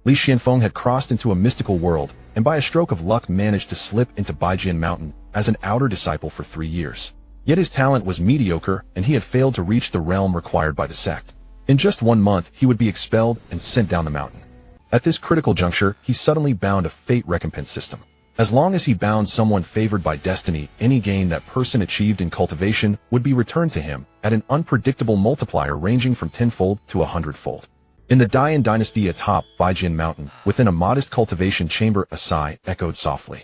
Li Xianfeng had crossed into a mystical world, and by a stroke of luck managed to slip into Baijin Mountain as an outer disciple for 3 years. Yet his talent was mediocre, and he had failed to reach the realm required by the sect. In just 1 month, he would be expelled and sent down the mountain. At this critical juncture, he suddenly bound a fate recompense system. As long as he bound someone favored by destiny, any gain that person achieved in cultivation would be returned to him at an unpredictable multiplier ranging from tenfold to 100-fold. In the Dian dynasty atop Baijin Mountain, within a modest cultivation chamber, a sigh echoed softly.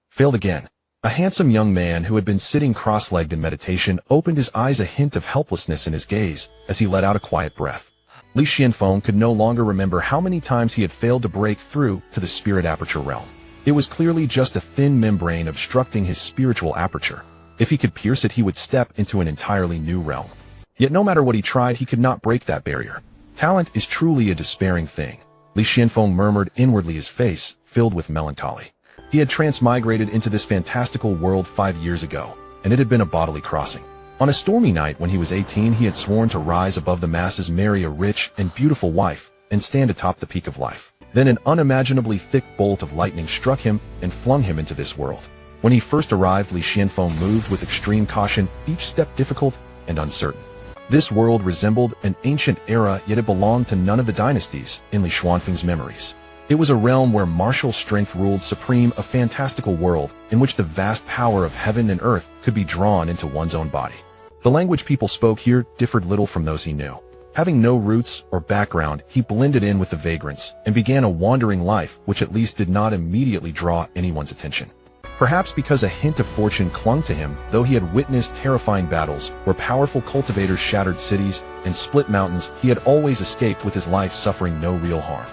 Failed again. A handsome young man who had been sitting cross-legged in meditation opened his eyes, a hint of helplessness in his gaze as he let out a quiet breath. Li Xianfeng could no longer remember how many times he had failed to break through to the spirit aperture realm. It was clearly just a thin membrane obstructing his spiritual aperture. If he could pierce it, he would step into an entirely new realm. Yet no matter what he tried, he could not break that barrier. Talent is truly a despairing thing, Li Xianfeng murmured inwardly, his face filled with melancholy. He had transmigrated into this fantastical world 5 years ago, and it had been a bodily crossing. On a stormy night when he was 18, he had sworn to rise above the masses, marry a rich and beautiful wife, and stand atop the peak of life. Then an unimaginably thick bolt of lightning struck him and flung him into this world. When he first arrived, Li Xianfeng moved with extreme caution, each step difficult and uncertain. This world resembled an ancient era, yet it belonged to none of the dynasties in Li Xianfeng's memories. It was a realm where martial strength ruled supreme, a fantastical world in which the vast power of heaven and earth could be drawn into one's own body. The language people spoke here differed little from those he knew. Having no roots or background, he blended in with the vagrants and began a wandering life which at least did not immediately draw anyone's attention. Perhaps because a hint of fortune clung to him, though he had witnessed terrifying battles where powerful cultivators shattered cities and split mountains, he had always escaped with his life, suffering no real harm.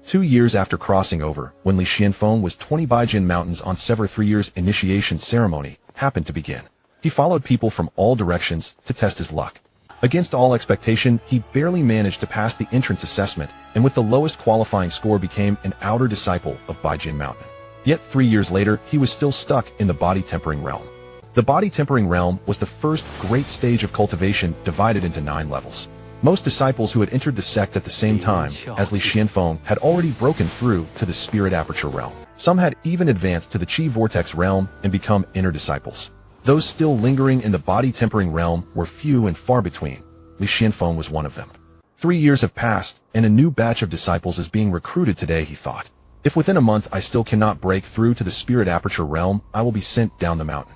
2 years after crossing over, when Li Xianfeng was 20, Baijin Mountains on Sever 3 years initiation ceremony happened to begin. He followed people from all directions to test his luck. Against all expectation, he barely managed to pass the entrance assessment, and with the lowest qualifying score became an outer disciple of Baijin Mountain. Yet 3 years later, he was still stuck in the body-tempering realm. The body-tempering realm was the first great stage of cultivation, divided into 9 levels. Most disciples who had entered the sect at the same time as Li Xianfeng had already broken through to the spirit aperture realm. Some had even advanced to the chi vortex realm and become inner disciples. Those still lingering in the body-tempering realm were few and far between. Li Xianfeng was one of them. 3 years have passed, and a new batch of disciples is being recruited today, he thought. If within a month I still cannot break through to the spirit aperture realm, I will be sent down the mountain.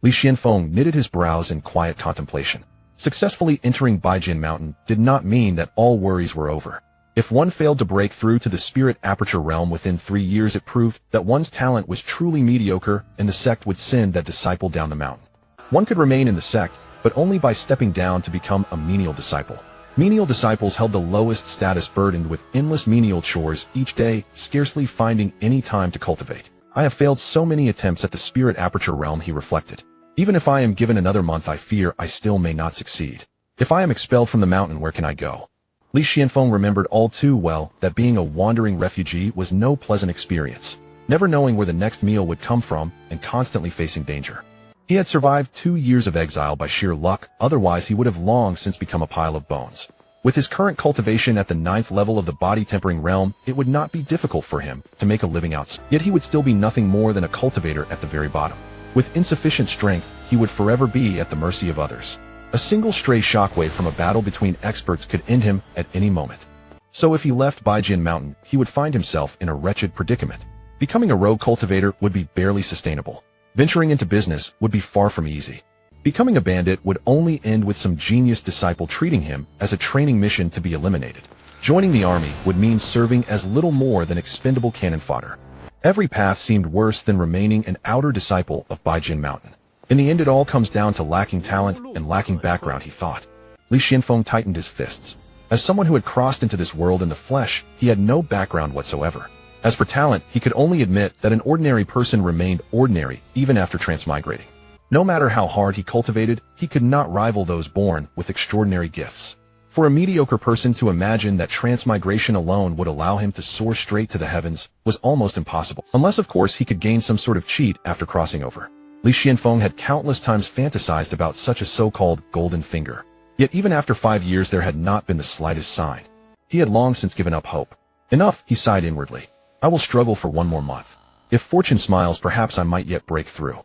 Li Xianfeng knitted his brows in quiet contemplation. Successfully entering Baijin Mountain did not mean that all worries were over. If one failed to break through to the spirit aperture realm within 3 years, it proved that one's talent was truly mediocre, and the sect would send that disciple down the mountain. One could remain in the sect, but only by stepping down to become a menial disciple. Menial disciples held the lowest status, burdened with endless menial chores each day, scarcely finding any time to cultivate. I have failed so many attempts at the spirit aperture realm, he reflected. Even if I am given another month, I fear I still may not succeed. If I am expelled from the mountain, where can I go? Li Xianfeng remembered all too well that being a wandering refugee was no pleasant experience, never knowing where the next meal would come from and constantly facing danger. He had survived 2 years of exile by sheer luck, otherwise he would have long since become a pile of bones. With his current cultivation at the 9th level of the body-tempering realm, it would not be difficult for him to make a living outside. Yet he would still be nothing more than a cultivator at the very bottom. With insufficient strength, he would forever be at the mercy of others. A single stray shockwave from a battle between experts could end him at any moment. So if he left Baijin Mountain, he would find himself in a wretched predicament. Becoming a rogue cultivator would be barely sustainable. Venturing into business would be far from easy. Becoming a bandit would only end with some genius disciple treating him as a training mission to be eliminated. Joining the army would mean serving as little more than expendable cannon fodder. Every path seemed worse than remaining an outer disciple of Baijin Mountain. In the end, it all comes down to lacking talent and lacking background, he thought. Li Xianfeng tightened his fists. As someone who had crossed into this world in the flesh, he had no background whatsoever. As for talent, he could only admit that an ordinary person remained ordinary even after transmigrating. No matter how hard he cultivated, he could not rival those born with extraordinary gifts. For a mediocre person to imagine that transmigration alone would allow him to soar straight to the heavens was almost impossible, unless of course he could gain some sort of cheat after crossing over. Li Xianfeng had countless times fantasized about such a so-called golden finger. Yet even after 5 years there had not been the slightest sign. He had long since given up hope. Enough, he sighed inwardly. I will struggle for one more month. If fortune smiles, perhaps I might yet break through.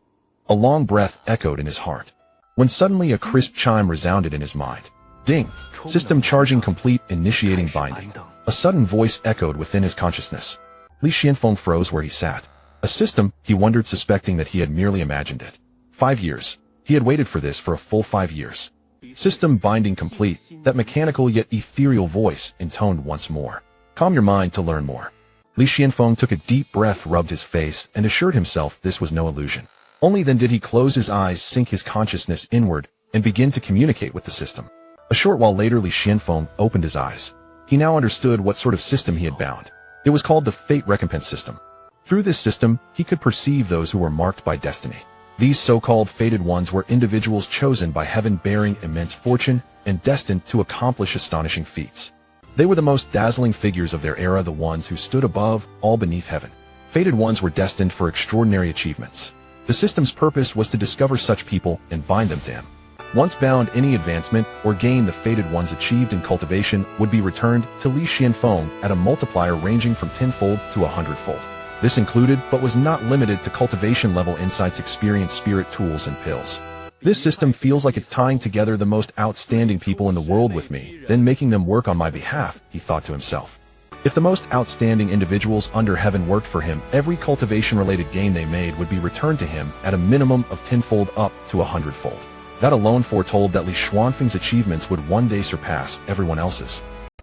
A long breath echoed in his heart, when suddenly a crisp chime resounded in his mind. Ding! System charging complete, initiating binding. A sudden voice echoed within his consciousness. Li Xianfeng froze where he sat. A system, he wondered, suspecting that he had merely imagined it. 5 years. He had waited for this for a full 5 years. System binding complete, that mechanical yet ethereal voice intoned once more. Calm your mind to learn more. Li Xianfeng took a deep breath, rubbed his face, and assured himself this was no illusion. Only then did he close his eyes, sink his consciousness inward, and begin to communicate with the system. A short while later, Li Xianfeng opened his eyes. He now understood what sort of system he had bound. It was called the Fate Recompense System. Through this system, he could perceive those who were marked by destiny. These so-called fated ones were individuals chosen by heaven, bearing immense fortune and destined to accomplish astonishing feats. They were the most dazzling figures of their era, the ones who stood above, all beneath heaven. Fated ones were destined for extraordinary achievements. The system's purpose was to discover such people and bind them to him. Once bound, any advancement or gain the fated ones achieved in cultivation would be returned to Li Xianfeng at a multiplier ranging from tenfold to 100-fold. This included, but was not limited to, cultivation level insights, experience, spirit tools, and pills. This system feels like it's tying together the most outstanding people in the world with me, then making them work on my behalf, he thought to himself. If the most outstanding individuals under heaven worked for him, every cultivation-related gain they made would be returned to him at a minimum of tenfold up to 100-fold. That alone foretold that Li Xianfeng's achievements would one day surpass everyone else's.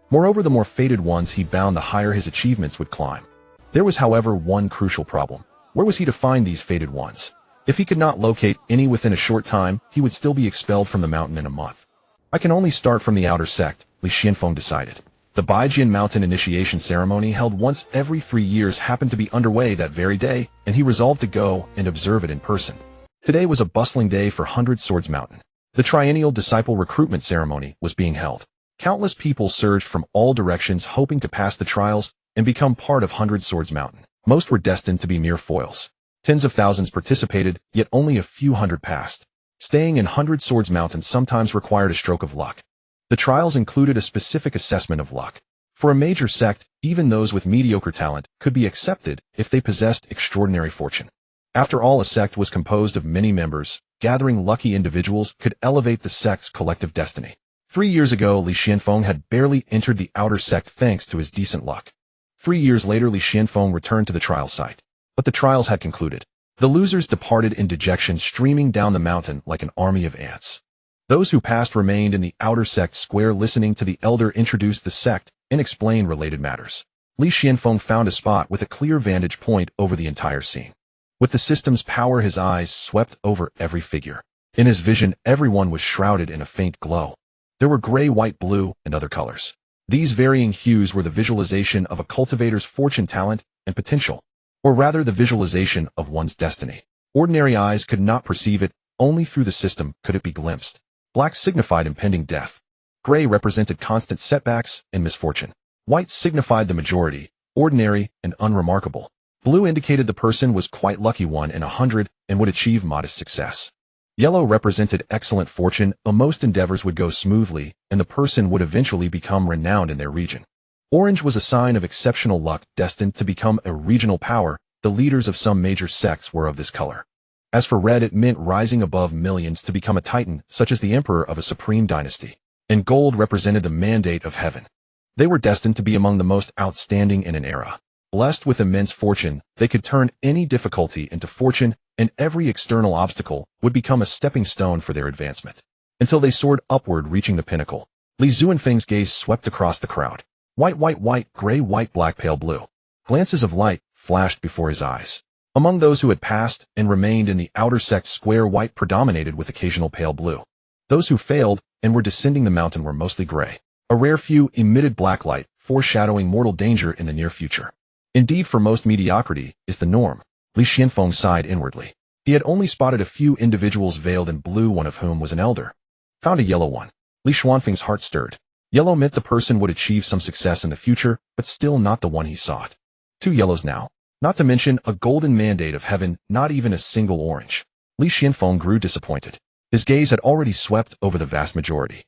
Moreover, the more fated ones he bound, the higher his achievements would climb. There was, however, one crucial problem. Where was he to find these fated ones? If he could not locate any within a short time, he would still be expelled from the mountain in a month. I can only start from the outer sect, Li Xianfeng decided. The Baijian mountain initiation ceremony, held once every 3 years, happened to be underway that very day, and he resolved to go and observe it in person. Today was a bustling day for Hundred Swords Mountain. The triennial disciple recruitment ceremony was being held. Countless people surged from all directions, hoping to pass the trials and become part of Hundred Swords Mountain. Most were destined to be mere foils. Tens of thousands participated, yet only a few hundred passed. Staying in Hundred Swords Mountain sometimes required a stroke of luck. The trials included a specific assessment of luck. For a major sect, even those with mediocre talent could be accepted if they possessed extraordinary fortune. After all, a sect was composed of many members. Gathering lucky individuals could elevate the sect's collective destiny. 3 years ago, Li Xianfeng had barely entered the outer sect thanks to his decent luck. 3 years later, Li Xianfeng returned to the trial site. But the trials had concluded. The losers departed in dejection, streaming down the mountain like an army of ants. Those who passed remained in the outer sect square, listening to the elder introduce the sect and explain related matters. Li Xianfeng found a spot with a clear vantage point over the entire scene. With the system's power, his eyes swept over every figure. In his vision, everyone was shrouded in a faint glow. There were gray, white, blue, and other colors. These varying hues were the visualization of a cultivator's fortune, talent, and potential, or rather the visualization of one's destiny. Ordinary eyes could not perceive it, only through the system could it be glimpsed. Black signified impending death. Gray represented constant setbacks and misfortune. White signified the majority, ordinary and unremarkable. Blue indicated the person was quite lucky, 1 in 100, and would achieve modest success. Yellow represented excellent fortune, most endeavors would go smoothly, and the person would eventually become renowned in their region. Orange was a sign of exceptional luck, destined to become a regional power. The leaders of some major sects were of this color. As for red, it meant rising above millions to become a titan, such as the emperor of a supreme dynasty. And gold represented the mandate of heaven. They were destined to be among the most outstanding in an era. Blessed with immense fortune, they could turn any difficulty into fortune, and every external obstacle would become a stepping stone for their advancement. Until they soared upward, reaching the pinnacle. Li Xuanfeng's gaze swept across the crowd. White, white, white, gray, white, black, pale blue. Glances of light flashed before his eyes. Among those who had passed and remained in the outer sect square, white predominated with occasional pale blue. Those who failed and were descending the mountain were mostly gray. A rare few emitted black light, foreshadowing mortal danger in the near future. Indeed, for most, mediocrity is the norm. Li Xianfeng sighed inwardly. He had only spotted a few individuals veiled in blue, one of whom was an elder. Found a yellow one. Li Xianfeng's heart stirred. Yellow meant the person would achieve some success in the future, but still not the one he sought. 2 yellows now. Not to mention a golden mandate of heaven, not even a single orange. Li Xianfeng grew disappointed. His gaze had already swept over the vast majority.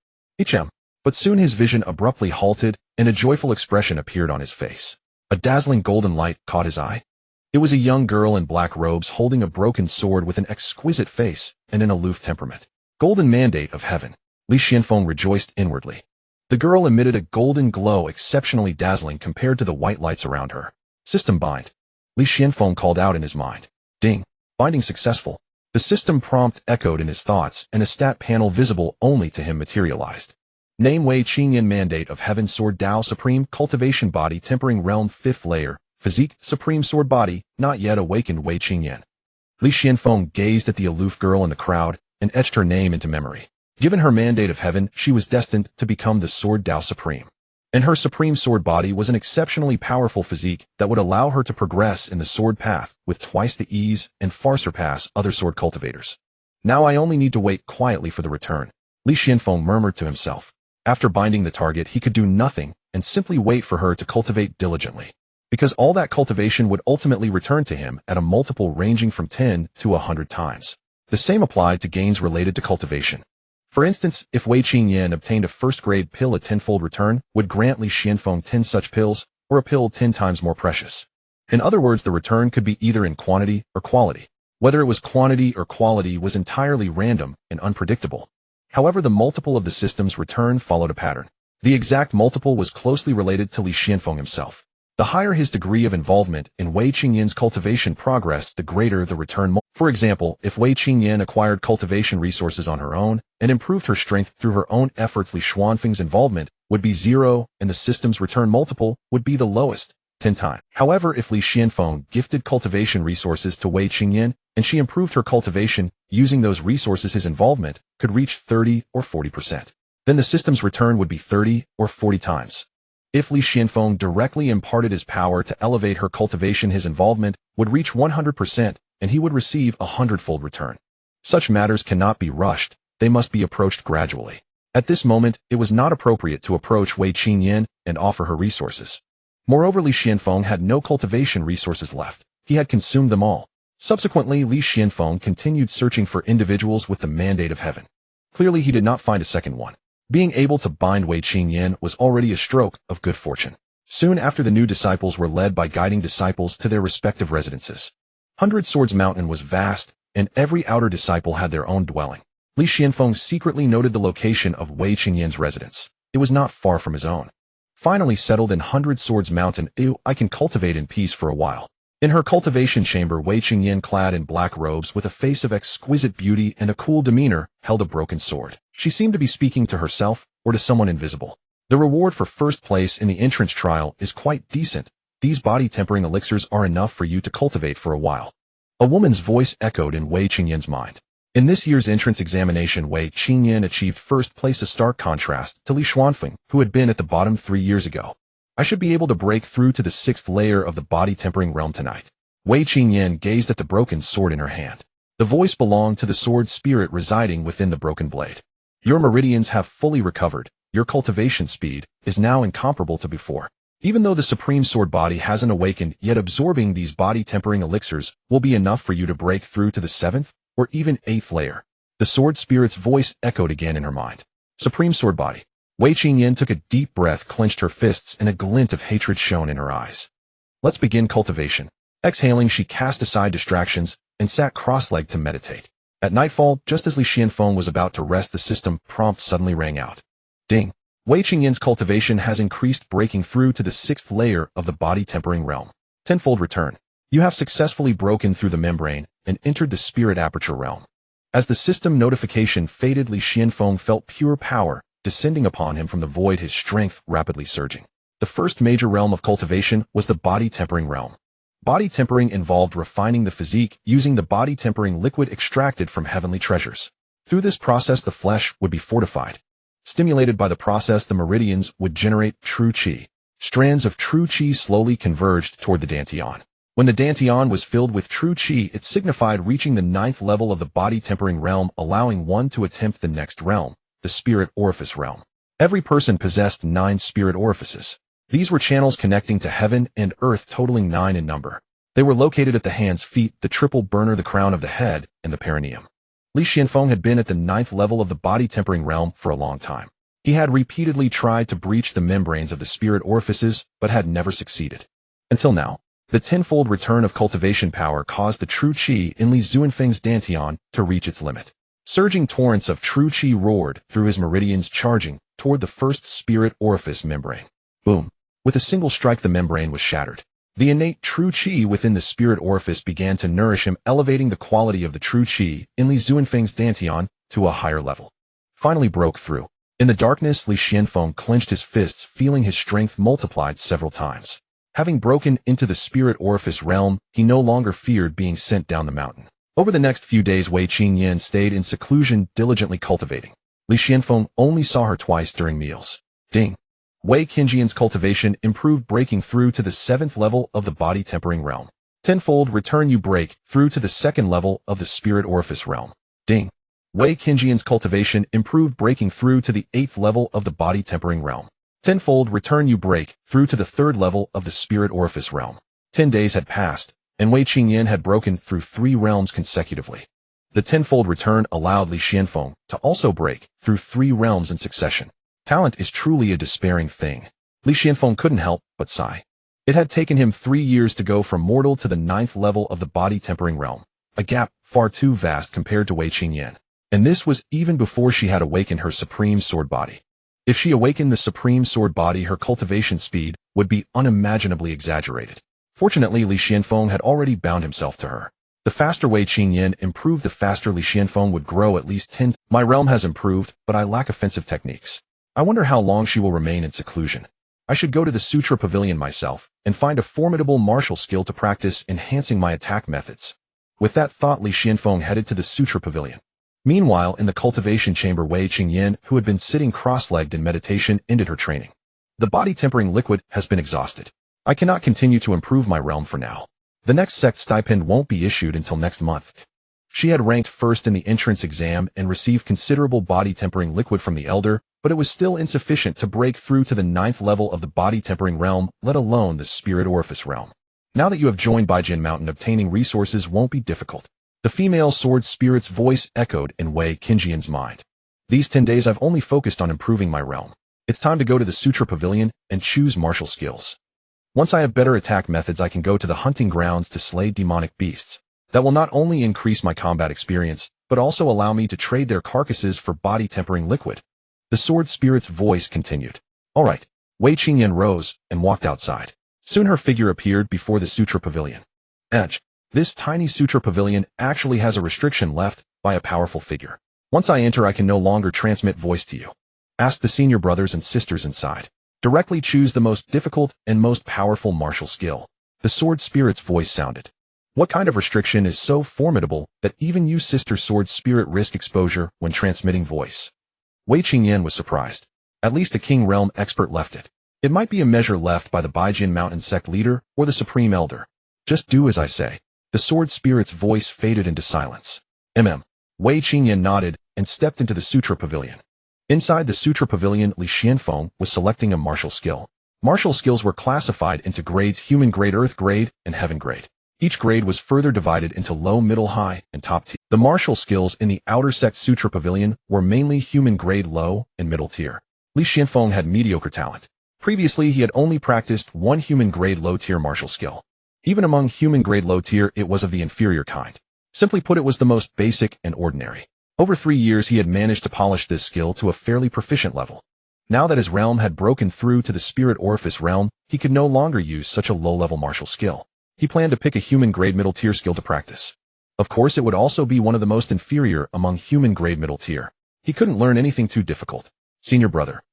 But soon his vision abruptly halted, and a joyful expression appeared on his face. A dazzling golden light caught his eye. It was a young girl in black robes holding a broken sword with an exquisite face and an aloof temperament. Golden mandate of heaven. Li Xianfeng rejoiced inwardly. The girl emitted a golden glow exceptionally dazzling compared to the white lights around her. System bind. Li Xianfeng called out in his mind. Ding. Binding successful. The system prompt echoed in his thoughts, and a stat panel visible only to him materialized. Name Wei Qingyan Mandate of Heaven Sword Dao Supreme Cultivation Body Tempering Realm 5th Layer Physique Supreme Sword Body Not Yet Awakened Wei Qingyan. Li Xianfeng gazed at the aloof girl in the crowd and etched her name into memory. Given her mandate of heaven, she was destined to become the Sword Dao Supreme. And her supreme sword body was an exceptionally powerful physique that would allow her to progress in the sword path with twice the ease and far surpass other sword cultivators. Now I only need to wait quietly for the return, Li Xianfeng murmured to himself. After binding the target, he could do nothing and simply wait for her to cultivate diligently, because all that cultivation would ultimately return to him at a multiple ranging from 10 to 100 times. The same applied to gains related to cultivation. For instance, if Wei Qingyan obtained a first-grade pill, a tenfold return would grant Li Xianfeng 10 such pills, or a pill 10 times more precious. In other words, the return could be either in quantity or quality. Whether it was quantity or quality was entirely random and unpredictable. However, the multiple of the system's return followed a pattern. The exact multiple was closely related to Li Xianfeng himself. The higher his degree of involvement in Wei Qingyan's cultivation progress, the greater the return. For example, if Wei Qingyan acquired cultivation resources on her own and improved her strength through her own efforts, Li Xuanfeng's involvement would be 0 and the system's return multiple would be the lowest, 10 times. However, if Li Xianfeng gifted cultivation resources to Wei Qingyan and she improved her cultivation using those resources, his involvement could reach 30 or 40%. Then the system's return would be 30 or 40 times. If Li Xianfeng directly imparted his power to elevate her cultivation, his involvement would reach 100% and he would receive a hundredfold return. Such matters cannot be rushed, they must be approached gradually. At this moment, it was not appropriate to approach Wei Qingyan and offer her resources. Moreover, Li Xianfeng had no cultivation resources left. He had consumed them all. Subsequently, Li Xianfeng continued searching for individuals with the mandate of heaven. Clearly, he did not find a second one. Being able to bind Wei Qingyan was already a stroke of good fortune. Soon after, the new disciples were led by guiding disciples to their respective residences. 100 Swords Mountain was vast, and every outer disciple had their own dwelling. Li Xianfeng secretly noted the location of Wei Qingyan's residence. It was not far from his own. Finally settled in 100 Swords Mountain, I can cultivate in peace for a while. In her cultivation chamber, Wei Qingyan, clad in black robes with a face of exquisite beauty and a cool demeanor, held a broken sword. She seemed to be speaking to herself or to someone invisible. The reward for first place in the entrance trial is quite decent. These body-tempering elixirs are enough for you to cultivate for a while. A woman's voice echoed in Wei Qingyan's mind. In this year's entrance examination, Wei Qingyan achieved first place, a stark contrast to Li Xuanfeng, who had been at the bottom 3 years ago. I should be able to break through to the 6th layer of the body-tempering realm tonight. Wei Qingyan gazed at the broken sword in her hand. The voice belonged to the sword spirit residing within the broken blade. Your meridians have fully recovered. Your cultivation speed is now incomparable to before. Even though the supreme sword body hasn't awakened yet, absorbing these body-tempering elixirs will be enough for you to break through to the 7th or even 8th layer. The sword spirit's voice echoed again in her mind. Supreme sword body. Wei Qingyan took a deep breath, clenched her fists, and a glint of hatred shone in her eyes. Let's begin cultivation. Exhaling, she cast aside distractions and sat cross-legged to meditate. At nightfall, just as Li Xianfeng was about to rest, the system prompt suddenly rang out. Ding! Wei Qingyan's cultivation has increased, breaking through to the 6th layer of the body-tempering realm. Tenfold return. You have successfully broken through the membrane and entered the spirit aperture realm. As the system notification faded, Li Xianfeng felt pure power descending upon him from the void, his strength rapidly surging. The first major realm of cultivation was the body-tempering realm. Body tempering involved refining the physique using the body-tempering liquid extracted from heavenly treasures. Through this process, the flesh would be fortified. Stimulated by the process, the meridians would generate true qi. Strands of true qi slowly converged toward the dantian. When the dantian was filled with true qi, it signified reaching the 9th level of the body-tempering realm, allowing one to attempt the next realm, the spirit orifice realm. Every person possessed 9 spirit orifices. These were channels connecting to heaven and earth, totaling 9 in number. They were located at the hands, feet, the triple burner, the crown of the head, and the perineum. Li Xianfeng had been at the 9th level of the body-tempering realm for a long time. He had repeatedly tried to breach the membranes of the spirit orifices, but had never succeeded. Until now, the tenfold return of cultivation power caused the true qi in Li Zuanfeng's dantian to reach its limit. Surging torrents of true qi roared through his meridians, charging toward the first spirit orifice membrane. Boom! With a single strike, the membrane was shattered. The innate true qi within the spirit orifice began to nourish him, elevating the quality of the true qi in Li Zuanfeng's dantian to a higher level. Finally broke through. In the darkness, Li Xianfeng clenched his fists, feeling his strength multiplied several times. Having broken into the spirit orifice realm, he no longer feared being sent down the mountain. Over the next few days, Wei Qingyan stayed in seclusion, diligently cultivating. Li Xianfeng only saw her twice during meals. Ding! Wei Qingyan's cultivation improved, breaking through to the 7th level of the body tempering realm. Tenfold return, you break through to the 2nd level of the spirit orifice realm. Ding! Wei Qingyan's cultivation improved, breaking through to the 8th level of the body tempering realm. Tenfold return, you break through to the 3rd level of the spirit orifice realm. 10 days had passed, and Wei Qingyan had broken through 3 realms consecutively. The tenfold return allowed Li Xianfeng to also break through 3 realms in succession. Talent is truly a despairing thing. Li Xianfeng couldn't help but sigh. It had taken him 3 years to go from mortal to the 9th level of the body tempering realm, a gap far too vast compared to Wei Qingyan. And this was even before she had awakened her supreme sword body. If she awakened the supreme sword body, her cultivation speed would be unimaginably exaggerated. Fortunately, Li Xianfeng had already bound himself to her. The faster Wei Qingyan improved, the faster Li Xianfeng would grow, at least 10. My realm has improved, but I lack offensive techniques. I wonder how long she will remain in seclusion. I should go to the Sutra Pavilion myself and find a formidable martial skill to practice, enhancing my attack methods. With that thought, Li Xianfeng headed to the Sutra Pavilion. Meanwhile, in the cultivation chamber, Wei Qingyan, who had been sitting cross-legged in meditation, ended her training. The body tempering liquid has been exhausted. I cannot continue to improve my realm for now. The next sect stipend won't be issued until next month. She had ranked first in the entrance exam and received considerable body tempering liquid from the elder, but it was still insufficient to break through to the 9th level of the body tempering realm, let alone the spirit orifice realm. Now that you have joined Baijin Mountain, obtaining resources won't be difficult. The female sword spirit's voice echoed in Wei Qingyan's mind. These 10 days I've only focused on improving my realm. It's time to go to the Sutra Pavilion and choose martial skills. Once I have better attack methods, I can go to the hunting grounds to slay demonic beasts. That will not only increase my combat experience, but also allow me to trade their carcasses for body tempering liquid. The sword spirit's voice continued. All right. Wei Qingyan rose and walked outside. Soon her figure appeared before the Sutra Pavilion. Edge. This tiny Sutra Pavilion actually has a restriction left by a powerful figure. Once I enter, I can no longer transmit voice to you. Ask the senior brothers and sisters inside. Directly choose the most difficult and most powerful martial skill. The sword spirit's voice sounded. What kind of restriction is so formidable that even you, sister sword spirit, risk exposure when transmitting voice? Wei Qingyan was surprised. At least a king realm expert left it. It might be a measure left by the Baijin Mountain sect leader or the supreme elder. Just do as I say. The sword spirit's voice faded into silence. Wei Qingyan nodded and stepped into the Sutra Pavilion. Inside the Sutra Pavilion, Li Xianfeng was selecting a martial skill. Martial skills were classified into grades: human grade, earth grade, and heaven grade. Each grade was further divided into low, middle, high, and top tier. The martial skills in the outer sect Sutra Pavilion were mainly human grade, low, and middle tier. Li Xianfeng had mediocre talent. Previously, he had only practiced one human grade low tier martial skill. Even among human grade low tier, it was of the inferior kind. Simply put, it was the most basic and ordinary. Over 3 years, he had managed to polish this skill to a fairly proficient level. Now that his realm had broken through to the spirit orifice realm, he could no longer use such a low-level martial skill. He planned to pick a human grade middle tier skill to practice. Of course, it would also be one of the most inferior among human grade middle tier. He couldn't learn anything too difficult. Senior brother.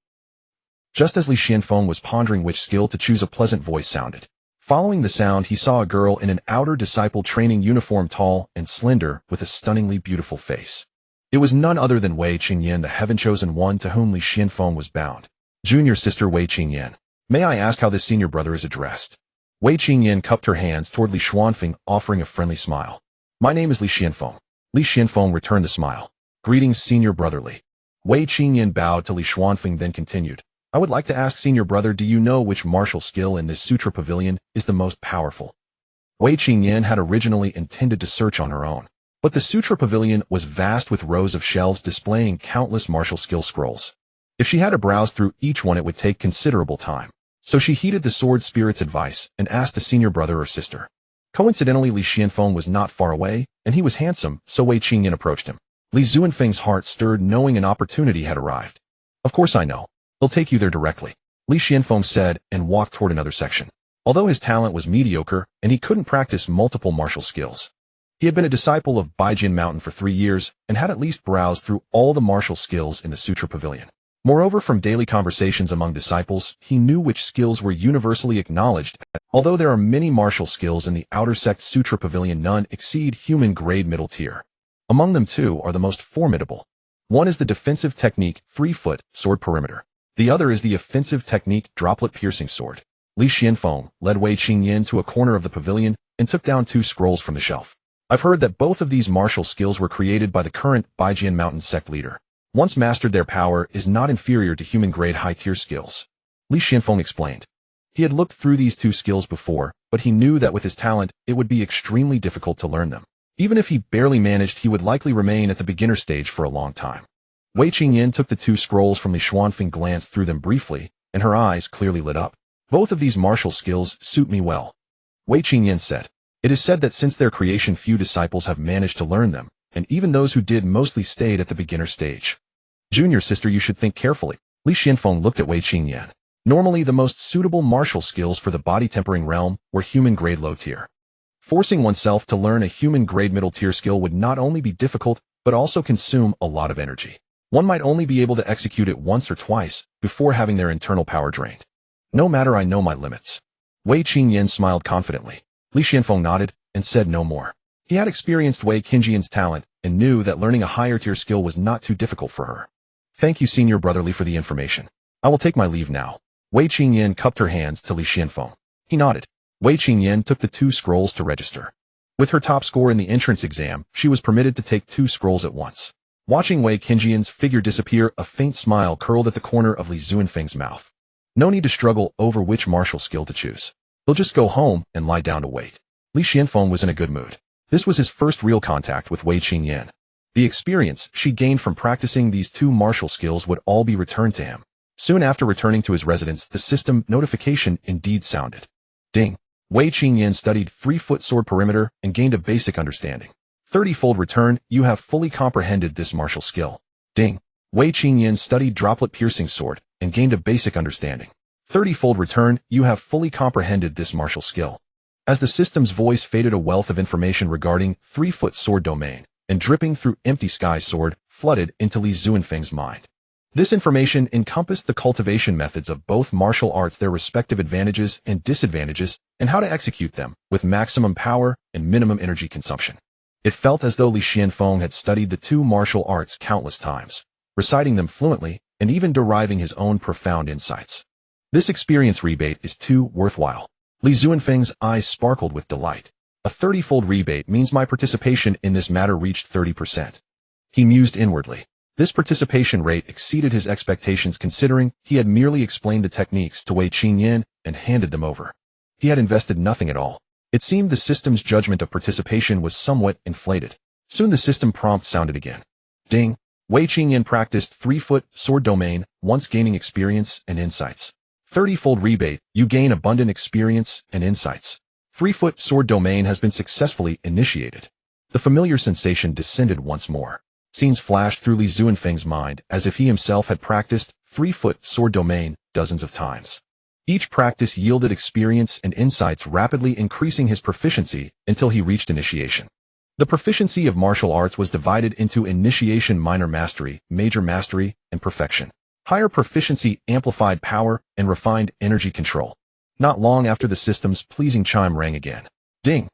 Just as Li Xianfeng was pondering which skill to choose, a pleasant voice sounded. Following the sound, he saw a girl in an outer disciple training uniform, tall and slender, with a stunningly beautiful face. It was none other than Wei Qingyan, the heaven-chosen one to whom Li Xianfeng was bound. Junior sister Wei Qingyan. May I ask how this senior brother is addressed? Wei Qingyan cupped her hands toward Li Xuanfeng, offering a friendly smile. My name is Li Xianfeng. Li Xianfeng returned the smile. Greetings, senior brother Li. Wei Qingyan bowed to Li Xuanfeng, then continued. I would like to ask senior brother, do you know which martial skill in this Sutra Pavilion is the most powerful? Wei Qingyan had originally intended to search on her own, but the Sutra Pavilion was vast with rows of shelves displaying countless martial skill scrolls. If she had to browse through each one, it would take considerable time. So she heeded the sword spirit's advice and asked a senior brother or sister. Coincidentally, Li Xianfeng was not far away, and he was handsome, so Wei Qingyan approached him. Li Zuanfeng's heart stirred knowing an opportunity had arrived. Of course I know. He'll take you there directly, Li Xianfeng said and walked toward another section. Although his talent was mediocre and he couldn't practice multiple martial skills, he had been a disciple of Baijin Mountain for 3 years and had at least browsed through all the martial skills in the Sutra Pavilion. Moreover, from daily conversations among disciples, he knew which skills were universally acknowledged. Although there are many martial skills in the outer sect Sutra Pavilion, none exceed human-grade middle tier. Among them, 2 are the most formidable. One is the defensive technique 3-foot sword perimeter. The other is the offensive technique droplet piercing sword. Li Xianfeng led Wei Qingyan to a corner of the pavilion and took down 2 scrolls from the shelf. I've heard that both of these martial skills were created by the current Baijin Mountain sect leader. Once mastered, their power is not inferior to human-grade high-tier skills, Li Xianfeng explained. He had looked through these 2 skills before, but he knew that with his talent, it would be extremely difficult to learn them. Even if he barely managed, he would likely remain at the beginner stage for a long time. Wei Qingyan took the 2 scrolls from Li Xuanfeng, glanced through them briefly, and her eyes clearly lit up. Both of these martial skills suit me well, Wei Qingyan said. It is said that since their creation, few disciples have managed to learn them, and even those who did mostly stayed at the beginner stage. Junior sister, you should think carefully. Li Xianfeng looked at Wei Qingyan. Normally, the most suitable martial skills for the body-tempering realm were human-grade low tier. Forcing oneself to learn a human-grade middle-tier skill would not only be difficult, but also consume a lot of energy. One might only be able to execute it once or twice before having their internal power drained. No matter, I know my limits. Wei Qingyan smiled confidently. Li Xianfeng nodded and said no more. He had experienced Wei Qingyan's talent and knew that learning a higher-tier skill was not too difficult for her. Thank you, Senior Brotherly, for the information. I will take my leave now. Wei Qingyan cupped her hands to Li Xianfeng. He nodded. Wei Qingyan took the 2 scrolls to register. With her top score in the entrance exam, she was permitted to take 2 scrolls at once. Watching Wei Qingyan's figure disappear, a faint smile curled at the corner of Li Zuanfeng's mouth. No need to struggle over which martial skill to choose. He'll just go home and lie down to wait. Li Xianfeng was in a good mood. This was his first real contact with Wei Qingyan. The experience she gained from practicing these 2 martial skills would all be returned to him. Soon after returning to his residence, the system notification indeed sounded. Ding. Wei Qingyan studied 3-foot sword perimeter and gained a basic understanding. 30-fold return, you have fully comprehended this martial skill. Ding. Wei Qingyan studied droplet piercing sword and gained a basic understanding. 30-fold return, you have fully comprehended this martial skill. As the system's voice faded, a wealth of information regarding 3-foot sword domain and dripping through empty sky sword flooded into Li Zuanfeng's mind. This information encompassed the cultivation methods of both martial arts, their respective advantages and disadvantages, and how to execute them with maximum power and minimum energy consumption. It felt as though Li Xianfeng had studied the 2 martial arts countless times, reciting them fluently and even deriving his own profound insights. This experience rebate is too worthwhile. Li Zuanfeng's eyes sparkled with delight. A 30-fold rebate means my participation in this matter reached 30%. He mused inwardly. This participation rate exceeded his expectations, considering he had merely explained the techniques to Wei Qingyan and handed them over. He had invested nothing at all. It seemed the system's judgment of participation was somewhat inflated. Soon the system prompt sounded again. Ding. Wei Qingyan practiced 3-foot sword domain, once gaining experience and insights. 30-fold rebate, you gain abundant experience and insights. 3-foot sword domain has been successfully initiated. The familiar sensation descended once more. Scenes flashed through Li Zuanfeng's mind as if he himself had practiced 3-foot sword domain dozens of times. Each practice yielded experience and insights, rapidly increasing his proficiency until he reached initiation. The proficiency of martial arts was divided into initiation, minor mastery, major mastery, and perfection. Higher proficiency amplified power and refined energy control. Not long after, the system's pleasing chime rang again. Ding.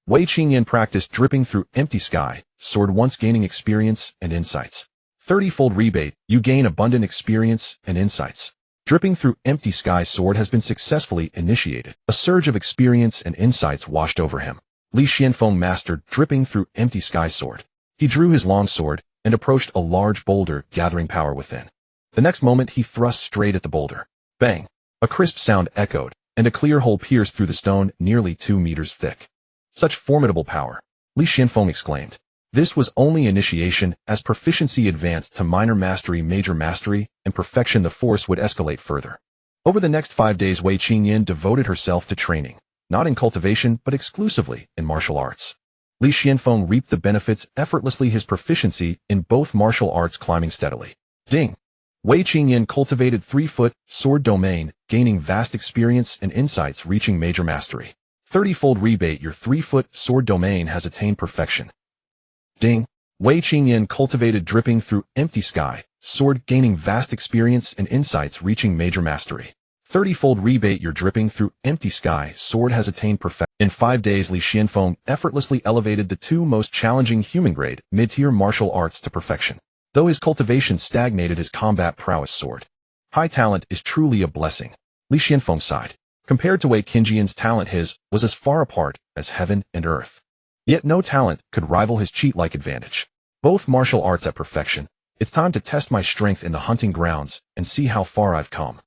Wei Qingyan practiced dripping through empty sky sword, once gaining experience and insights. 30-fold rebate, you gain abundant experience and insights. Dripping through empty sky sword has been successfully initiated. A surge of experience and insights washed over him. Li Xianfeng mastered dripping through empty sky sword. He drew his long sword and approached a large boulder, gathering power within. The next moment, he thrust straight at the boulder. Bang! A crisp sound echoed, and a clear hole pierced through the stone nearly 2 meters thick. Such formidable power! Li Xianfeng exclaimed. This was only initiation. As proficiency advanced to minor mastery, major mastery, and perfection, the force would escalate further. Over the next 5 days, Wei Qingyan devoted herself to training, not in cultivation but exclusively in martial arts. Li Xianfeng reaped the benefits effortlessly, his proficiency in both martial arts climbing steadily. Ding! Wei Qingyan cultivated 3-foot sword domain, gaining vast experience and insights, reaching major mastery. 30-fold rebate, your 3-foot sword domain has attained perfection. Ding! Wei Qingyan cultivated dripping through empty sky, sword, gaining vast experience and insights, reaching major mastery. 30-fold rebate, your dripping through empty sky, sword has attained perfection. In 5 days, Li Xianfeng effortlessly elevated the 2 most challenging human-grade, mid-tier martial arts to perfection. Though his cultivation stagnated, his combat prowess soared. High talent is truly a blessing. Li Xianfeng sighed. Compared to Wei Qingyan's talent, his was as far apart as heaven and earth. Yet no talent could rival his cheat-like advantage. Both martial arts at perfection. It's time to test my strength in the hunting grounds and see how far I've come.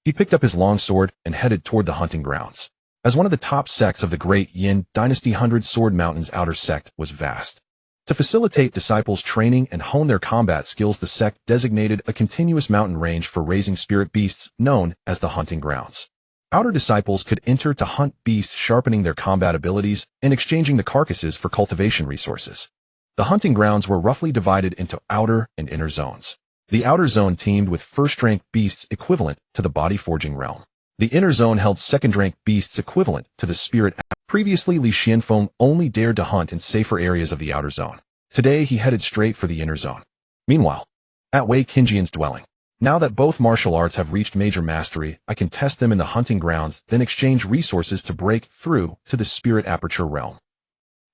He picked up his long sword and headed toward the hunting grounds. As one of the top sects of the great Yin dynasty, 100 Sword Mountain's outer sect was vast. To facilitate disciples' training and hone their combat skills, the sect designated a continuous mountain range for raising spirit beasts known as the hunting grounds. Outer disciples could enter to hunt beasts, sharpening their combat abilities and exchanging the carcasses for cultivation resources. The hunting grounds were roughly divided into outer and inner zones. The outer zone teemed with first-rank beasts equivalent to the body-forging realm. The inner zone held second-rank beasts equivalent to the spirit. Previously, Li Xianfeng only dared to hunt in safer areas of the outer zone. Today, he headed straight for the inner zone. Meanwhile, at Wei Qingyan's dwelling, now that both martial arts have reached major mastery, I can test them in the hunting grounds, then exchange resources to break through to the spirit aperture realm.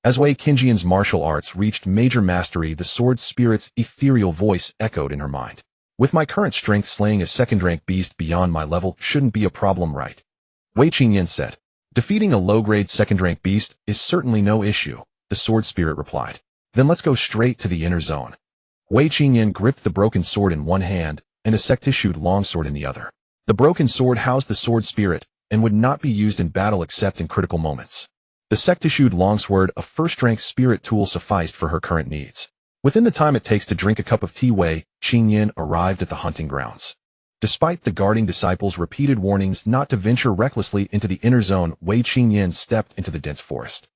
As Wei Qingyan's martial arts reached major mastery, the sword spirit's ethereal voice echoed in her mind. With my current strength, slaying a second-rank beast beyond my level shouldn't be a problem, right? Wei Qingyan said. Defeating a low-grade second-rank beast is certainly no issue, the sword spirit replied. Then let's go straight to the inner zone. Wei Qingyan gripped the broken sword in one hand and a sect-issued longsword in the other. The broken sword housed the sword spirit and would not be used in battle except in critical moments. The sect-issued longsword, a first-rank spirit tool, sufficed for her current needs. Within the time it takes to drink a cup of tea, Wei Qingyan arrived at the hunting grounds. Despite the guarding disciples' repeated warnings not to venture recklessly into the inner zone, Wei Qingyan stepped into the dense forest.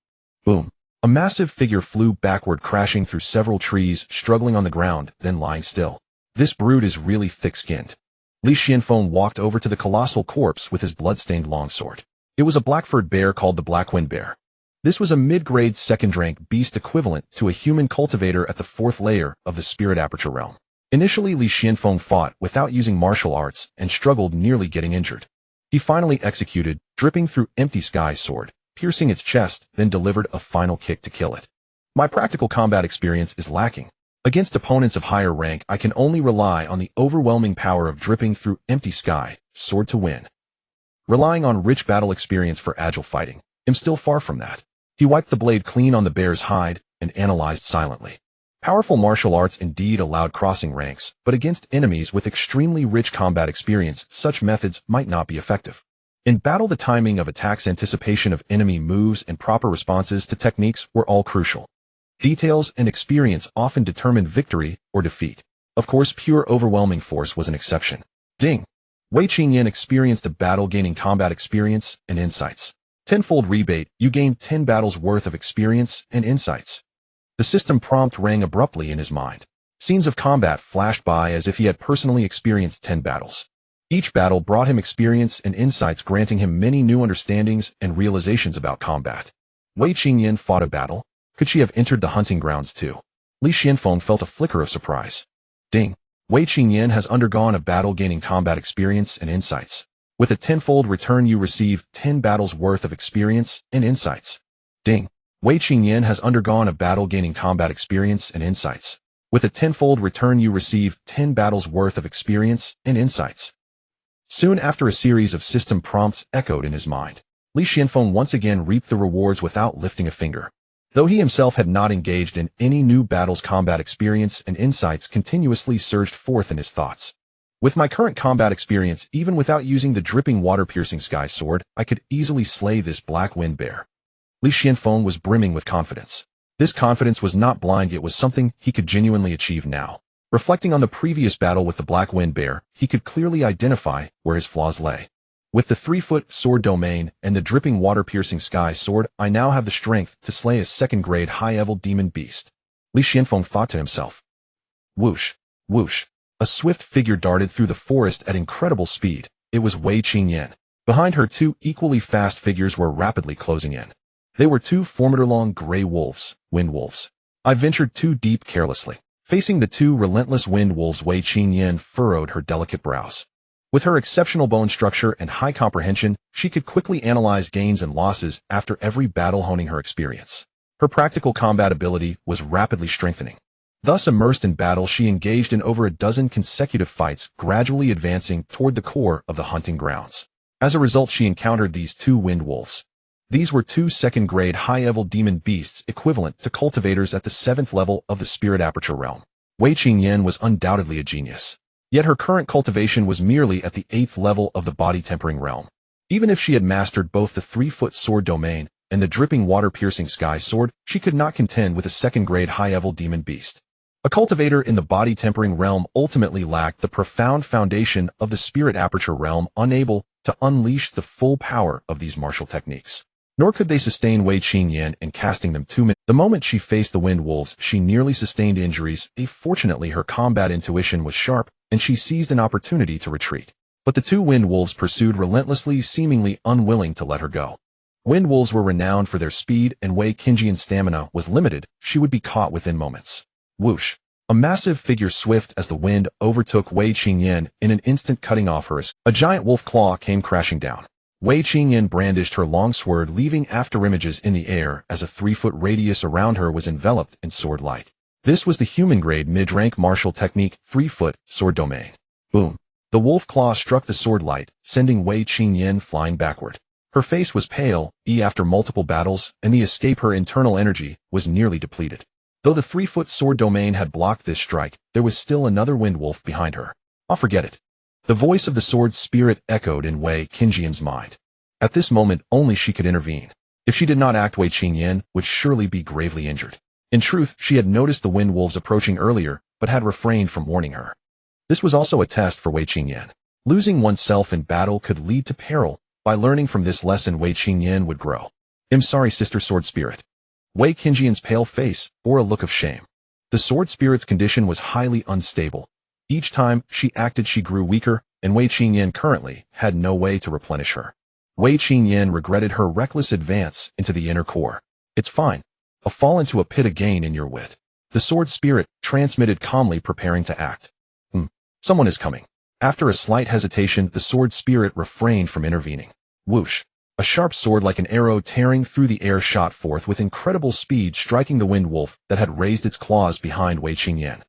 Boom! A massive figure flew backward, crashing through several trees, struggling on the ground, then lying still. This brute is really thick-skinned. Li Xianfeng walked over to the colossal corpse with his blood-stained longsword. It was a black-furred bear called the Black-Wind Bear. This was a mid-grade second-rank beast equivalent to a human cultivator at the 4th layer of the spirit aperture realm. Initially, Li Xianfeng fought without using martial arts and struggled, nearly getting injured. He finally executed, dripping through empty sky sword, piercing its chest, then delivered a final kick to kill it. My practical combat experience is lacking. Against opponents of higher rank, I can only rely on the overwhelming power of dripping through empty sky sword to win. Relying on rich battle experience for agile fighting, I'm still far from that. He wiped the blade clean on the bear's hide and analyzed silently. Powerful martial arts indeed allowed crossing ranks, but against enemies with extremely rich combat experience, such methods might not be effective. In battle, the timing of attacks, anticipation of enemy moves, and proper responses to techniques were all crucial. Details and experience often determined victory or defeat. Of course, pure overwhelming force was an exception. Ding! Wei Qingyan experienced a battle, gaining combat experience and insights. Tenfold rebate, you gained 10 battles worth of experience and insights. The system prompt rang abruptly in his mind. Scenes of combat flashed by as if he had personally experienced 10 battles. Each battle brought him experience and insights, granting him many new understandings and realizations about combat. Wei Qingyan fought a battle. Could she have entered the hunting grounds too? Li Xianfeng felt a flicker of surprise. Ding! Wei Qingyan has undergone a battle, gaining combat experience and insights. With a tenfold return, you receive 10 battles worth of experience and insights. Ding! Wei Qingyan has undergone a battle, gaining combat experience and insights. With a tenfold return, you receive 10 battles worth of experience and insights. Soon after, a series of system prompts echoed in his mind. Li Xianfeng once again reaped the rewards without lifting a finger. Though he himself had not engaged in any new battles, combat experience and insights continuously surged forth in his thoughts. With my current combat experience, even without using the dripping water-piercing sky sword, I could easily slay this Black-Wind Bear. Li Xianfeng was brimming with confidence. This confidence was not blind, it was something he could genuinely achieve now. Reflecting on the previous battle with the Black Wind Bear, he could clearly identify where his flaws lay. With the 3-foot sword domain and the dripping water-piercing sky sword, I now have the strength to slay a second-grade high-level demon beast, Li Xianfeng thought to himself. Whoosh, whoosh. A swift figure darted through the forest at incredible speed. It was Wei Qingyan. Behind her, two equally fast figures were rapidly closing in. They were two formidable gray wolves, wind wolves. I ventured too deep carelessly. Facing the two relentless wind wolves, Wei Qingyan furrowed her delicate brows. With her exceptional bone structure and high comprehension, she could quickly analyze gains and losses after every battle, honing her experience. Her practical combat ability was rapidly strengthening. Thus immersed in battle, she engaged in over a dozen consecutive fights, gradually advancing toward the core of the hunting grounds. As a result, she encountered these two wind wolves. These were two second-grade high-level demon beasts equivalent to cultivators at the 7th level of the spirit aperture realm. Wei Qingyan was undoubtedly a genius. Yet her current cultivation was merely at the 8th level of the body-tempering realm. Even if she had mastered both the 3-foot sword domain and the dripping water-piercing sky sword, she could not contend with a second-grade high-level demon beast. A cultivator in the body-tempering realm ultimately lacked the profound foundation of the spirit aperture realm, unable to unleash the full power of these martial techniques. Nor could they sustain Wei Qingyan in casting them too many. The moment she faced the wind wolves, she nearly sustained injuries. Fortunately, her combat intuition was sharp, and she seized an opportunity to retreat. But the two wind wolves pursued relentlessly, seemingly unwilling to let her go. Wind wolves were renowned for their speed, and Wei Qingyan's stamina was limited. She would be caught within moments. Whoosh! A massive figure, swift as the wind, overtook Wei Qingyan in an instant, cutting off her. A giant wolf claw came crashing down. Wei Qingyan brandished her long sword, leaving afterimages in the air as a 3-foot radius around her was enveloped in sword light. This was the human-grade mid-rank martial technique, 3-foot sword domain. Boom! The wolf claw struck the sword light, sending Wei Qingyan flying backward. Her face was pale, after multiple battles, and the escape, her internal energy was nearly depleted. Though the 3-foot sword domain had blocked this strike, there was still another wind wolf behind her. "I'll forget it." The voice of the sword spirit echoed in Wei Qingyan's mind. At this moment, only she could intervene. If she did not act, Wei Qingyan would surely be gravely injured. In truth, she had noticed the wind wolves approaching earlier, but had refrained from warning her. This was also a test for Wei Qingyan. Losing oneself in battle could lead to peril. By learning from this lesson, Wei Qingyan would grow. "I'm sorry, Sister Sword Spirit." Wei Qingyan's pale face bore a look of shame. The sword spirit's condition was highly unstable. Each time she acted, she grew weaker, and Wei Qingyan currently had no way to replenish her. Wei Qingyan regretted her reckless advance into the inner core. "It's fine. I'll fall into a pit again in your wit." The sword spirit transmitted calmly, preparing to act. Someone is coming." After a slight hesitation, the sword spirit refrained from intervening. Whoosh! A sharp sword like an arrow tearing through the air shot forth with incredible speed, striking the wind wolf that had raised its claws behind Wei Qingyan.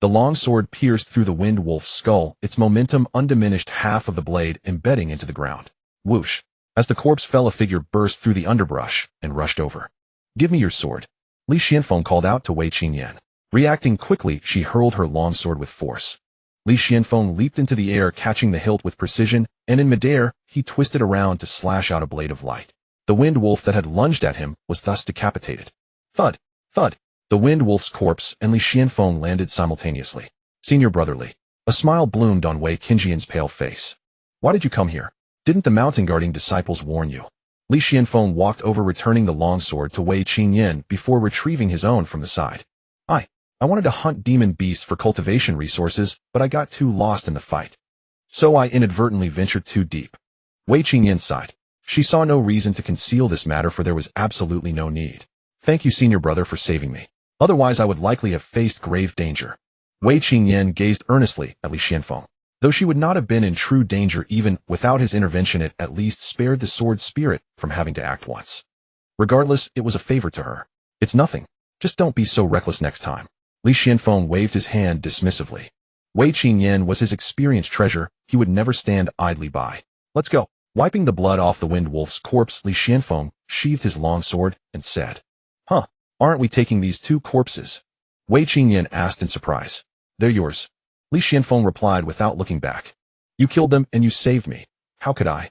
The long sword pierced through the wind wolf's skull, its momentum undiminished, half of the blade embedding into the ground. Whoosh! As the corpse fell, a figure burst through the underbrush and rushed over. "Give me your sword," Li Xianfeng called out to Wei Qingyan. Reacting quickly, she hurled her long sword with force. Li Xianfeng leaped into the air, catching the hilt with precision, and in midair, he twisted around to slash out a blade of light. The wind wolf that had lunged at him was thus decapitated. Thud! Thud! The wind wolf's corpse and Li Xianfeng landed simultaneously. "Senior brotherly." A smile bloomed on Wei Qingyan's pale face. "Why did you come here? Didn't the mountain guarding disciples warn you?" Li Xianfeng walked over, returning the long sword to Wei Qingyan before retrieving his own from the side. I wanted to hunt demon beasts for cultivation resources, but I got too lost in the fight. So I inadvertently ventured too deep." Wei Qingyan sighed. She saw no reason to conceal this matter, for there was absolutely no need. "Thank you, senior brother, for saving me. Otherwise I would likely have faced grave danger." Wei Qingyan gazed earnestly at Li Xianfeng. Though she would not have been in true danger even without his intervention, it at least spared the sword spirit from having to act once. Regardless, it was a favor to her. "It's nothing. Just don't be so reckless next time." Li Xianfeng waved his hand dismissively. Wei Qingyan was his experienced treasure. He would never stand idly by. "Let's go." Wiping the blood off the wind wolf's corpse, Li Xianfeng sheathed his long sword and said, Aren't we taking these two corpses?" Wei Qingyan asked in surprise. "They're yours," Li Xianfeng replied without looking back. "You killed them and you saved me. How could I?"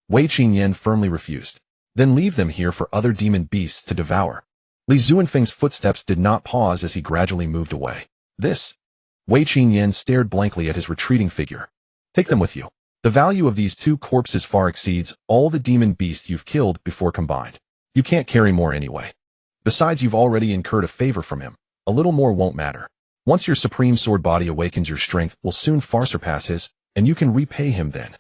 Wei Qingyan firmly refused. "Then leave them here for other demon beasts to devour." Li Zuanfeng's footsteps did not pause as he gradually moved away. This. Wei Qingyan stared blankly at his retreating figure. Take them with you. The value of these 2 corpses far exceeds all the demon beasts you've killed before combined. You can't carry more anyway. Besides, you've already incurred a favor from him. A little more won't matter. Once your supreme sword body awakens, your strength will soon far surpass his, and you can repay him then.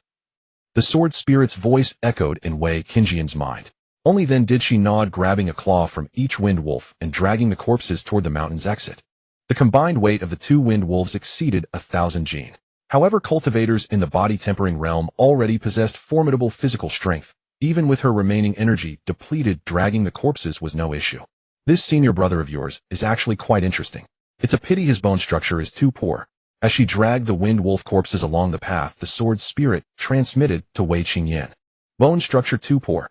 The sword spirit's voice echoed in Wei Qingyan's mind. Only then did she nod, grabbing a claw from each wind wolf and dragging the corpses toward the mountain's exit. The combined weight of the 2 wind wolves exceeded 1,000 jin. However, cultivators in the body-tempering realm already possessed formidable physical strength. Even with her remaining energy depleted, dragging the corpses was no issue. This senior brother of yours is actually quite interesting. It's a pity his bone structure is too poor. As she dragged the wind wolf corpses along the path, the sword spirit transmitted to Wei Qingyan. Bone structure too poor.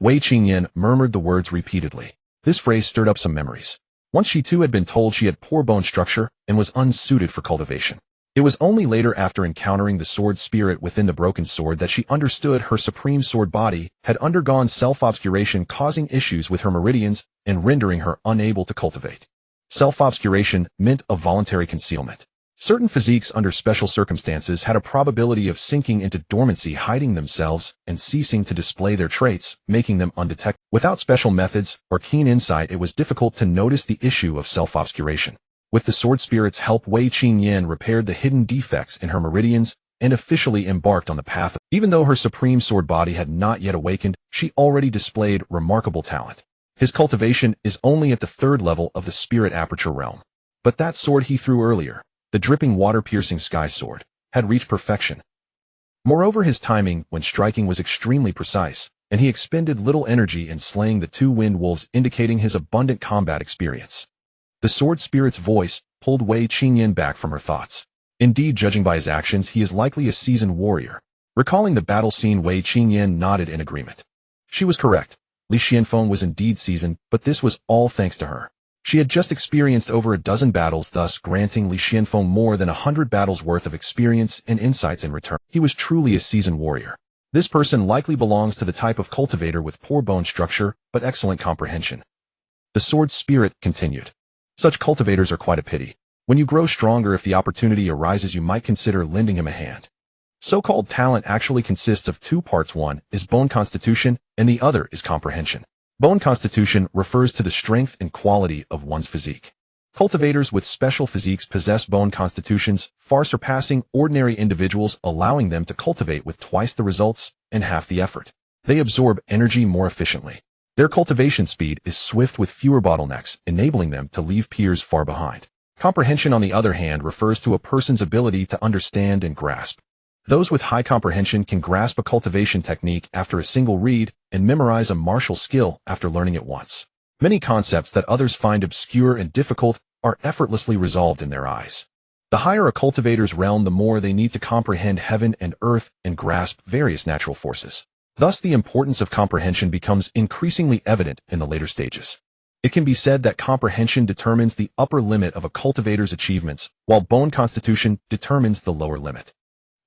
Wei Qingyan murmured the words repeatedly. This phrase stirred up some memories. Once she too had been told she had poor bone structure and was unsuited for cultivation. It was only later, after encountering the sword spirit within the broken sword, that she understood her supreme sword body had undergone self-obscuration, causing issues with her meridians and rendering her unable to cultivate. Self-obscuration meant a voluntary concealment. Certain physiques under special circumstances had a probability of sinking into dormancy, hiding themselves and ceasing to display their traits, making them undetected. Without special methods or keen insight, it was difficult to notice the issue of self-obscuration. With the sword spirit's help, Wei Qingyan repaired the hidden defects in her meridians and officially embarked on the path. Even though her supreme sword body had not yet awakened, she already displayed remarkable talent. His cultivation is only at the 3rd level of the spirit aperture realm. But that sword he threw earlier, the dripping water-piercing sky sword, had reached perfection. Moreover, his timing when striking was extremely precise, and he expended little energy in slaying the 2 wind wolves, indicating his abundant combat experience. The sword spirit's voice pulled Wei Qingyan back from her thoughts. Indeed, judging by his actions, he is likely a seasoned warrior. Recalling the battle scene, Wei Qingyan nodded in agreement. She was correct. Li Xianfeng was indeed seasoned, but this was all thanks to her. She had just experienced over a dozen battles, thus granting Li Xianfeng more than 100 battles worth of experience and insights in return. He was truly a seasoned warrior. This person likely belongs to the type of cultivator with poor bone structure, but excellent comprehension. The sword spirit continued. Such cultivators are quite a pity. When you grow stronger, if the opportunity arises, you might consider lending him a hand. So-called talent actually consists of 2 parts. One is bone constitution, and the other is comprehension. Bone constitution refers to the strength and quality of one's physique. Cultivators with special physiques possess bone constitutions far surpassing ordinary individuals, allowing them to cultivate with twice the results and half the effort. They absorb energy more efficiently. Their cultivation speed is swift with fewer bottlenecks, enabling them to leave peers far behind. Comprehension, on the other hand, refers to a person's ability to understand and grasp. Those with high comprehension can grasp a cultivation technique after a single read and memorize a martial skill after learning it once. Many concepts that others find obscure and difficult are effortlessly resolved in their eyes. The higher a cultivator's realm, the more they need to comprehend heaven and earth and grasp various natural forces. Thus, the importance of comprehension becomes increasingly evident in the later stages. It can be said that comprehension determines the upper limit of a cultivator's achievements, while bone constitution determines the lower limit.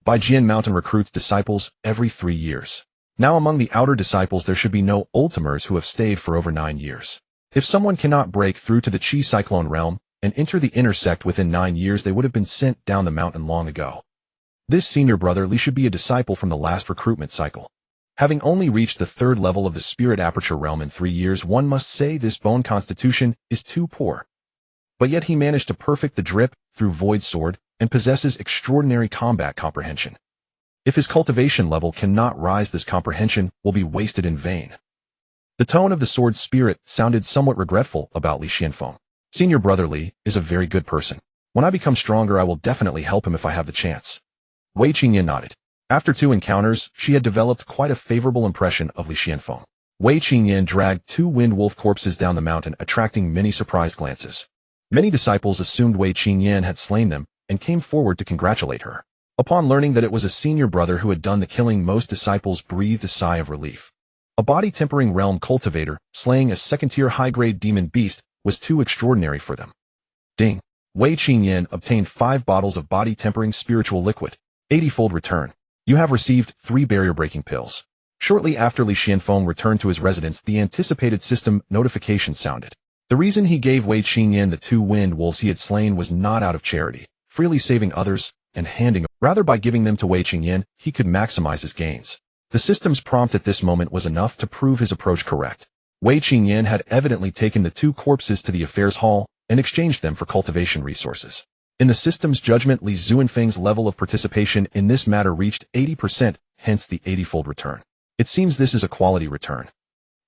Baijian Mountain recruits disciples every 3 years. Now, among the outer disciples, there should be no old-timers who have stayed for over 9 years. If someone cannot break through to the Qi Cyclone realm and enter the inner sect within 9 years, they would have been sent down the mountain long ago. This senior brother Li should be a disciple from the last recruitment cycle. Having only reached the 3rd level of the spirit aperture realm in 3 years, one must say this bone constitution is too poor. But yet he managed to perfect the drip through void sword and possesses extraordinary combat comprehension. If his cultivation level cannot rise, this comprehension will be wasted in vain. The tone of the sword spirit sounded somewhat regretful about Li Xianfeng. Senior brother Li is a very good person. When I become stronger, I will definitely help him if I have the chance. Wei Qingyan nodded. After 2 encounters, she had developed quite a favorable impression of Li Xianfeng. Wei Qingyan dragged 2 wind wolf corpses down the mountain, attracting many surprised glances. Many disciples assumed Wei Qingyan had slain them and came forward to congratulate her. Upon learning that it was a senior brother who had done the killing, most disciples breathed a sigh of relief. A body-tempering realm cultivator slaying a 2nd-tier high-grade demon beast was too extraordinary for them. Ding! Wei Qingyan obtained 5 bottles of body-tempering spiritual liquid. 80-fold return. You have received 3 barrier-breaking pills. Shortly after Li Xianfeng returned to his residence, the anticipated system notification sounded. The reason he gave Wei Qingyan the 2 wind wolves he had slain was not out of charity, freely saving others, and handing. Rather, by giving them to Wei Qingyan, he could maximize his gains. The system's prompt at this moment was enough to prove his approach correct. Wei Qingyan had evidently taken the 2 corpses to the affairs hall and exchanged them for cultivation resources. In the system's judgment, Li Zuanfeng's level of participation in this matter reached 80%, hence the 80-fold return. It seems this is a quality return.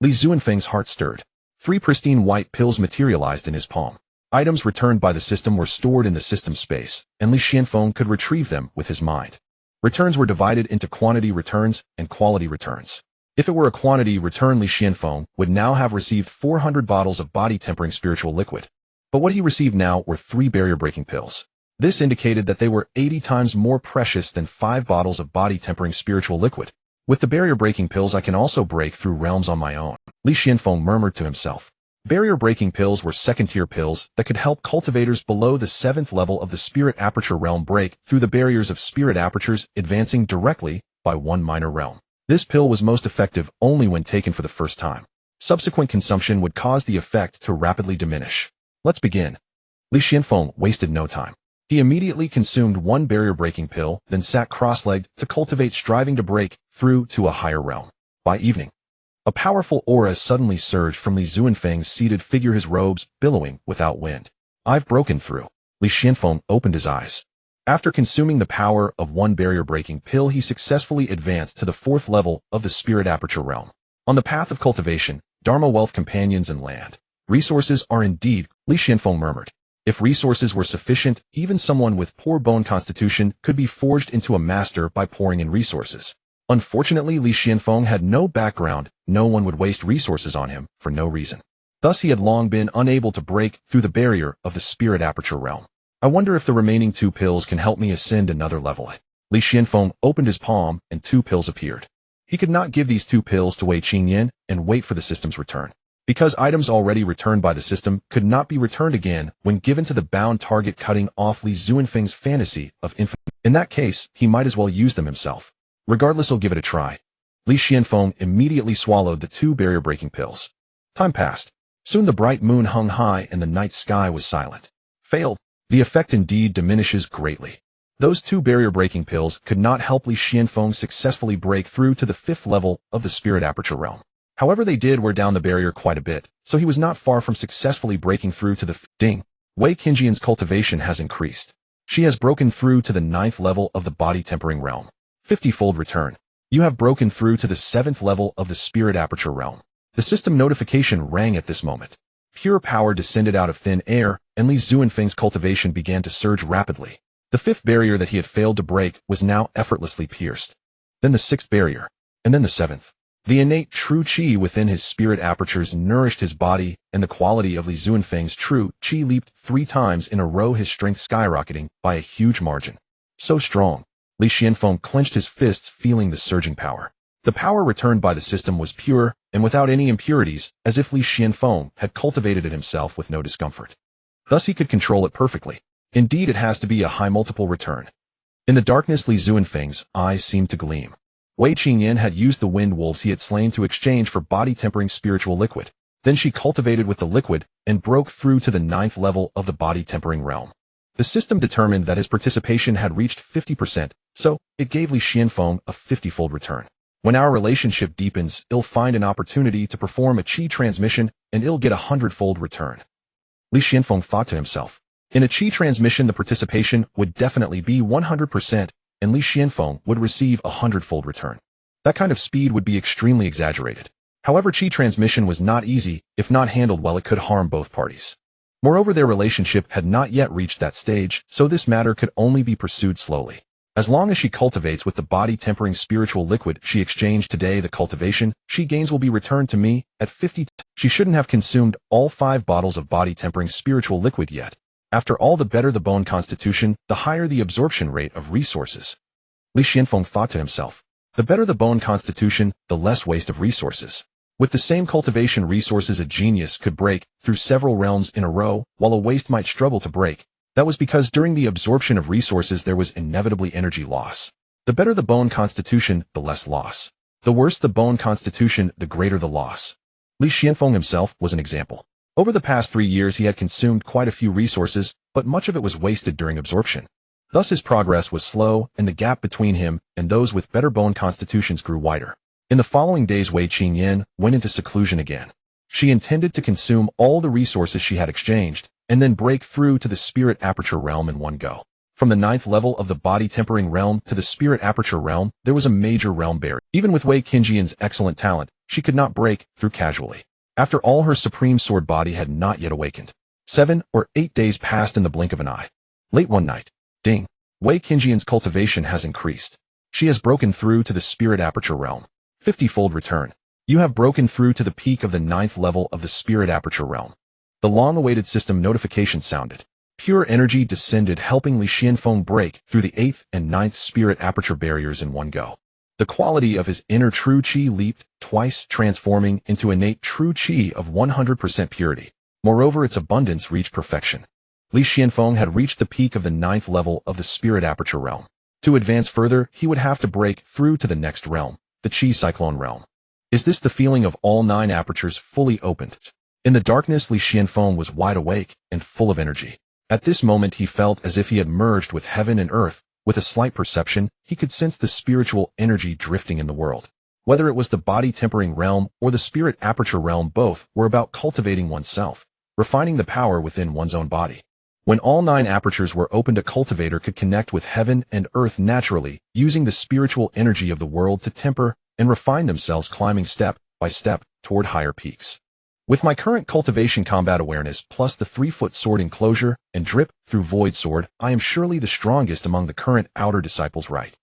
Li Zuanfeng's heart stirred. 3 pristine white pills materialized in his palm. Items returned by the system were stored in the system space, and Li Xianfeng could retrieve them with his mind. Returns were divided into quantity returns and quality returns. If it were a quantity return, Li Xianfeng would now have received 400 bottles of body-tempering spiritual liquid. But what he received now were 3 barrier-breaking pills. This indicated that they were 80 times more precious than 5 bottles of body-tempering spiritual liquid. With the barrier-breaking pills, I can also break through realms on my own, Li Xianfeng murmured to himself. Barrier-breaking pills were second-tier pills that could help cultivators below the 7th level of the spirit aperture realm break through the barriers of spirit apertures, advancing directly by 1 minor realm. This pill was most effective only when taken for the first time. Subsequent consumption would cause the effect to rapidly diminish. Let's begin. Li Xianfeng wasted no time. He immediately consumed 1 barrier-breaking pill, then sat cross-legged to cultivate, striving to break through to a higher realm. By evening, a powerful aura suddenly surged from Li Zuanfeng's seated figure, his robes billowing without wind. I've broken through. Li Xianfeng opened his eyes. After consuming the power of 1 barrier-breaking pill, he successfully advanced to the 4th level of the spirit aperture realm. On the path of cultivation, Dharma, wealth, companions, and land. Resources are indeed, Li Xianfeng murmured. If resources were sufficient, even someone with poor bone constitution could be forged into a master by pouring in resources. Unfortunately, Li Xianfeng had no background. No one would waste resources on him for no reason. Thus, he had long been unable to break through the barrier of the spirit aperture realm. I wonder if the remaining 2 pills can help me ascend another level. Li Xianfeng opened his palm and 2 pills appeared. He could not give these 2 pills to Wei Qingyan and wait for the system's return, because items already returned by the system could not be returned again when given to the bound target, cutting off Li Zuanfeng's fantasy of infinite. In that case, he might as well use them himself. Regardless, he'll give it a try. Li Xianfeng immediately swallowed the 2 barrier-breaking pills. Time passed. Soon the bright moon hung high and the night sky was silent. Failed. The effect indeed diminishes greatly. Those 2 barrier-breaking pills could not help Li Xianfeng successfully break through to the 5th level of the spirit aperture realm. However, they did wear down the barrier quite a bit, so he was not far from successfully breaking through to the Ding. Wei Qingyan's cultivation has increased. She has broken through to the 9th level of the body-tempering realm. 50-fold return. You have broken through to the 7th level of the spirit aperture realm. The system notification rang at this moment. Pure power descended out of thin air, and Li Zuanfeng's cultivation began to surge rapidly. The 5th barrier that he had failed to break was now effortlessly pierced. Then the 6th barrier, and then the 7th. The innate true qi within his spirit apertures nourished his body, and the quality of Li Zuanfeng's true qi leaped 3 times in a row, his strength skyrocketing by a huge margin. So strong. Li Xianfeng clenched his fists, feeling the surging power. The power returned by the system was pure and without any impurities, as if Li Xianfeng had cultivated it himself with no discomfort. Thus he could control it perfectly. Indeed, it has to be a high multiple return. In the darkness, Li Zuanfeng's eyes seemed to gleam. Wei Qingyan had used the wind wolves he had slain to exchange for body-tempering spiritual liquid. Then she cultivated with the liquid and broke through to the 9th level of the body-tempering realm. The system determined that his participation had reached 50%, so it gave Li Xianfeng a 50-fold return. When our relationship deepens, I'll find an opportunity to perform a qi transmission, and I'll get a 100-fold return. Li Xianfeng thought to himself. In a qi transmission, the participation would definitely be 100%, and Li Xianfeng would receive a 100-fold return. That kind of speed would be extremely exaggerated. However, qi transmission was not easy. If not handled well, it could harm both parties. Moreover, their relationship had not yet reached that stage, so this matter could only be pursued slowly. As long as she cultivates with the body-tempering spiritual liquid she exchanged today, the cultivation she gains will be returned to me at 50. She shouldn't have consumed all 5 bottles of body-tempering spiritual liquid yet. After all, the better the bone constitution, the higher the absorption rate of resources. Li Xianfeng thought to himself. The better the bone constitution, the less waste of resources. With the same cultivation resources, a genius could break through several realms in a row, while a waste might struggle to break. That was because during the absorption of resources there was inevitably energy loss. The better the bone constitution, the less loss. The worse the bone constitution, the greater the loss. Li Xianfeng himself was an example. Over the past 3 years he had consumed quite a few resources, but much of it was wasted during absorption. Thus his progress was slow, and the gap between him and those with better bone constitutions grew wider. In the following days Wei Qingyan went into seclusion again. She intended to consume all the resources she had exchanged, and then break through to the spirit aperture realm in one go. From the 9th level of the body tempering realm to the spirit aperture realm, there was a major realm barrier. Even with Wei Qingyan's excellent talent, she could not break through casually. After all, her supreme sword body had not yet awakened. 7 or 8 days passed in the blink of an eye. Late one night. Ding. Wei Qingyan's cultivation has increased. She has broken through to the spirit aperture realm. 50-fold return. You have broken through to the peak of the 9th level of the spirit aperture realm. The long-awaited system notification sounded. Pure energy descended, helping Li Xianfeng break through the 8th and 9th spirit aperture barriers in one go. The quality of his inner true qi leaped twice, transforming into innate true qi of 100% purity. Moreover, its abundance reached perfection. Li Xianfeng had reached the peak of the 9th level of the spirit aperture realm. To advance further, he would have to break through to the next realm, the qi cyclone realm. Is this the feeling of all 9 apertures fully opened? In the darkness, Li Xianfeng was wide awake and full of energy. At this moment he felt as if he had merged with heaven and earth. With a slight perception, he could sense the spiritual energy drifting in the world. Whether it was the body tempering realm or the spirit aperture realm, both were about cultivating oneself, refining the power within one's own body. When all 9 apertures were opened, a cultivator could connect with heaven and earth naturally, using the spiritual energy of the world to temper and refine themselves, climbing step by step toward higher peaks. With my current cultivation combat awareness plus the 3-foot sword enclosure and drip through void sword, I am surely the strongest among the current outer disciples, right?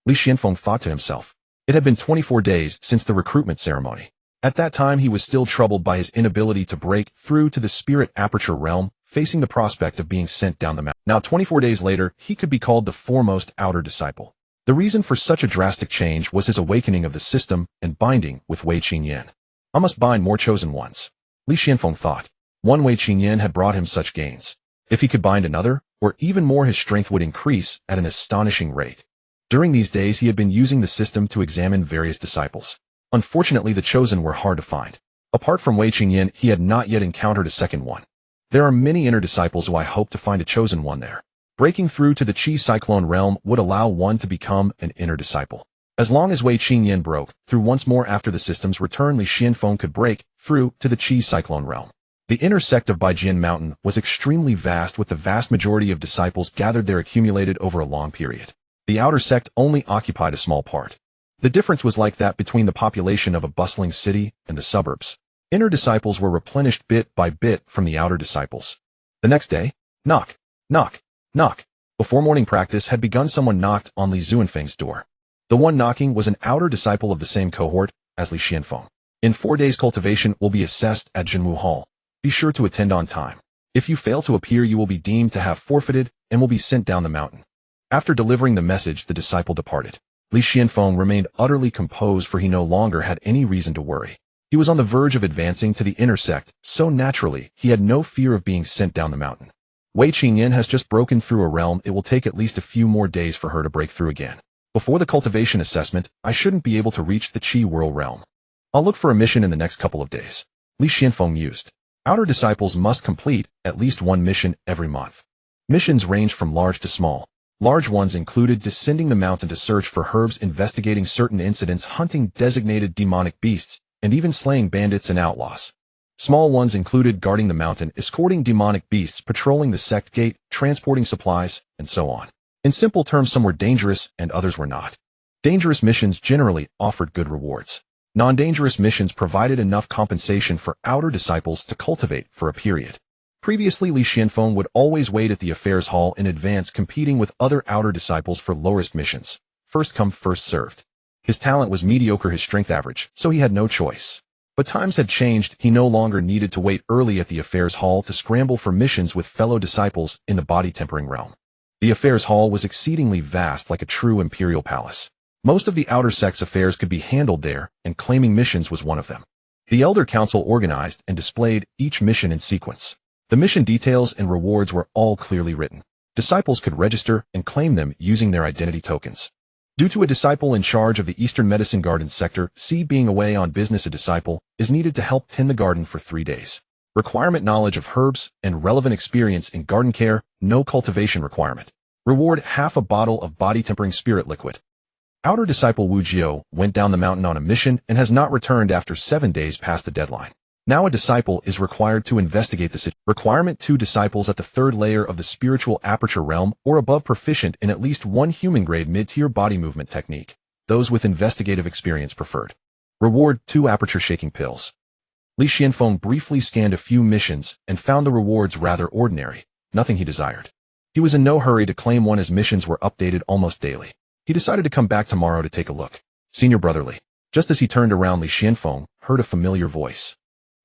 Li Xianfeng thought to himself. It had been 24 days since the recruitment ceremony. At that time he was still troubled by his inability to break through to the spirit aperture realm, facing the prospect of being sent down the mountain. Now 24 days later, he could be called the foremost outer disciple. The reason for such a drastic change was his awakening of the system and binding with Wei Qingyan. I must bind more chosen ones. Li Xianfeng thought. One Wei Qingyan had brought him such gains. If he could bind another, or even more, his strength would increase at an astonishing rate. During these days he had been using the system to examine various disciples. Unfortunately, the chosen were hard to find. Apart from Wei Qingyan, he had not yet encountered a second one. There are many inner disciples who I hope to find a chosen one there. Breaking through to the Qi Cyclone realm would allow one to become an inner disciple. As long as Wei Qingyan broke through once more after the system's return, Li Xianfeng could break through to the Qi Cyclone realm. The inner sect of Baijian Mountain was extremely vast, with the vast majority of disciples gathered there accumulated over a long period. The outer sect only occupied a small part. The difference was like that between the population of a bustling city and the suburbs. Inner disciples were replenished bit by bit from the outer disciples. The next day, knock, knock, knock. Before morning practice had begun, someone knocked on Li Zuanfeng's door. The one knocking was an outer disciple of the same cohort as Li Xianfeng. In 4 days, cultivation will be assessed at Jinwu Hall. Be sure to attend on time. If you fail to appear, you will be deemed to have forfeited and will be sent down the mountain. After delivering the message, the disciple departed. Li Xianfeng remained utterly composed, for he no longer had any reason to worry. He was on the verge of advancing to the inner sect, so naturally he had no fear of being sent down the mountain. Wei Qingyan has just broken through a realm. It will take at least a few more days for her to break through again. Before the cultivation assessment, I shouldn't be able to reach the Qi World realm. I'll look for a mission in the next couple of days. Li Xianfeng mused. Outer disciples must complete at least one mission every month. Missions range from large to small. Large ones included descending the mountain to search for herbs, investigating certain incidents, hunting designated demonic beasts, and even slaying bandits and outlaws. Small ones included guarding the mountain, escorting demonic beasts, patrolling the sect gate, transporting supplies, and so on. In simple terms, some were dangerous and others were not. Dangerous missions generally offered good rewards. Non-dangerous missions provided enough compensation for outer disciples to cultivate for a period. Previously, Li Xianfeng would always wait at the affairs hall in advance, competing with other outer disciples for low-risk missions. First come, first served. His talent was mediocre, his strength average, so he had no choice. But times had changed. He no longer needed to wait early at the affairs hall to scramble for missions with fellow disciples in the body tempering realm. The affairs hall was exceedingly vast, like a true imperial palace. Most of the outer sect's affairs could be handled there, and claiming missions was one of them. The Elder Council organized and displayed each mission in sequence. The mission details and rewards were all clearly written. Disciples could register and claim them using their identity tokens. Due to a disciple in charge of the Eastern Medicine Garden sector, being away on business, a disciple is needed to help tend the garden for 3 days. Requirement: knowledge of herbs and relevant experience in garden care. No cultivation requirement. Reward: half a bottle of body-tempering spirit liquid. Outer disciple Wu Jiao went down the mountain on a mission and has not returned after 7 days past the deadline. Now a disciple is required to investigate the situation. Requirement: 2 disciples at the 3rd layer of the spiritual aperture realm or above proficient in at least 1 human-grade mid-tier body movement technique. Those with investigative experience preferred. Reward: 2 aperture shaking pills. Li Xianfeng briefly scanned a few missions and found the rewards rather ordinary, nothing he desired. He was in no hurry to claim one as missions were updated almost daily. He decided to come back tomorrow to take a look. Senior Brother Li. Just as he turned around, Li Xianfeng heard a familiar voice.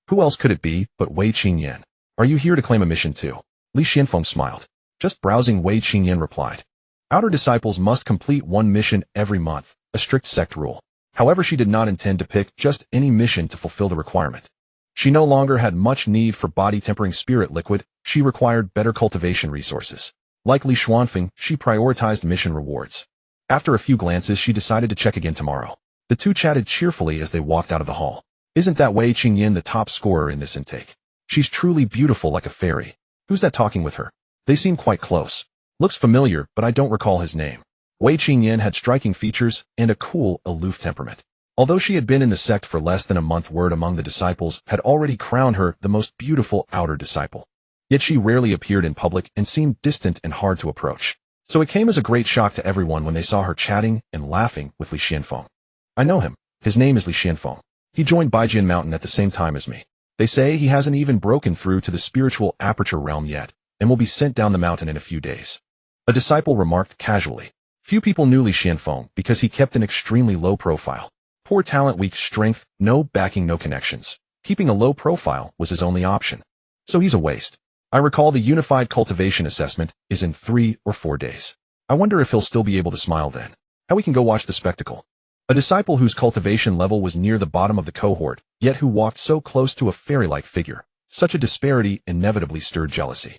Who else could it be but Wei Qingyan? Are you here to claim a mission too? Li Xianfeng smiled. Just browsing, Wei Qingyan replied. Outer disciples must complete 1 mission every month, a strict sect rule. However, she did not intend to pick just any mission to fulfill the requirement. She no longer had much need for body-tempering spirit liquid, she required better cultivation resources. Like Li Xuanfeng, she prioritized mission rewards. After a few glances, she decided to check again tomorrow. The two chatted cheerfully as they walked out of the hall. Isn't that Wei Qingyan the top scorer in this intake? She's truly beautiful like a fairy. Who's that talking with her? They seem quite close. Looks familiar, but I don't recall his name. Wei Qingyan had striking features and a cool, aloof temperament. Although she had been in the sect for less than a month, word among the disciples had already crowned her the most beautiful outer disciple. Yet she rarely appeared in public and seemed distant and hard to approach. So it came as a great shock to everyone when they saw her chatting and laughing with Li Xianfeng. I know him. His name is Li Xianfeng. He joined Baijian Mountain at the same time as me. They say he hasn't even broken through to the spiritual aperture realm yet, and will be sent down the mountain in a few days. A disciple remarked casually. Few people knew Li Xianfeng because he kept an extremely low profile. Poor talent, weak strength, no backing, no connections. Keeping a low profile was his only option. So he's a waste. I recall the unified cultivation assessment is in 3 or 4 days. I wonder if he'll still be able to smile then. How we can go watch the spectacle. A disciple whose cultivation level was near the bottom of the cohort, yet who walked so close to a fairy-like figure. Such a disparity inevitably stirred jealousy.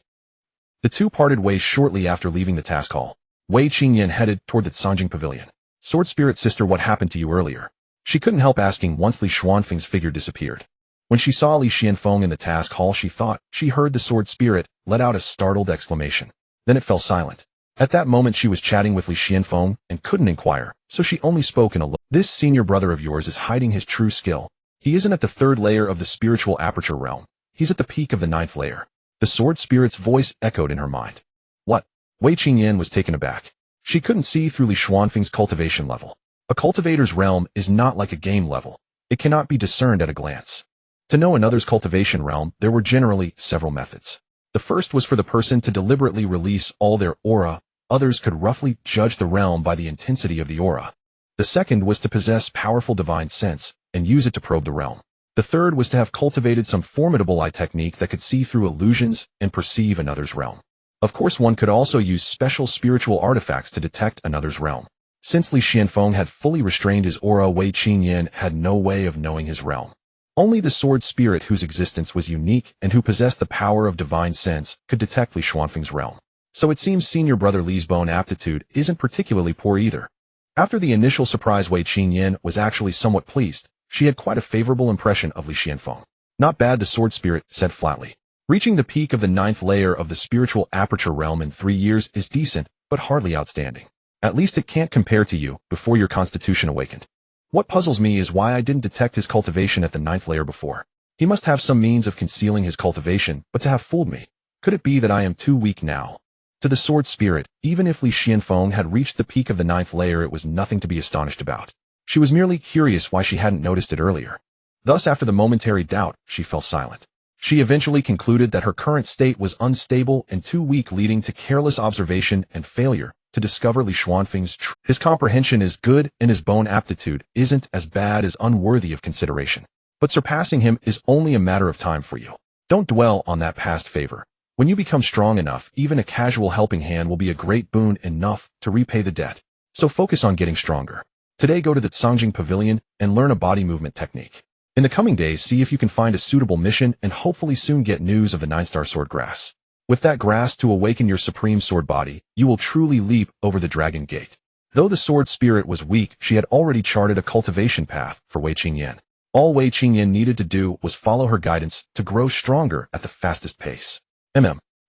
The two parted ways shortly after leaving the task hall. Wei Qingyan headed toward the Sanjing Pavilion. Sword Spirit Sister, what happened to you earlier? She couldn't help asking once Li Xuanfeng's figure disappeared. When she saw Li Xianfeng in the task hall, she thought she heard the Sword Spirit let out a startled exclamation. Then it fell silent. At that moment she was chatting with Li Xianfeng and couldn't inquire, so she only spoke in a low. This senior brother of yours is hiding his true skill. He isn't at the 3rd layer of the spiritual aperture realm. He's at the peak of the 9th layer. The Sword Spirit's voice echoed in her mind. What? Wei Qingyan was taken aback. She couldn't see through Li Xuanfeng's cultivation level. A cultivator's realm is not like a game level. It cannot be discerned at a glance. To know another's cultivation realm, there were generally several methods. The first was for the person to deliberately release all their aura. Others could roughly judge the realm by the intensity of the aura. The second was to possess powerful divine sense and use it to probe the realm. The third was to have cultivated some formidable eye technique that could see through illusions and perceive another's realm. Of course, one could also use special spiritual artifacts to detect another's realm. Since Li Xianfeng had fully restrained his aura, Wei Qingyan had no way of knowing his realm. Only the Sword Spirit, whose existence was unique and who possessed the power of divine sense, could detect Li Xuanfeng's realm. So it seems senior brother Li's bone aptitude isn't particularly poor either. After the initial surprise, Wei Qingyan was actually somewhat pleased. She had quite a favorable impression of Li Xianfeng. Not bad, the Sword Spirit said flatly. Reaching the peak of the 9th layer of the spiritual aperture realm in 3 years is decent, but hardly outstanding. At least it can't compare to you before your constitution awakened. What puzzles me is why I didn't detect his cultivation at the 9th layer before. He must have some means of concealing his cultivation, but to have fooled me. Could it be that I am too weak now? To the Sword Spirit, even if Li Xianfeng had reached the peak of the 9th layer, it was nothing to be astonished about. She was merely curious why she hadn't noticed it earlier. Thus, after the momentary doubt, she fell silent. She eventually concluded that her current state was unstable and too weak, leading to careless observation and failure to discover Li Xuanfeng's truth. His comprehension is good and his bone aptitude isn't as bad as unworthy of consideration. But surpassing him is only a matter of time for you. Don't dwell on that past favor. When you become strong enough, even a casual helping hand will be a great boon, enough to repay the debt. So focus on getting stronger. Today go to the Sanjing Pavilion and learn a body movement technique. In the coming days, see if you can find a suitable mission and hopefully soon get news of the 9-star sword grass. With that grass to awaken your supreme sword body, you will truly leap over the dragon gate. Though the Sword Spirit was weak, she had already charted a cultivation path for Wei Qingyan. All Wei Qingyan needed to do was follow her guidance to grow stronger at the fastest pace.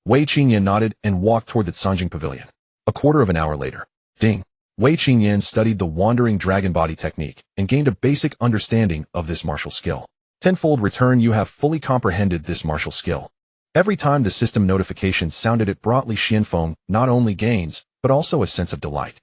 Wei Qingyan nodded and walked toward the Sanjing Pavilion. A quarter of an hour later. Ding. Wei Qingyan studied the wandering dragon body technique and gained a basic understanding of this martial skill. Tenfold return. You have fully comprehended this martial skill. Every time the system notification sounded, it brought Li Xianfeng not only gains, but also a sense of delight.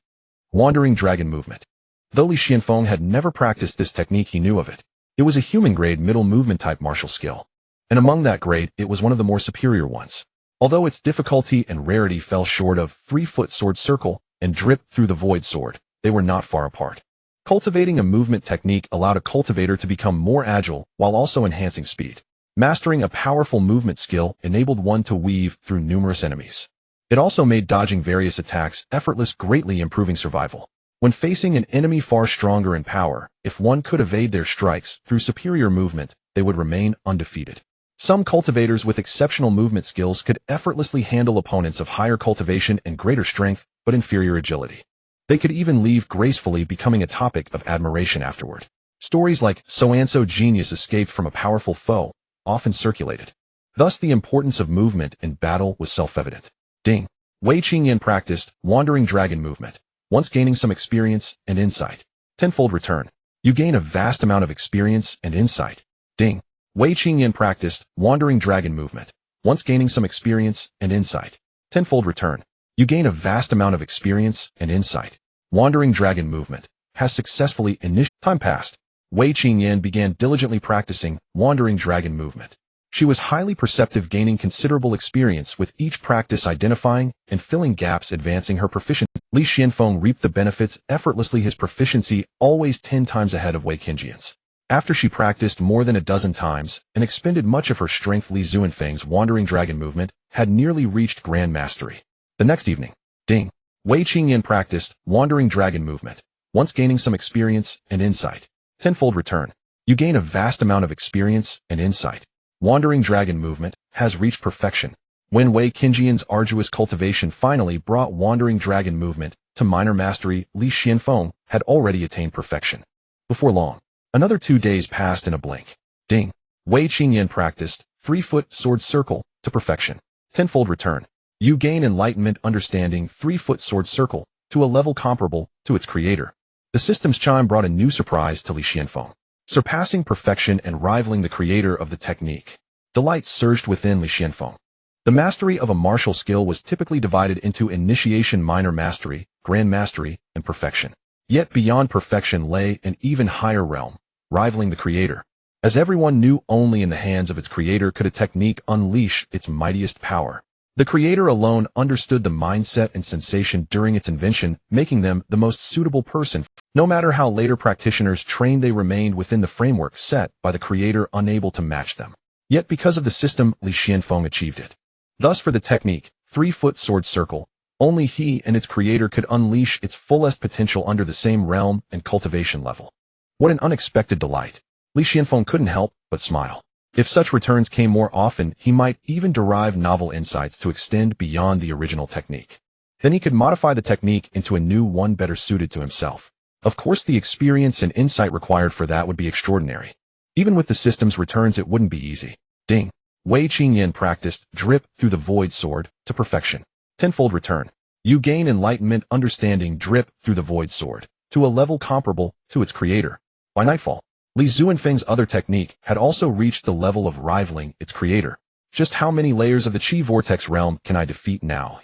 Wandering dragon movement. Though Li Xianfeng had never practiced this technique, he knew of it. It was a human-grade middle movement type martial skill. And among that grade, it was one of the more superior ones. Although its difficulty and rarity fell short of 3-foot sword circle and drip through the void sword, they were not far apart. Cultivating a movement technique allowed a cultivator to become more agile while also enhancing speed. Mastering a powerful movement skill enabled one to weave through numerous enemies. It also made dodging various attacks effortless, greatly improving survival. When facing an enemy far stronger in power, if one could evade their strikes through superior movement, they would remain undefeated. Some cultivators with exceptional movement skills could effortlessly handle opponents of higher cultivation and greater strength, but inferior agility. They could even leave gracefully, becoming a topic of admiration afterward. Stories like so-and-so genius escaped from a powerful foe often circulated. Thus the importance of movement in battle was self-evident. Ding. Wei Qingyan practiced wandering dragon movement. Once gaining some experience and insight. Tenfold return. You gain a vast amount of experience and insight. Ding. Wei Qingyan practiced wandering dragon movement. Once gaining some experience and insight. Tenfold return. You gain a vast amount of experience and insight. Wandering dragon movement has successfully initiated. Time passed. Wei Qingyan began diligently practicing wandering dragon movement. She was highly perceptive, gaining considerable experience with each practice, identifying and filling gaps, advancing her proficiency. Li Xianfeng reaped the benefits effortlessly, his proficiency always 10 times ahead of Wei Qingyan's. After she practiced more than a dozen times and expended much of her strength, Li Xuanfeng's wandering dragon movement had nearly reached grand mastery. The next evening. Ding. Wei Qingyan practiced wandering dragon movement. Once gaining some experience and insight. Tenfold return. You gain a vast amount of experience and insight. Wandering dragon movement has reached perfection. When Wei Qingyan's arduous cultivation finally brought wandering dragon movement to minor mastery, Li Xianfeng had already attained perfection. Before long, another 2 days passed in a blink. Ding. Wei Qingyan practiced 3-foot sword circle to perfection. Tenfold return. You gain enlightenment understanding 3-foot sword circle to a level comparable to its creator. The system's chime brought a new surprise to Li Xianfeng. Surpassing perfection and rivaling the creator of the technique. Delight surged within Li Xianfeng. The mastery of a martial skill was typically divided into initiation, minor mastery, grand mastery, and perfection. Yet beyond perfection lay an even higher realm, rivaling the creator. As everyone knew, only in the hands of its creator could a technique unleash its mightiest power. The creator alone understood the mindset and sensation during its invention, making them the most suitable person. No matter how later practitioners trained, they remained within the framework set by the creator, unable to match them. Yet because of the system, Li Xianfeng achieved it. Thus for the technique, 3-foot sword circle, only he and its creator could unleash its fullest potential under the same realm and cultivation level. What an unexpected delight. Li Xianfeng couldn't help but smile. If such returns came more often, he might even derive novel insights to extend beyond the original technique. Then he could modify the technique into a new one better suited to himself. Of course, the experience and insight required for that would be extraordinary. Even with the system's returns, it wouldn't be easy. Ding. Wei Qingyan practiced drip through the void sword to perfection. Tenfold return. You gain enlightenment understanding drip through the void sword to a level comparable to its creator. By nightfall, Li Xuanfeng's other technique had also reached the level of rivaling its creator. Just how many layers of the Qi vortex realm can I defeat now?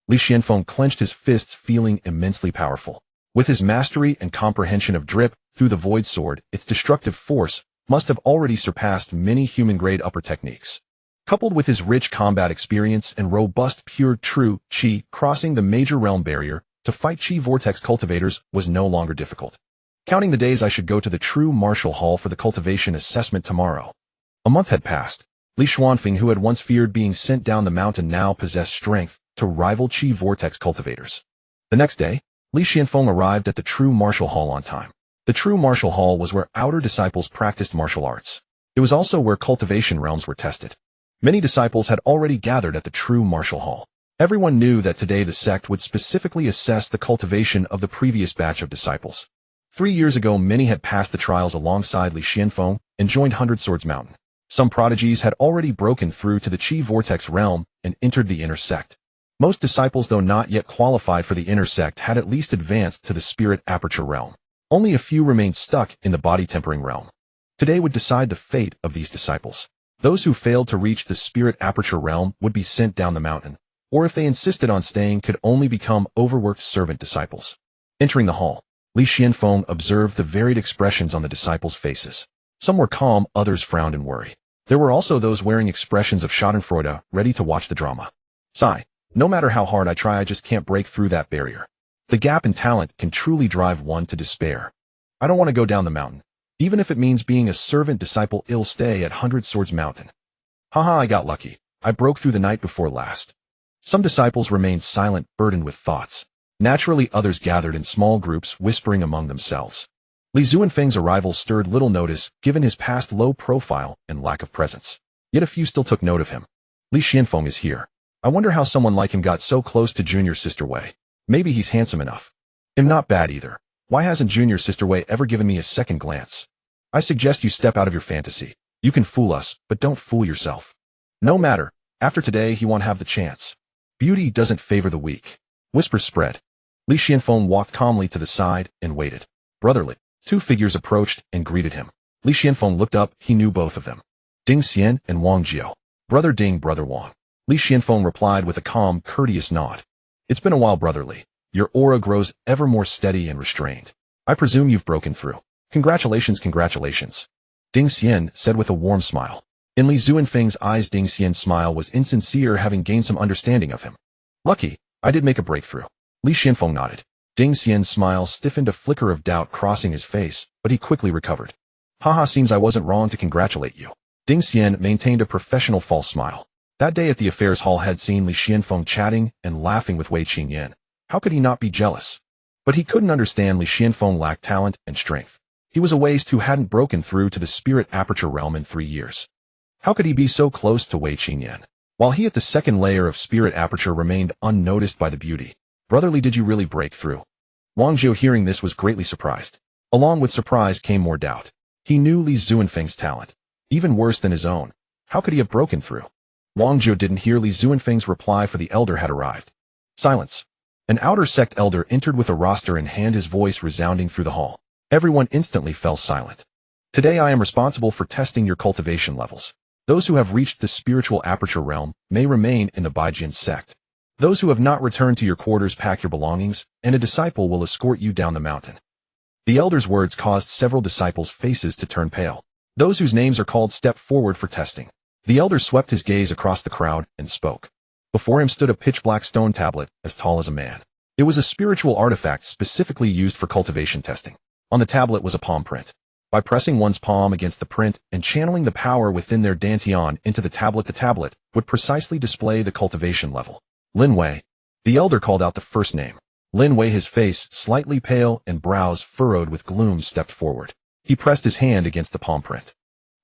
Li Xianfeng clenched his fists, feeling immensely powerful. With his mastery and comprehension of drip through the void sword, its destructive force must have already surpassed many human-grade upper techniques. Coupled with his rich combat experience and robust pure true Qi, crossing the major realm barrier to fight Qi vortex cultivators was no longer difficult. Counting the days, I should go to the true martial hall for the cultivation assessment tomorrow. A month had passed. Li Xuanfeng, who had once feared being sent down the mountain, now possessed strength to rival Qi vortex cultivators. The next day, Li Xianfeng arrived at the true martial hall on time. The true martial hall was where outer disciples practiced martial arts. It was also where cultivation realms were tested. Many disciples had already gathered at the true martial hall. Everyone knew that today the sect would specifically assess the cultivation of the previous batch of disciples. 3 years ago, many had passed the trials alongside Li Xianfeng and joined Hundred Swords Mountain. Some prodigies had already broken through to the Qi Vortex realm and entered the inner sect. Most disciples, though not yet qualified for the inner sect, had at least advanced to the spirit aperture realm. Only a few remained stuck in the body tempering realm. Today would decide the fate of these disciples. Those who failed to reach the spirit aperture realm would be sent down the mountain, or if they insisted on staying, could only become overworked servant disciples. Entering the hall, Li Xianfeng observed the varied expressions on the disciples' faces. Some were calm, others frowned in worry. There were also those wearing expressions of schadenfreude, ready to watch the drama. Sigh. No matter how hard I try, I just can't break through that barrier. The gap in talent can truly drive one to despair. I don't want to go down the mountain. Even if it means being a servant disciple, I'll stay at Hundred Swords Mountain. Haha, I got lucky. I broke through the night before last. Some disciples remained silent, burdened with thoughts. Naturally, others gathered in small groups, whispering among themselves. Li Zuanfeng's arrival stirred little notice, given his past low profile and lack of presence. Yet a few still took note of him. Li Xianfeng is here. I wonder how someone like him got so close to Junior Sister Wei. Maybe he's handsome enough. I'm not bad either. Why hasn't Junior Sister Wei ever given me a second glance? I suggest you step out of your fantasy. You can fool us, but don't fool yourself. No matter. After today, he won't have the chance. Beauty doesn't favor the weak. Whispers spread. Li Xianfeng walked calmly to the side and waited. Brotherly. Two figures approached and greeted him. Li Xianfeng looked up. He knew both of them. Ding Xian and Wang Jiao. Brother Ding, brother Wang. Li Xianfeng replied with a calm, courteous nod. It's been a while, brotherly. Your aura grows ever more steady and restrained. I presume you've broken through. Congratulations, congratulations. Ding Xian said with a warm smile. In Li Zuanfeng's eyes, Ding Xian's smile was insincere, having gained some understanding of him. Lucky, I did make a breakthrough. Li Xianfeng nodded. Ding Xian's smile stiffened, a flicker of doubt crossing his face, but he quickly recovered. Haha, seems I wasn't wrong to congratulate you. Ding Xian maintained a professional false smile. That day at the affairs hall had seen Li Xianfeng chatting and laughing with Wei Qingyan. How could he not be jealous? But he couldn't understand Li Xianfeng lacked talent and strength. He was a waste who hadn't broken through to the spirit aperture realm in 3 years. How could he be so close to Wei Qingyan? While he at the second layer of spirit aperture remained unnoticed by the beauty. Brotherly, did you really break through? Wang Jiao, hearing this, was greatly surprised. Along with surprise came more doubt. He knew Li Zuanfeng's talent. Even worse than his own. How could he have broken through? Wang Jiao didn't hear Li Zuanfeng's reply, for the elder had arrived. Silence. An outer sect elder entered with a roster in hand, his voice resounding through the hall. Everyone instantly fell silent. Today I am responsible for testing your cultivation levels. Those who have reached the spiritual aperture realm may remain in the Baijin sect. Those who have not returned to your quarters, pack your belongings, and a disciple will escort you down the mountain. The elder's words caused several disciples' faces to turn pale. Those whose names are called step forward for testing. The elder swept his gaze across the crowd and spoke. Before him stood a pitch-black stone tablet, as tall as a man. It was a spiritual artifact specifically used for cultivation testing. On the tablet was a palm print. By pressing one's palm against the print and channeling the power within their dantian into the tablet would precisely display the cultivation level. Lin Wei. The elder called out the first name. Lin Wei, his face slightly pale and brows furrowed with gloom, stepped forward. He pressed his hand against the palm print.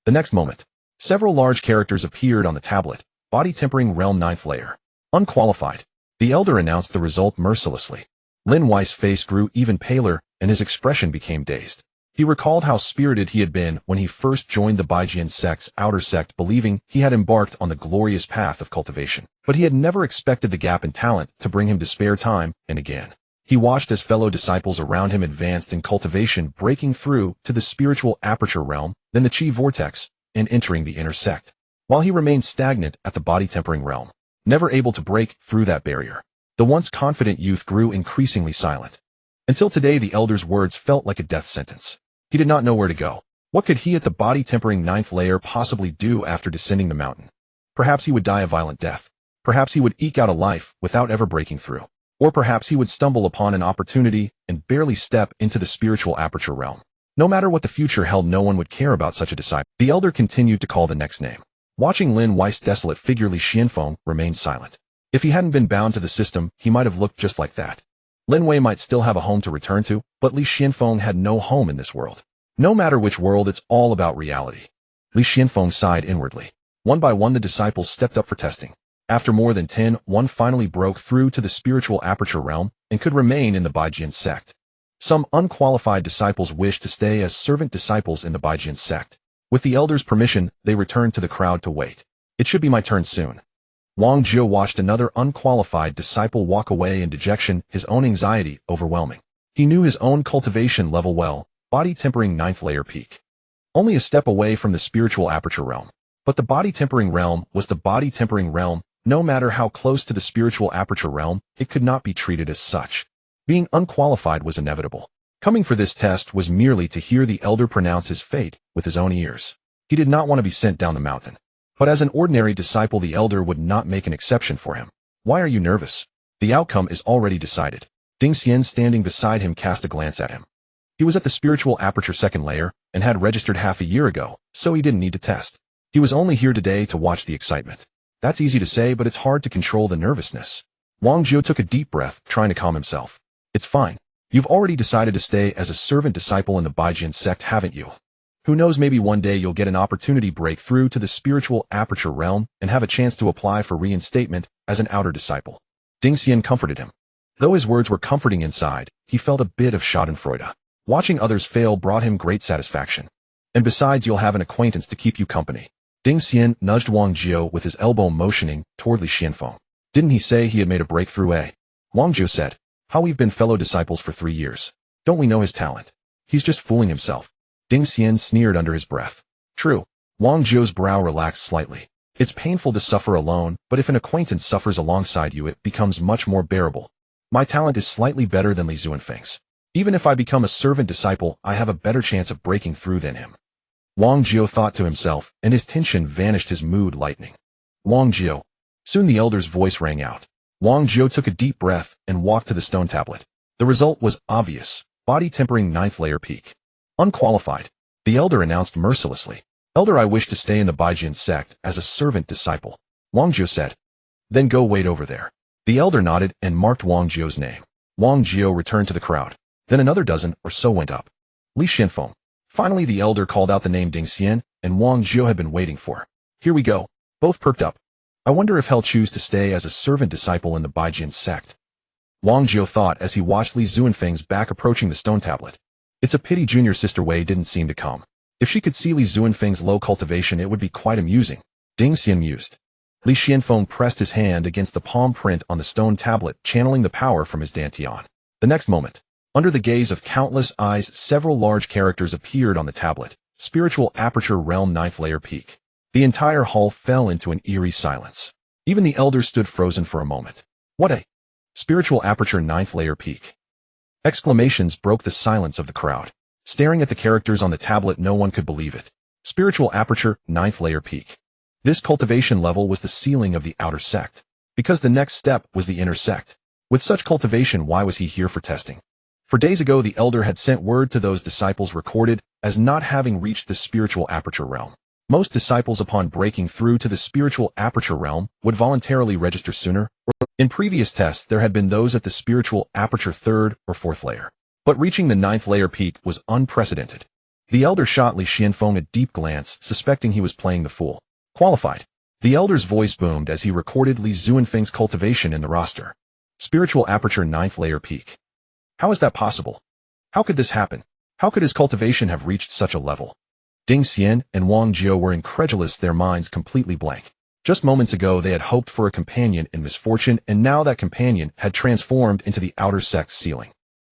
The next moment, several large characters appeared on the tablet. Body tempering realm 9th layer. Unqualified. The elder announced the result mercilessly. Lin Wei's face grew even paler, and his expression became dazed. He recalled how spirited he had been when he first joined the Baijin sect's outer sect, believing he had embarked on the glorious path of cultivation. But he had never expected the gap in talent to bring him to spare time and again. He watched as fellow disciples around him advanced in cultivation, breaking through to the spiritual aperture realm, then the Qi vortex, and entering the inner sect. While he remained stagnant at the body tempering realm, never able to break through that barrier, the once confident youth grew increasingly silent. Until today, the elder's words felt like a death sentence. He did not know where to go. What could he at the body tempering 9th layer possibly do after descending the mountain? Perhaps he would die a violent death. Perhaps he would eke out a life without ever breaking through. Or perhaps he would stumble upon an opportunity and barely step into the spiritual aperture realm. No matter what the future held, no one would care about such a disciple. The elder continued to call the next name. Watching Lin Wei's desolate figure, Li Xianfeng remained silent. If he hadn't been bound to the system, he might have looked just like that. Lin Wei might still have a home to return to, but Li Xianfeng had no home in this world. No matter which world, it's all about reality. Li Xianfeng sighed inwardly. One by one, the disciples stepped up for testing. After more than 10, one finally broke through to the spiritual aperture realm and could remain in the Baijin sect. Some unqualified disciples wished to stay as servant disciples in the Baijin sect. With the elder's permission, they returned to the crowd to wait. It should be my turn soon. Wang Jiu watched another unqualified disciple walk away in dejection, his own anxiety overwhelming. He knew his own cultivation level well, body tempering 9th layer peak. Only a step away from the spiritual aperture realm. But the body tempering realm was the body tempering realm. No matter how close to the spiritual aperture realm, it could not be treated as such. Being unqualified was inevitable. Coming for this test was merely to hear the elder pronounce his fate with his own ears. He did not want to be sent down the mountain. But as an ordinary disciple, the elder would not make an exception for him. Why are you nervous? The outcome is already decided. Ding Xian, standing beside him, cast a glance at him. He was at the spiritual aperture 2nd layer and had registered half a year ago, so he didn't need to test. He was only here today to watch the excitement. That's easy to say, but it's hard to control the nervousness. Wang Jiu took a deep breath, trying to calm himself. It's fine. You've already decided to stay as a servant disciple in the Baijin sect, haven't you? Who knows, maybe one day you'll get an opportunity break through to the spiritual aperture realm and have a chance to apply for reinstatement as an outer disciple. Ding Xian comforted him. Though his words were comforting inside, he felt a bit of schadenfreude. Watching others fail brought him great satisfaction. And besides, you'll have an acquaintance to keep you company. Ding Xian nudged Wang Jiu with his elbow, motioning toward Li Xianfeng. Didn't he say he had made a breakthrough, eh? Wang Jiu said. How, we've been fellow disciples for 3 years. Don't we know his talent? He's just fooling himself. Ding Xian sneered under his breath. True. Wang Jiu's brow relaxed slightly. It's painful to suffer alone, but if an acquaintance suffers alongside you, it becomes much more bearable. My talent is slightly better than Li Zuanfeng's. Even if I become a servant disciple, I have a better chance of breaking through than him. Wang Jiu thought to himself, and his tension vanished, his mood lightening. Wang Jiu. Soon the elder's voice rang out. Wang Jiu took a deep breath and walked to the stone tablet. The result was obvious. Body tempering 9th layer peak. Unqualified. The elder announced mercilessly. Elder, I wish to stay in the Baijin sect as a servant disciple. Wang Jiu said. Then go wait over there. The elder nodded and marked Wang Jiu's name. Wang Jiu returned to the crowd. Then another dozen or so went up. Li Xianfeng. Finally the elder called out the name Ding Xian, and Wang Jiu had been waiting for. Here we go. Both perked up. I wonder if he'll choose to stay as a servant disciple in the Baijin sect. Wang Jiu thought as he watched Li Zuanfeng's back approaching the stone tablet. It's a pity junior sister Wei didn't seem to come. If she could see Li Zuanfeng's low cultivation, it would be quite amusing. Ding Xian mused. Li Xianfeng pressed his hand against the palm print on the stone tablet, channeling the power from his dantian. The next moment, under the gaze of countless eyes, several large characters appeared on the tablet. Spiritual aperture realm 9th layer peak. The entire hall fell into an eerie silence. Even the elder stood frozen for a moment. What a spiritual aperture 9th layer peak. Exclamations broke the silence of the crowd. Staring at the characters on the tablet, no one could believe it. Spiritual aperture 9th layer peak. This cultivation level was the ceiling of the outer sect. Because the next step was the inner sect. With such cultivation, why was he here for testing? For days ago, the elder had sent word to those disciples recorded as not having reached the spiritual aperture realm. Most disciples, upon breaking through to the spiritual aperture realm, would voluntarily register sooner. In previous tests, there had been those at the spiritual aperture 3rd or 4th layer. But reaching the 9th layer peak was unprecedented. The elder shot Li Xianfeng a deep glance, suspecting he was playing the fool. Qualified. The elder's voice boomed as he recorded Li Zuanfeng's cultivation in the roster. Spiritual aperture 9th layer peak. How is that possible? How could this happen? How could his cultivation have reached such a level? Ding Xian and Wang Jiu were incredulous, their minds completely blank. Just moments ago they had hoped for a companion in misfortune, and now that companion had transformed into the outer sect's ceiling.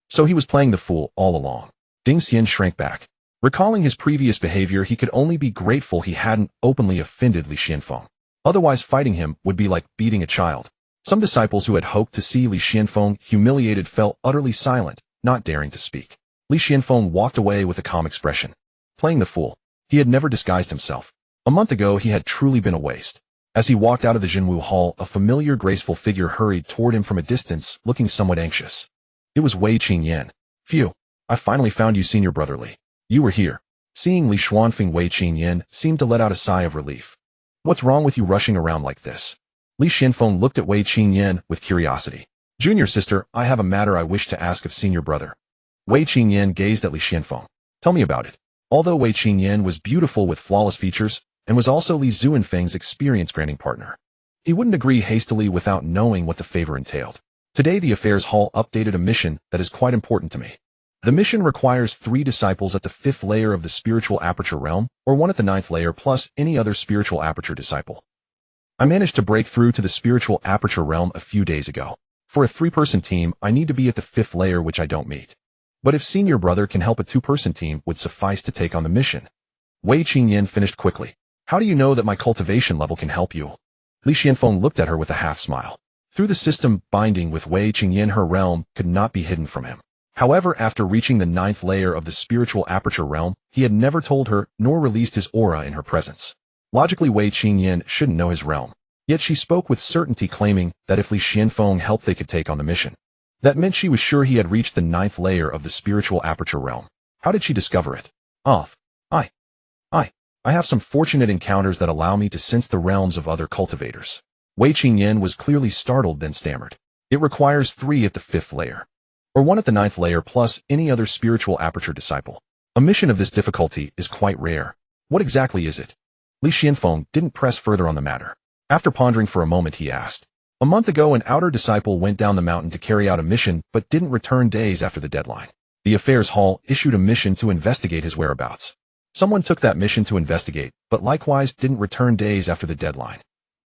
So he was playing the fool all along. Ding Xian shrank back. Recalling his previous behavior, he could only be grateful he hadn't openly offended Li Xianfeng. Otherwise, fighting him would be like beating a child. Some disciples who had hoped to see Li Xianfeng humiliated fell utterly silent, not daring to speak. Li Xianfeng walked away with a calm expression. Playing the fool. He had never disguised himself. A month ago he had truly been a waste. As he walked out of the Jinwu Hall, a familiar graceful figure hurried toward him from a distance, looking somewhat anxious. It was Wei Qingyan. Phew. I finally found you, senior brother Li. You were here. Seeing Li Xuanfeng, Wei Qingyan seemed to let out a sigh of relief. What's wrong with you rushing around like this? Li Xianfeng looked at Wei Qingyan with curiosity. Junior sister, I have a matter I wish to ask of senior brother. Wei Qingyan gazed at Li Xianfeng. Tell me about it. Although Wei Qingyan was beautiful with flawless features, and was also Li Zuanfeng's experience-granting partner, he wouldn't agree hastily without knowing what the favor entailed. Today the affairs hall updated a mission that is quite important to me. The mission requires 3 disciples at the 5th layer of the spiritual aperture realm, or 1 at the 9th layer plus any other spiritual aperture disciple. I managed to break through to the spiritual aperture realm a few days ago. For a 3-person team, I need to be at the 5th layer, which I don't meet. But if senior brother can help, a 2-person team would suffice to take on the mission. Wei Qingyan finished quickly. How do you know that my cultivation level can help you? Li Xianfeng looked at her with a half smile. Through the system binding with Wei Qingyan, her realm could not be hidden from him. However, after reaching the 9th layer of the spiritual aperture realm, he had never told her nor released his aura in her presence. Logically, Wei Qingyan shouldn't know his realm. Yet she spoke with certainty, claiming that if Li Xianfeng helped, they could take on the mission. That meant she was sure he had reached the 9th layer of the spiritual aperture realm. How did she discover it? I have some fortunate encounters that allow me to sense the realms of other cultivators. Wei Qingyan was clearly startled, then stammered. It requires 3 at the 5th layer, or 1 at the 9th layer plus any other spiritual aperture disciple. A mission of this difficulty is quite rare. What exactly is it? Li Xianfeng didn't press further on the matter. After pondering for a moment, he asked. A month ago, an outer disciple went down the mountain to carry out a mission but didn't return days after the deadline. The Affairs Hall issued a mission to investigate his whereabouts. Someone took that mission to investigate, but likewise didn't return days after the deadline.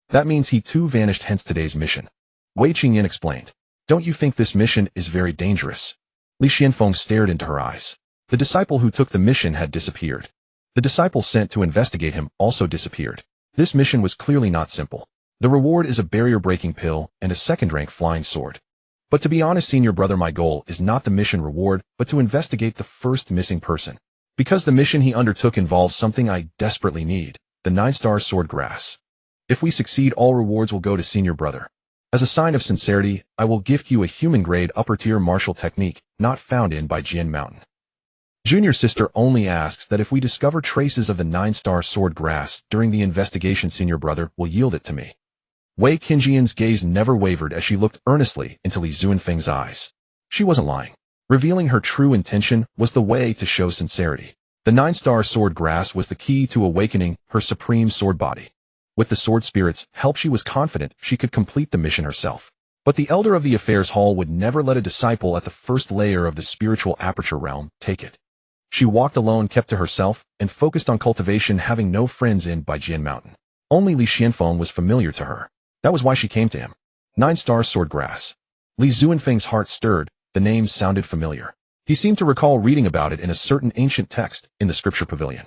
That means he too vanished, hence today's mission. Wei Qingyan explained. Don't you think this mission is very dangerous? Li Xianfeng stared into her eyes. The disciple who took the mission had disappeared. The disciple sent to investigate him also disappeared. This mission was clearly not simple. The reward is a barrier-breaking pill and a 2nd-rank flying sword. But to be honest, senior brother, my goal is not the mission reward, but to investigate the first missing person. Because the mission he undertook involves something I desperately need, the 9-star sword grass. If we succeed, all rewards will go to senior brother. As a sign of sincerity, I will gift you a human-grade upper-tier martial technique not found in Baijian Mountain. Junior sister only asks that if we discover traces of the 9-star sword grass during the investigation, senior brother will yield it to me. Wei Qingyan's gaze never wavered as she looked earnestly into Li Xuanfeng's eyes. She wasn't lying. Revealing her true intention was the way to show sincerity. The 9-star sword grass was the key to awakening her supreme sword body. With the sword spirit's help, she was confident she could complete the mission herself. But the elder of the Affairs Hall would never let a disciple at the 1st layer of the spiritual aperture realm take it. She walked alone, kept to herself, and focused on cultivation, having no friends in Baijian Mountain. Only Li Xianfeng was familiar to her. That was why she came to him. 9-star sword grass. Li Xuanfeng's heart stirred. The name sounded familiar. He seemed to recall reading about it in a certain ancient text in the scripture pavilion.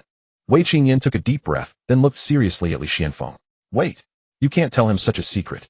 Wei Qingyan took a deep breath, then looked seriously at Li Xianfeng. Wait, you can't tell him such a secret.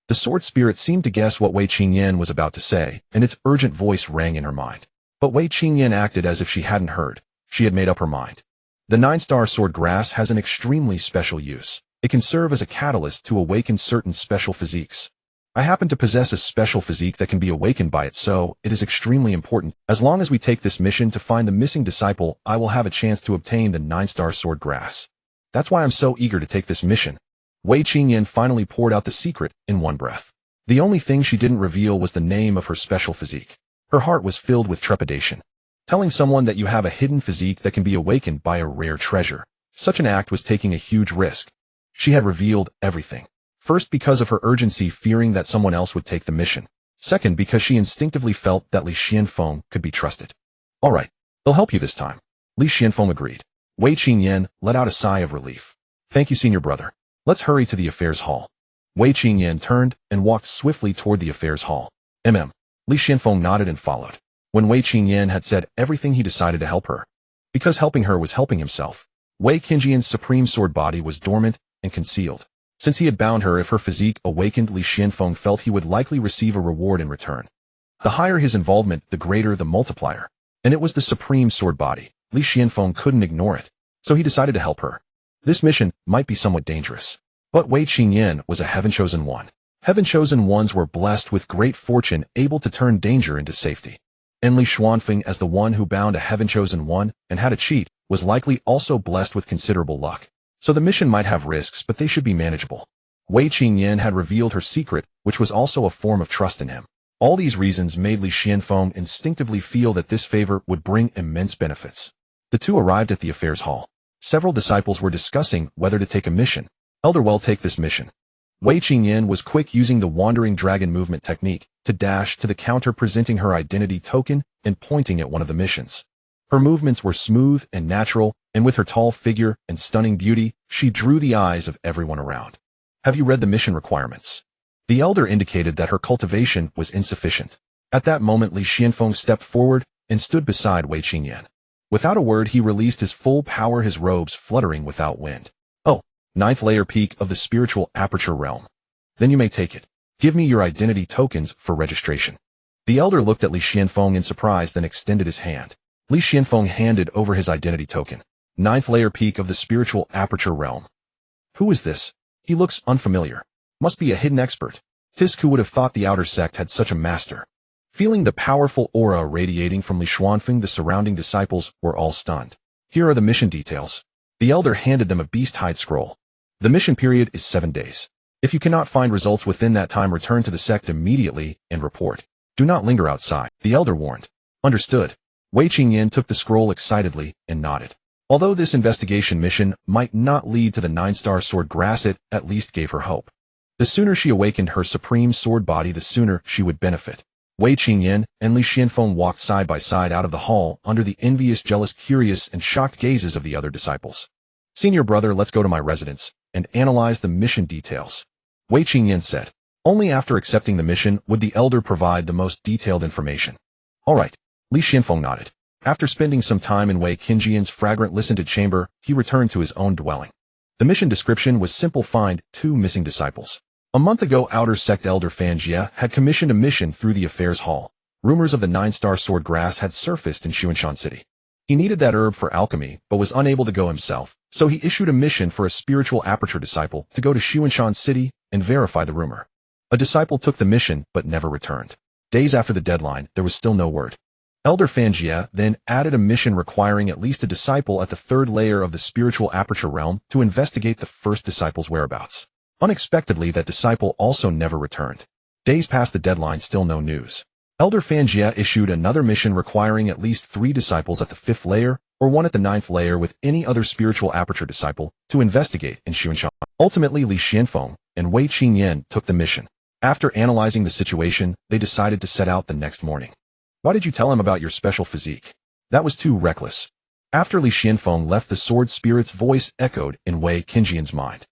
The sword spirit seemed to guess what Wei Qingyan was about to say, and its urgent voice rang in her mind. But Wei Qingyan acted as if she hadn't heard. She had made up her mind. The 9-star sword grass has an extremely special use. It can serve as a catalyst to awaken certain special physiques. I happen to possess a special physique that can be awakened by it, so it is extremely important. As long as we take this mission to find the missing disciple, I will have a chance to obtain the 9-star sword grass. That's why I'm so eager to take this mission. Wei Qingyan finally poured out the secret in one breath. The only thing she didn't reveal was the name of her special physique. Her heart was filled with trepidation. Telling someone that you have a hidden physique that can be awakened by a rare treasure. Such an act was taking a huge risk. She had revealed everything. First, because of her urgency, fearing that someone else would take the mission. Second, because she instinctively felt that Li Xianfeng could be trusted. All right, they'll help you this time. Li Xianfeng agreed. Wei Qingyan let out a sigh of relief. Thank you, senior brother. Let's hurry to the Affairs Hall. Wei Qingyan turned and walked swiftly toward the Affairs Hall. Li Xianfeng nodded and followed. When Wei Qingyan had said everything, he decided to help her. Because helping her was helping himself. Wei Qingyan's supreme sword body was dormant and concealed. Since he had bound her, if her physique awakened, Li Xianfeng felt he would likely receive a reward in return. The higher his involvement, the greater the multiplier. And it was the supreme sword body. Li Xianfeng couldn't ignore it. So he decided to help her. This mission might be somewhat dangerous. But Wei Qingyan was a heaven-chosen one. Heaven-chosen ones were blessed with great fortune, able to turn danger into safety. And Li Xuanfeng, as the one who bound a heaven-chosen one and had a cheat, was likely also blessed with considerable luck. So the mission might have risks, but they should be manageable. Wei Qingyan had revealed her secret, which was also a form of trust in him. All these reasons made Li Xianfeng instinctively feel that this favor would bring immense benefits. The two arrived at the Affairs Hall. Several disciples were discussing whether to take a mission. Elder, well, take this mission. Wei Qingyan was quick, using the wandering dragon movement technique to dash to the counter, presenting her identity token and pointing at one of the missions. Her movements were smooth and natural, and with her tall figure and stunning beauty, she drew the eyes of everyone around. Have you read the mission requirements? The elder indicated that her cultivation was insufficient. At that moment, Li Xianfeng stepped forward and stood beside Wei Qingyan. Without a word, he released his full power, his robes fluttering without wind. Oh, ninth layer peak of the spiritual aperture realm. Then you may take it. Give me your identity tokens for registration. The elder looked at Li Xianfeng in surprise, then extended his hand. Li Xianfeng handed over his identity token. Ninth layer peak of the spiritual aperture realm. Who is this? He looks unfamiliar. Must be a hidden expert. Tisk, who would have thought the outer sect had such a master? Feeling the powerful aura radiating from Li Xuanfeng, the surrounding disciples were all stunned. Here are the mission details. The elder handed them a beast-hide scroll. The mission period is 7 days. If you cannot find results within that time, return to the sect immediately and report. Do not linger outside, the elder warned. Understood. Wei Qingyan took the scroll excitedly and nodded. Although this investigation mission might not lead to the 9-star sword grass, it at least gave her hope. The sooner she awakened her supreme sword body, the sooner she would benefit. Wei Qingyan and Li Xianfeng walked side by side out of the hall under the envious, jealous, curious, and shocked gazes of the other disciples. Senior brother, let's go to my residence and analyze the mission details, Wei Qingyan said. Only after accepting the mission would the elder provide the most detailed information. All right, Li Xianfeng nodded. After spending some time in Wei Qingyan's fragrant listened-to chamber, he returned to his own dwelling. The mission description was simple: find 2 missing disciples. A month ago, outer sect elder Fan Jie had commissioned a mission through the affairs hall. Rumors of the 9-star sword grass had surfaced in Xuanshan City. He needed that herb for alchemy, but was unable to go himself, so he issued a mission for a spiritual aperture disciple to go to Xuanshan City and verify the rumor. A disciple took the mission but never returned. Days after the deadline, there was still no word. Elder Fan Jie then added a mission requiring at least a disciple at the 3rd layer of the spiritual aperture realm to investigate the first disciple's whereabouts. Unexpectedly, that disciple also never returned. Days past the deadline, still no news. Elder Fan Jie issued another mission requiring at least 3 disciples at the 5th layer or 1 at the 9th layer with any other spiritual aperture disciple to investigate in Xuanshan. Ultimately, Li Xianfeng and Wei Qingyan took the mission. After analyzing the situation, they decided to set out the next morning. Why did you tell him about your special physique? That was too reckless. After Li Xianfeng left, the sword spirit's voice echoed in Wei Qingyan's mind.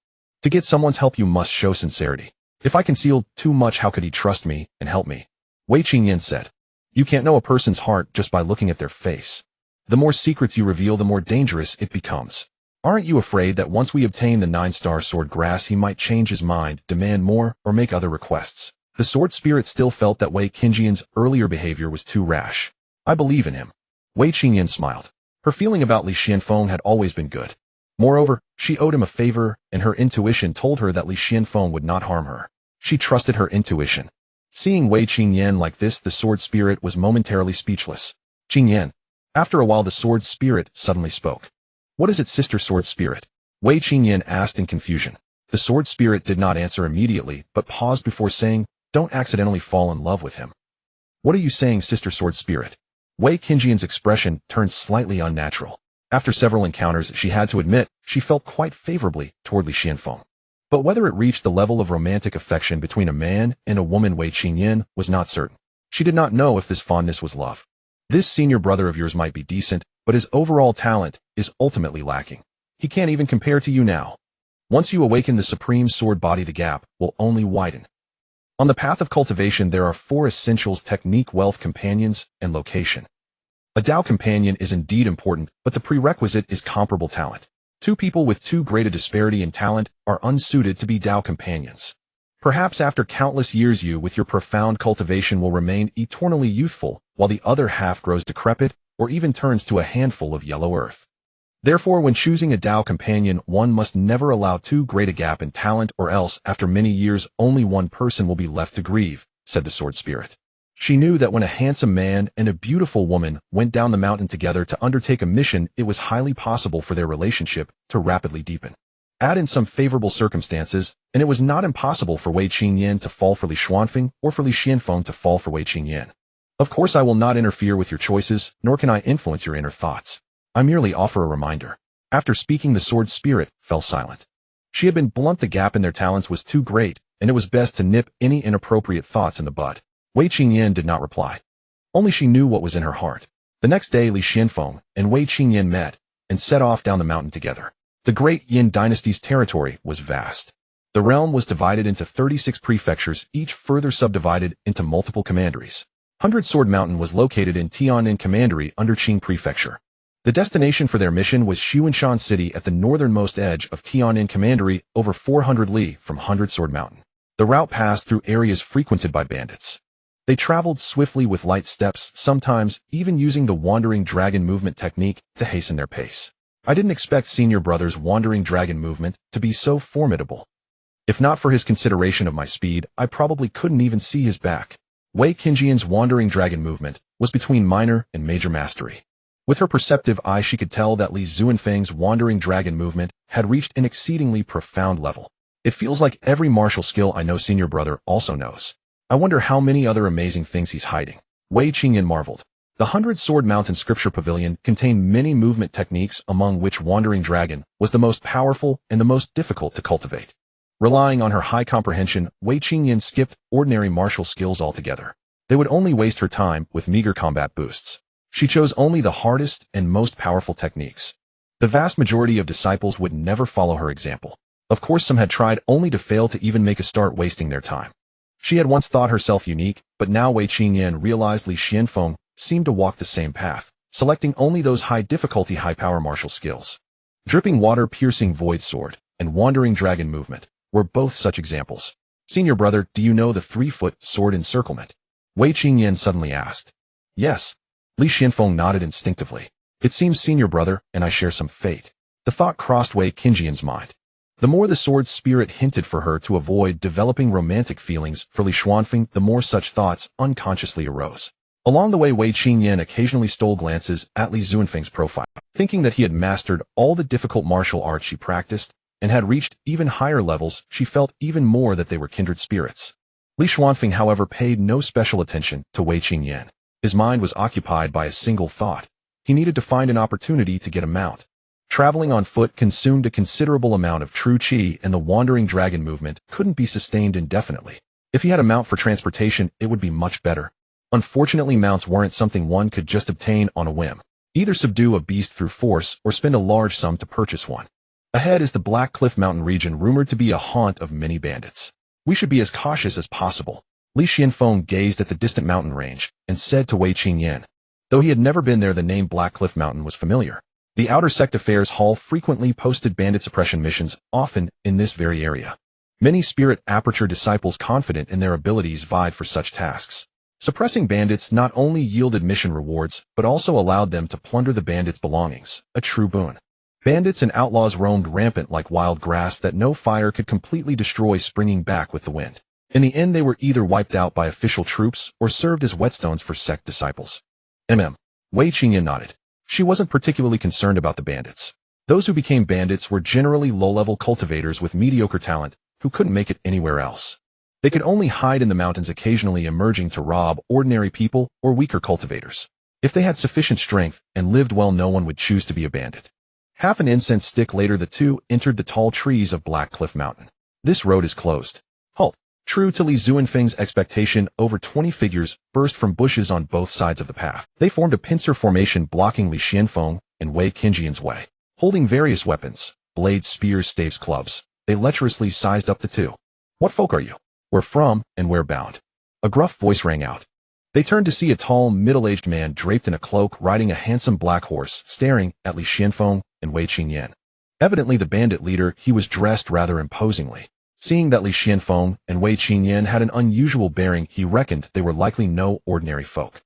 To get someone's help, you must show sincerity. If I concealed too much, how could he trust me and help me? Wei Qingyan said. You can't know a person's heart just by looking at their face. The more secrets you reveal, the more dangerous it becomes. Aren't you afraid that once we obtain the 9-star sword grass, he might change his mind, demand more, or make other requests? The sword spirit still felt that Wei Qingyan's earlier behavior was too rash. I believe in him. Wei Qingyan smiled. Her feeling about Li Xianfeng had always been good. Moreover, she owed him a favor, and her intuition told her that Li Xianfeng would not harm her. She trusted her intuition. Seeing Wei Qingyan like this, the sword spirit was momentarily speechless. Qingyan. After a while, the sword spirit suddenly spoke. What is it, sister sword spirit? Wei Qingyan asked in confusion. The sword spirit did not answer immediately, but paused before saying, don't accidentally fall in love with him. What are you saying, sister sword spirit? Wei Qingyan's expression turned slightly unnatural. After several encounters, she had to admit, she felt quite favorably toward Li Xianfeng. But whether it reached the level of romantic affection between a man and a woman, Wei Qingyan was not certain. She did not know if this fondness was love. This senior brother of yours might be decent, but his overall talent is ultimately lacking. He can't even compare to you now. Once you awaken the supreme sword body, the gap will only widen. On the path of cultivation, there are 4 essentials: technique, wealth, companions, and location. A Tao companion is indeed important, but the prerequisite is comparable talent. 2 people with too great a disparity in talent are unsuited to be Tao companions. Perhaps after countless years, you, with your profound cultivation, will remain eternally youthful, while the other half grows decrepit or even turns to a handful of yellow earth. Therefore, when choosing a Tao companion, one must never allow too great a gap in talent, or else, after many years, only one person will be left to grieve, said the sword spirit. She knew that when a handsome man and a beautiful woman went down the mountain together to undertake a mission, it was highly possible for their relationship to rapidly deepen. Add in some favorable circumstances, and it was not impossible for Wei Qingyan to fall for Li Xuanfeng or for Li Xianfeng to fall for Wei Qingyan. Of course, I will not interfere with your choices, nor can I influence your inner thoughts. I merely offer a reminder. After speaking, the sword spirit fell silent. She had been blunt. The gap in their talents was too great, and it was best to nip any inappropriate thoughts in the bud. Wei Qingyan did not reply. Only she knew what was in her heart. The next day, Li Xianfeng and Wei Qingyan met and set off down the mountain together. The great Yin dynasty's territory was vast. The realm was divided into 36 prefectures, each further subdivided into multiple commanderies. Hundred-Sword Mountain was located in Tianan Commandery under Qing Prefecture. The destination for their mission was Xuanshan City at the northernmost edge of Tianan Commandery, over 400 li from Hundred-Sword Mountain. The route passed through areas frequented by bandits. They traveled swiftly with light steps, sometimes even using the Wandering Dragon movement technique to hasten their pace. I didn't expect Senior Brother's Wandering Dragon movement to be so formidable. If not for his consideration of my speed, I probably couldn't even see his back. Wei Qingyan's Wandering Dragon movement was between minor and major mastery. With her perceptive eye, she could tell that Li Zuanfeng's Wandering Dragon movement had reached an exceedingly profound level. It feels like every martial skill I know Senior Brother also knows. I wonder how many other amazing things he's hiding. Wei Qingyan marveled. The Hundred-Sword Mountain Scripture Pavilion contained many movement techniques, among which Wandering Dragon was the most powerful and the most difficult to cultivate. Relying on her high comprehension, Wei Qingyan skipped ordinary martial skills altogether. They would only waste her time with meager combat boosts. She chose only the hardest and most powerful techniques. The vast majority of disciples would never follow her example. Of course, some had tried only to fail to even make a start, wasting their time. She had once thought herself unique, but now Wei Qingyan realized Li Xianfeng seemed to walk the same path, selecting only those high-difficulty, high-power martial skills. Dripping Water Piercing Void Sword and Wandering Dragon movement were both such examples. Senior Brother, do you know the 3-foot sword encirclement? Wei Qingyan suddenly asked. Yes. Li Xianfeng nodded instinctively. It seems Senior Brother and I share some fate. The thought crossed Wei Qingyan's mind. The more the sword's spirit hinted for her to avoid developing romantic feelings for Li Xuanfeng, the more such thoughts unconsciously arose. Along the way, Wei Qingyan occasionally stole glances at Li Zuanfeng's profile, thinking that he had mastered all the difficult martial arts she practiced and had reached even higher levels. She felt even more that they were kindred spirits. Li Xuanfeng, however, paid no special attention to Wei Qingyan. His mind was occupied by a single thought. He needed to find an opportunity to get a mount. Traveling on foot consumed a considerable amount of true qi, and the Wandering Dragon movement couldn't be sustained indefinitely. If he had a mount for transportation, it would be much better. Unfortunately, mounts weren't something one could just obtain on a whim. Either subdue a beast through force or spend a large sum to purchase one. Ahead is the Black Cliff Mountain region, rumored to be a haunt of many bandits. We should be as cautious as possible. Li Xianfeng gazed at the distant mountain range and said to Wei Qingyan. Though he had never been there, the name Black Cliff Mountain was familiar. The Outer Sect Affairs Hall frequently posted bandit suppression missions, often in this very area. Many Spirit Aperture disciples confident in their abilities vied for such tasks. Suppressing bandits not only yielded mission rewards, but also allowed them to plunder the bandits' belongings, a true boon. Bandits and outlaws roamed rampant like wild grass that no fire could completely destroy, springing back with the wind. In the end, they were either wiped out by official troops or served as whetstones for sect disciples. Wei Qingyan nodded. She wasn't particularly concerned about the bandits. Those who became bandits were generally low-level cultivators with mediocre talent who couldn't make it anywhere else. They could only hide in the mountains, occasionally emerging to rob ordinary people or weaker cultivators. If they had sufficient strength and lived well, no one would choose to be a bandit. Half an incense stick later, the two entered the tall trees of Black Cliff Mountain. This road is closed. Halt. True to Li Zuanfeng's expectation, over 20 figures burst from bushes on both sides of the path. They formed a pincer formation, blocking Li Xianfeng and Wei Qingyan's way. Holding various weapons, blades, spears, staves, clubs, they lecherously sized up the two. What folk are you? Where from, and where bound? A gruff voice rang out. They turned to see a tall, middle-aged man draped in a cloak riding a handsome black horse, staring at Li Xianfeng and Wei Qingyan. Evidently the bandit leader, he was dressed rather imposingly. Seeing that Li Xianfeng and Wei Qingyan had an unusual bearing, he reckoned they were likely no ordinary folk.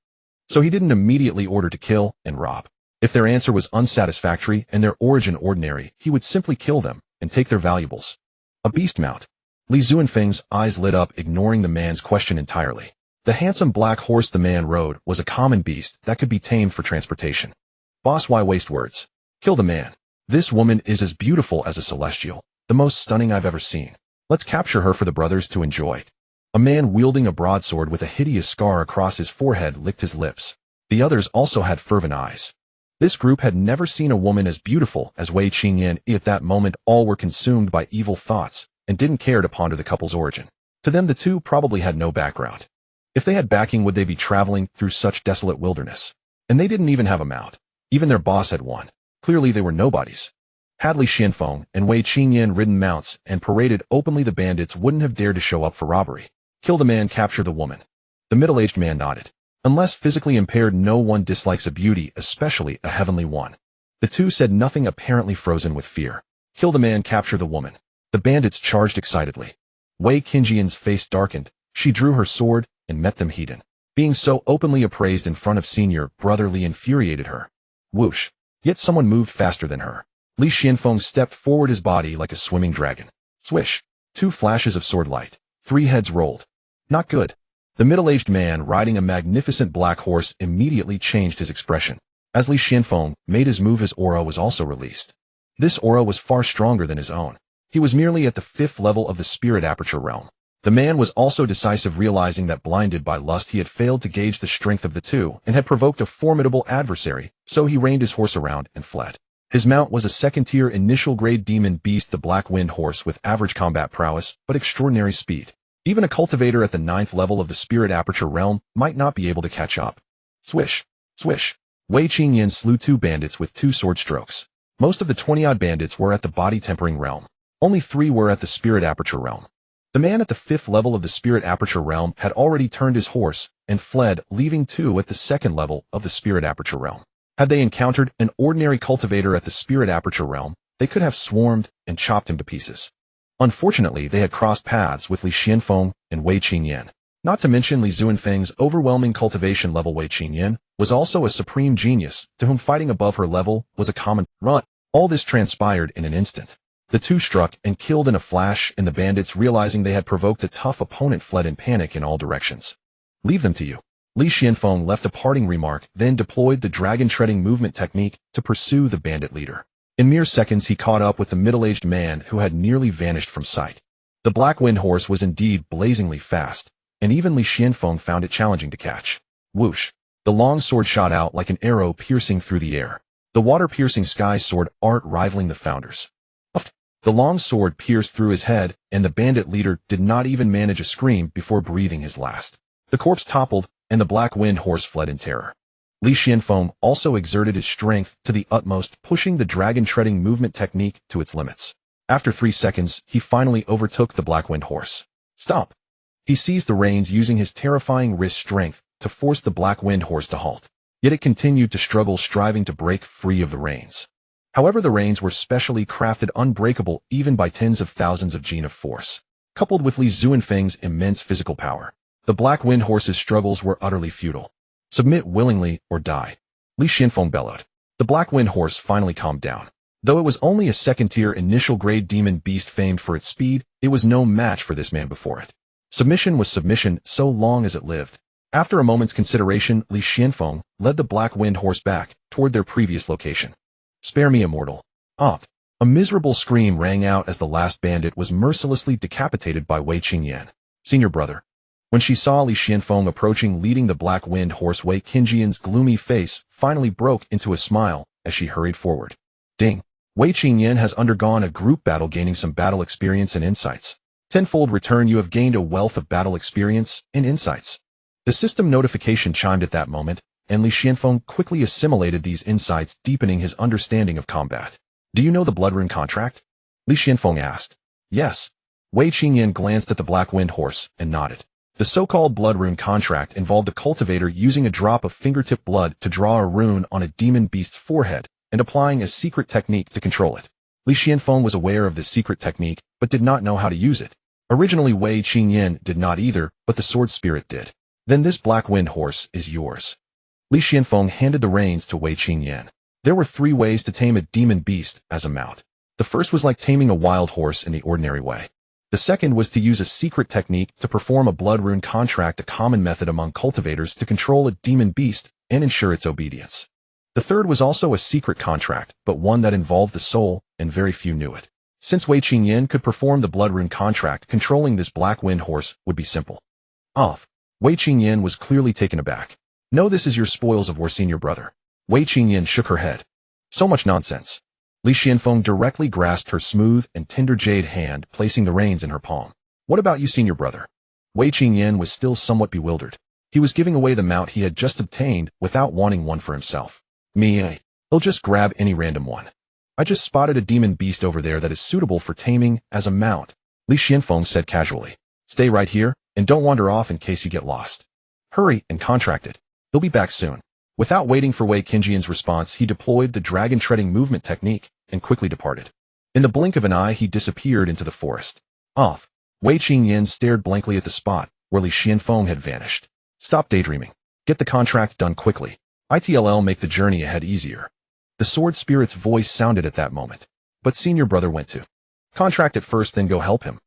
So he didn't immediately order to kill and rob. If their answer was unsatisfactory and their origin ordinary, he would simply kill them and take their valuables. A beast mount. Li Zuanfeng's eyes lit up, ignoring the man's question entirely. The handsome black horse the man rode was a common beast that could be tamed for transportation. Boss, why waste words? Kill the man. This woman is as beautiful as a celestial, the most stunning I've ever seen. Let's capture her for the brothers to enjoy. A man wielding a broadsword with a hideous scar across his forehead licked his lips. The others also had fervent eyes. This group had never seen a woman as beautiful as Wei Qingyan. At that moment, all were consumed by evil thoughts and didn't care to ponder the couple's origin. To them, the two probably had no background. If they had backing, would they be traveling through such desolate wilderness? And they didn't even have a mount. Even their boss had one. Clearly they were nobodies. Had Li Xianfeng and Wei Qingyan ridden mounts and paraded openly, the bandits wouldn't have dared to show up for robbery. Kill the man, capture the woman. The middle-aged man nodded. Unless physically impaired, no one dislikes a beauty, especially a heavenly one. The two said nothing, apparently frozen with fear. Kill the man, capture the woman. The bandits charged excitedly. Wei Qingyan's face darkened. She drew her sword and met them heat-in. Being so openly appraised in front of senior brother Li infuriated her. Whoosh. Yet someone moved faster than her. Li Xianfeng stepped forward, his body like a swimming dragon. Swish. 2 flashes of sword light. 3 heads rolled. Not good. The middle-aged man riding a magnificent black horse immediately changed his expression. As Li Xianfeng made his move, his aura was also released. This aura was far stronger than his own. He was merely at the 5th level of the spirit aperture realm. The man was also decisive, realizing that blinded by lust he had failed to gauge the strength of the two and had provoked a formidable adversary, so he reined his horse around and fled. His mount was a second-tier initial-grade demon beast, the Black Wind horse, with average combat prowess but extraordinary speed. Even a cultivator at the 9th level of the spirit aperture realm might not be able to catch up. Swish. Swish. Wei Qingyan slew 2 bandits with 2 sword strokes. Most of the 20-odd bandits were at the body-tempering realm. Only 3 were at the spirit aperture realm. The man at the 5th level of the spirit aperture realm had already turned his horse and fled, leaving 2 at the 2nd level of the spirit aperture realm. Had they encountered an ordinary cultivator at the spirit aperture realm, they could have swarmed and chopped him to pieces. Unfortunately, they had crossed paths with Li Xianfeng and Wei Qingyan. Not to mention Li Zuanfeng's overwhelming cultivation level. Wei Qingyan was also a supreme genius, to whom fighting above her level was a common run. All this transpired in an instant. The two struck and killed in a flash, and the bandits, realizing they had provoked a tough opponent, fled in panic in all directions. Leave them to you. Li Xianfeng left a parting remark, then deployed the dragon-treading movement technique to pursue the bandit leader. In mere seconds he caught up with the middle-aged man who had nearly vanished from sight. The Black Wind horse was indeed blazingly fast, and even Li Xianfeng found it challenging to catch. Whoosh! The long sword shot out like an arrow, piercing through the air. The water-piercing sky sword art rivaling the founder's. The long sword pierced through his head, and the bandit leader did not even manage a scream before breathing his last. The corpse toppled, and the Black Wind horse fled in terror. Li Xianfeng also exerted his strength to the utmost, pushing the dragon-treading movement technique to its limits. After 3 seconds, he finally overtook the Black Wind horse. Stop! He seized the reins, using his terrifying wrist strength to force the Black Wind horse to halt. Yet it continued to struggle, striving to break free of the reins. However, the reins were specially crafted, unbreakable even by tens of thousands of gene of force. Coupled with Li Zuanfeng's immense physical power, the Black Wind horse's struggles were utterly futile. Submit willingly or die. Li Xianfeng bellowed. The Black Wind horse finally calmed down. Though it was only a second-tier initial-grade demon beast famed for its speed, it was no match for this man before it. Submission was submission so long as it lived. After a moment's consideration, Li Xianfeng led the Black Wind horse back toward their previous location. Spare me, immortal. Opt. A miserable scream rang out as the last bandit was mercilessly decapitated by Wei Qingyan. Senior brother. When she saw Li Xianfeng approaching leading the Black Wind horse, Wei Qingyan's gloomy face finally broke into a smile as she hurried forward. Ding. Wei Qingyan has undergone a group battle, gaining some battle experience and insights. Tenfold return. You have gained a wealth of battle experience and insights. The system notification chimed at that moment, and Li Xianfeng quickly assimilated these insights, deepening his understanding of combat. Do you know the Blood Rune contract? Li Xianfeng asked. Yes. Wei Qingyan glanced at the Black Wind horse and nodded. The so-called Blood Rune contract involved a cultivator using a drop of fingertip blood to draw a rune on a demon beast's forehead and applying a secret technique to control it. Li Xianfeng was aware of this secret technique, but did not know how to use it. Originally, Wei Qingyan did not either, but the sword spirit did. Then this Black Wind horse is yours. Li Xianfeng handed the reins to Wei Qingyan. There were 3 ways to tame a demon beast as a mount. The first was like taming a wild horse in the ordinary way. The second was to use a secret technique to perform a blood rune contract, a common method among cultivators to control a demon beast and ensure its obedience. The third was also a secret contract, but one that involved the soul, and very few knew it. Since Wei Qingyan could perform the blood rune contract, controlling this Black Wind horse would be simple. Wei Qingyan was clearly taken aback. No, this is your spoils of war, senior brother. Wei Qingyan shook her head. So much nonsense. Li Xianfeng directly grasped her smooth and tender jade hand, placing the reins in her palm. What about you, senior brother? Wei Qingyan was still somewhat bewildered. He was giving away the mount he had just obtained without wanting one for himself. He'll just grab any random one. I just spotted a demon beast over there that is suitable for taming as a mount, Li Xianfeng said casually. Stay right here, and don't wander off in case you get lost. Hurry and contract it. He'll be back soon. Without waiting for Wei Qingyan's response, he deployed the dragon-treading movement technique and quickly departed. In the blink of an eye, he disappeared into the forest. Off. Wei Qingyan stared blankly at the spot where Li Xianfeng had vanished. Stop daydreaming. Get the contract done quickly. ITLL make the journey ahead easier. The sword spirit's voice sounded at that moment. But senior brother went to contract it first, then go help him.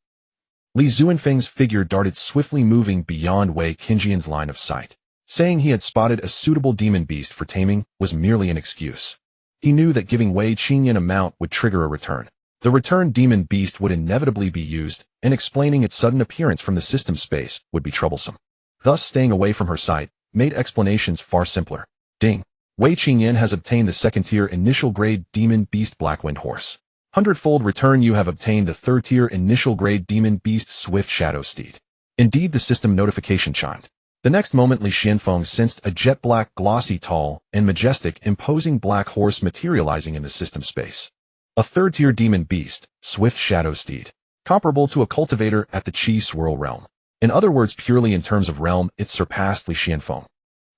Li Zuanfeng's figure darted swiftly, moving beyond Wei Qingyan's line of sight. Saying he had spotted a suitable demon beast for taming was merely an excuse. He knew that giving Wei Qingyan a mount would trigger a return. The returned demon beast would inevitably be used, and explaining its sudden appearance from the system space would be troublesome. Thus, staying away from her sight made explanations far simpler. Ding. Wei Qingyan has obtained the second-tier initial-grade demon beast Blackwind Horse. Hundredfold return. You have obtained the third-tier initial-grade demon beast Swift Shadow Steed. Indeed, the system notification chimed. The next moment, Li Xianfeng sensed a jet-black, glossy, tall, and majestic, imposing black horse materializing in the system space. A third-tier demon beast, Swift Shadow Steed. Comparable to a cultivator at the Qi Swirl realm. In other words, purely in terms of realm, it surpassed Li Xianfeng.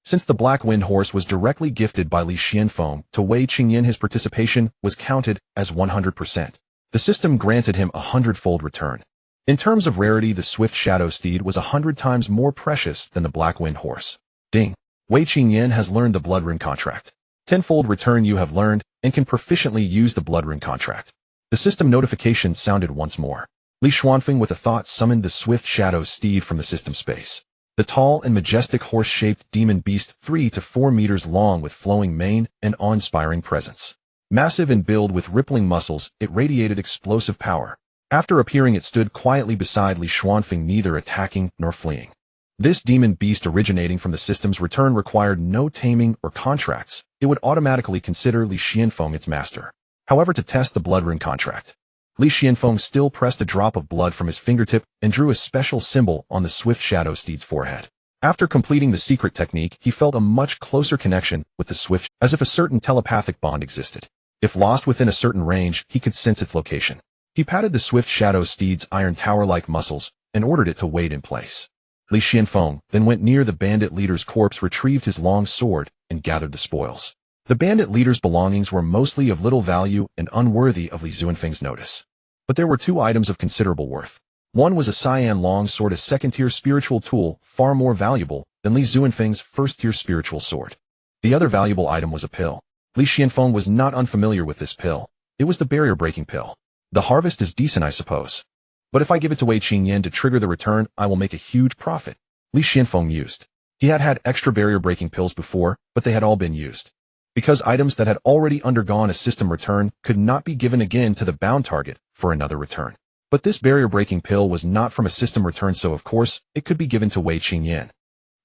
Since the Black Wind Horse was directly gifted by Li Xianfeng to Wei Qingyan, his participation was counted as 100%. The system granted him a hundredfold return. In terms of rarity, the Swift Shadow Steed was 100 times more precious than the Black Wind Horse. Ding. Wei Qingyan has learned the Blood Rune contract. Tenfold return. You have learned and can proficiently use the Blood Rune contract. The system notification sounded once more. Li Xuanfeng with a thought summoned the Swift Shadow Steed from the system space. The tall and majestic horse-shaped demon beast, 3 to 4 meters long with flowing mane and awe-inspiring presence. Massive in build with rippling muscles, it radiated explosive power. After appearing, it stood quietly beside Li Xuanfeng, neither attacking nor fleeing. This demon beast, originating from the system's return, required no taming or contracts. It would automatically consider Li Xianfeng its master. However, to test the Blood Rune contract, Li Xianfeng still pressed a drop of blood from his fingertip and drew a special symbol on the Swift Shadow Steed's forehead. After completing the secret technique, he felt a much closer connection with the Swift, as if a certain telepathic bond existed. If lost within a certain range, he could sense its location. He patted the Swift Shadow Steed's iron tower-like muscles and ordered it to wait in place. Li Xianfeng then went near the bandit leader's corpse, retrieved his long sword, and gathered the spoils. The bandit leader's belongings were mostly of little value and unworthy of Li Zuanfeng's notice. But there were 2 items of considerable worth. One was a cyan long sword, a second-tier spiritual tool, far more valuable than Li Zuanfeng's first-tier spiritual sword. The other valuable item was a pill. Li Xianfeng was not unfamiliar with this pill. It was the barrier-breaking pill. The harvest is decent, I suppose. But if I give it to Wei Qingyan to trigger the return, I will make a huge profit. Li Xianfeng mused. He had had extra barrier-breaking pills before, but they had all been used. Because items that had already undergone a system return could not be given again to the bound target for another return. But this barrier-breaking pill was not from a system return, so of course, it could be given to Wei Qingyan.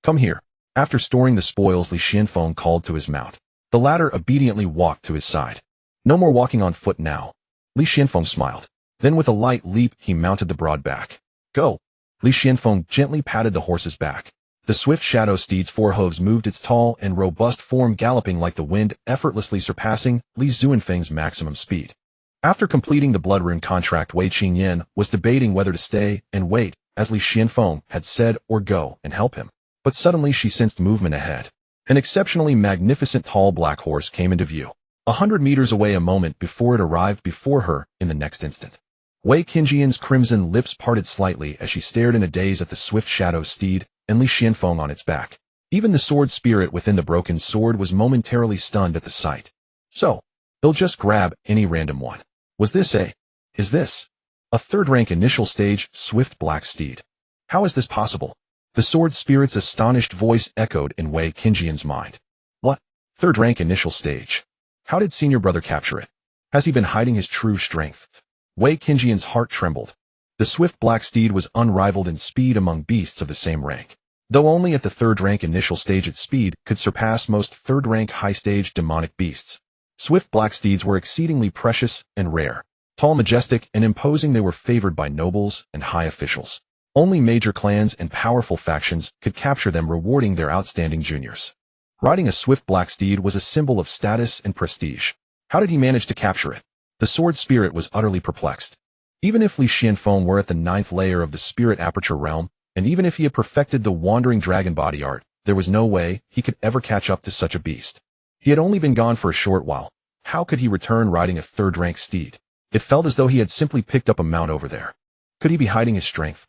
Come here. After storing the spoils, Li Xianfeng called to his mount. The latter obediently walked to his side. No more walking on foot now. Li Xianfeng smiled. Then with a light leap, he mounted the broad back. Go. Li Xianfeng gently patted the horse's back. The Swift Shadow Steed's 4 hooves moved its tall and robust form, galloping like the wind, effortlessly surpassing Li Zuanfeng's maximum speed. After completing the Blood Rune contract, Wei Qingyan was debating whether to stay and wait, as Li Xianfeng had said, or go and help him. But suddenly she sensed movement ahead. An exceptionally magnificent tall black horse came into view. 100 meters away, a moment before it arrived before her in the next instant. Wei Qingyan's crimson lips parted slightly as she stared in a daze at the Swift Shadow Steed and Li Xianfeng on its back. Even the sword spirit within the broken sword was momentarily stunned at the sight. So, he'll just grab any random one. Is this a third-rank initial stage Swift Black Steed? How is this possible? The sword spirit's astonished voice echoed in Wei Qingyan's mind. What? Third-rank initial stage? How did senior brother capture it? Has he been hiding his true strength? Wei Qingyan's heart trembled. The Swift Black Steed was unrivaled in speed among beasts of the same rank. Though only at the third-rank initial stage, its speed could surpass most third-rank high-stage demonic beasts. Swift Black Steeds were exceedingly precious and rare. Tall, majestic, and imposing, they were favored by nobles and high officials. Only major clans and powerful factions could capture them, rewarding their outstanding juniors. Riding a swift black steed was a symbol of status and prestige. How did he manage to capture it? The sword spirit was utterly perplexed. Even if Li Xianfeng were at the 9th layer of the spirit aperture realm, and even if he had perfected the wandering dragon body art, there was no way he could ever catch up to such a beast. He had only been gone for a short while. How could he return riding a third-rank steed? It felt as though he had simply picked up a mount over there. Could he be hiding his strength?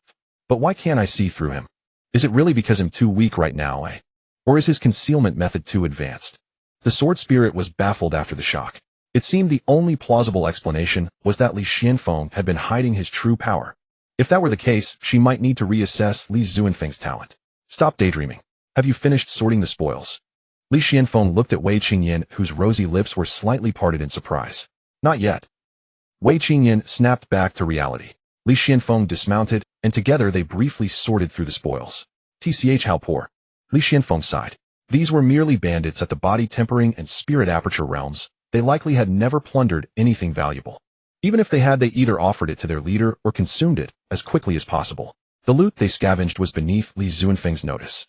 But why can't I see through him? Is it really because I'm too weak right now, eh? Or is his concealment method too advanced? The sword spirit was baffled after the shock. It seemed the only plausible explanation was that Li Xianfeng had been hiding his true power. If that were the case, she might need to reassess Li Zuanfeng's talent. Stop daydreaming. Have you finished sorting the spoils? Li Xianfeng looked at Wei Qingyan, whose rosy lips were slightly parted in surprise. Not yet. Wei Qingyan snapped back to reality. Li Xianfeng dismounted, and together they briefly sorted through the spoils. Tch, how poor. Li Xianfeng sighed. These were merely bandits at the body tempering and spirit aperture realms. They likely had never plundered anything valuable. Even if they had, they either offered it to their leader or consumed it as quickly as possible. The loot they scavenged was beneath Li Zuanfeng's notice.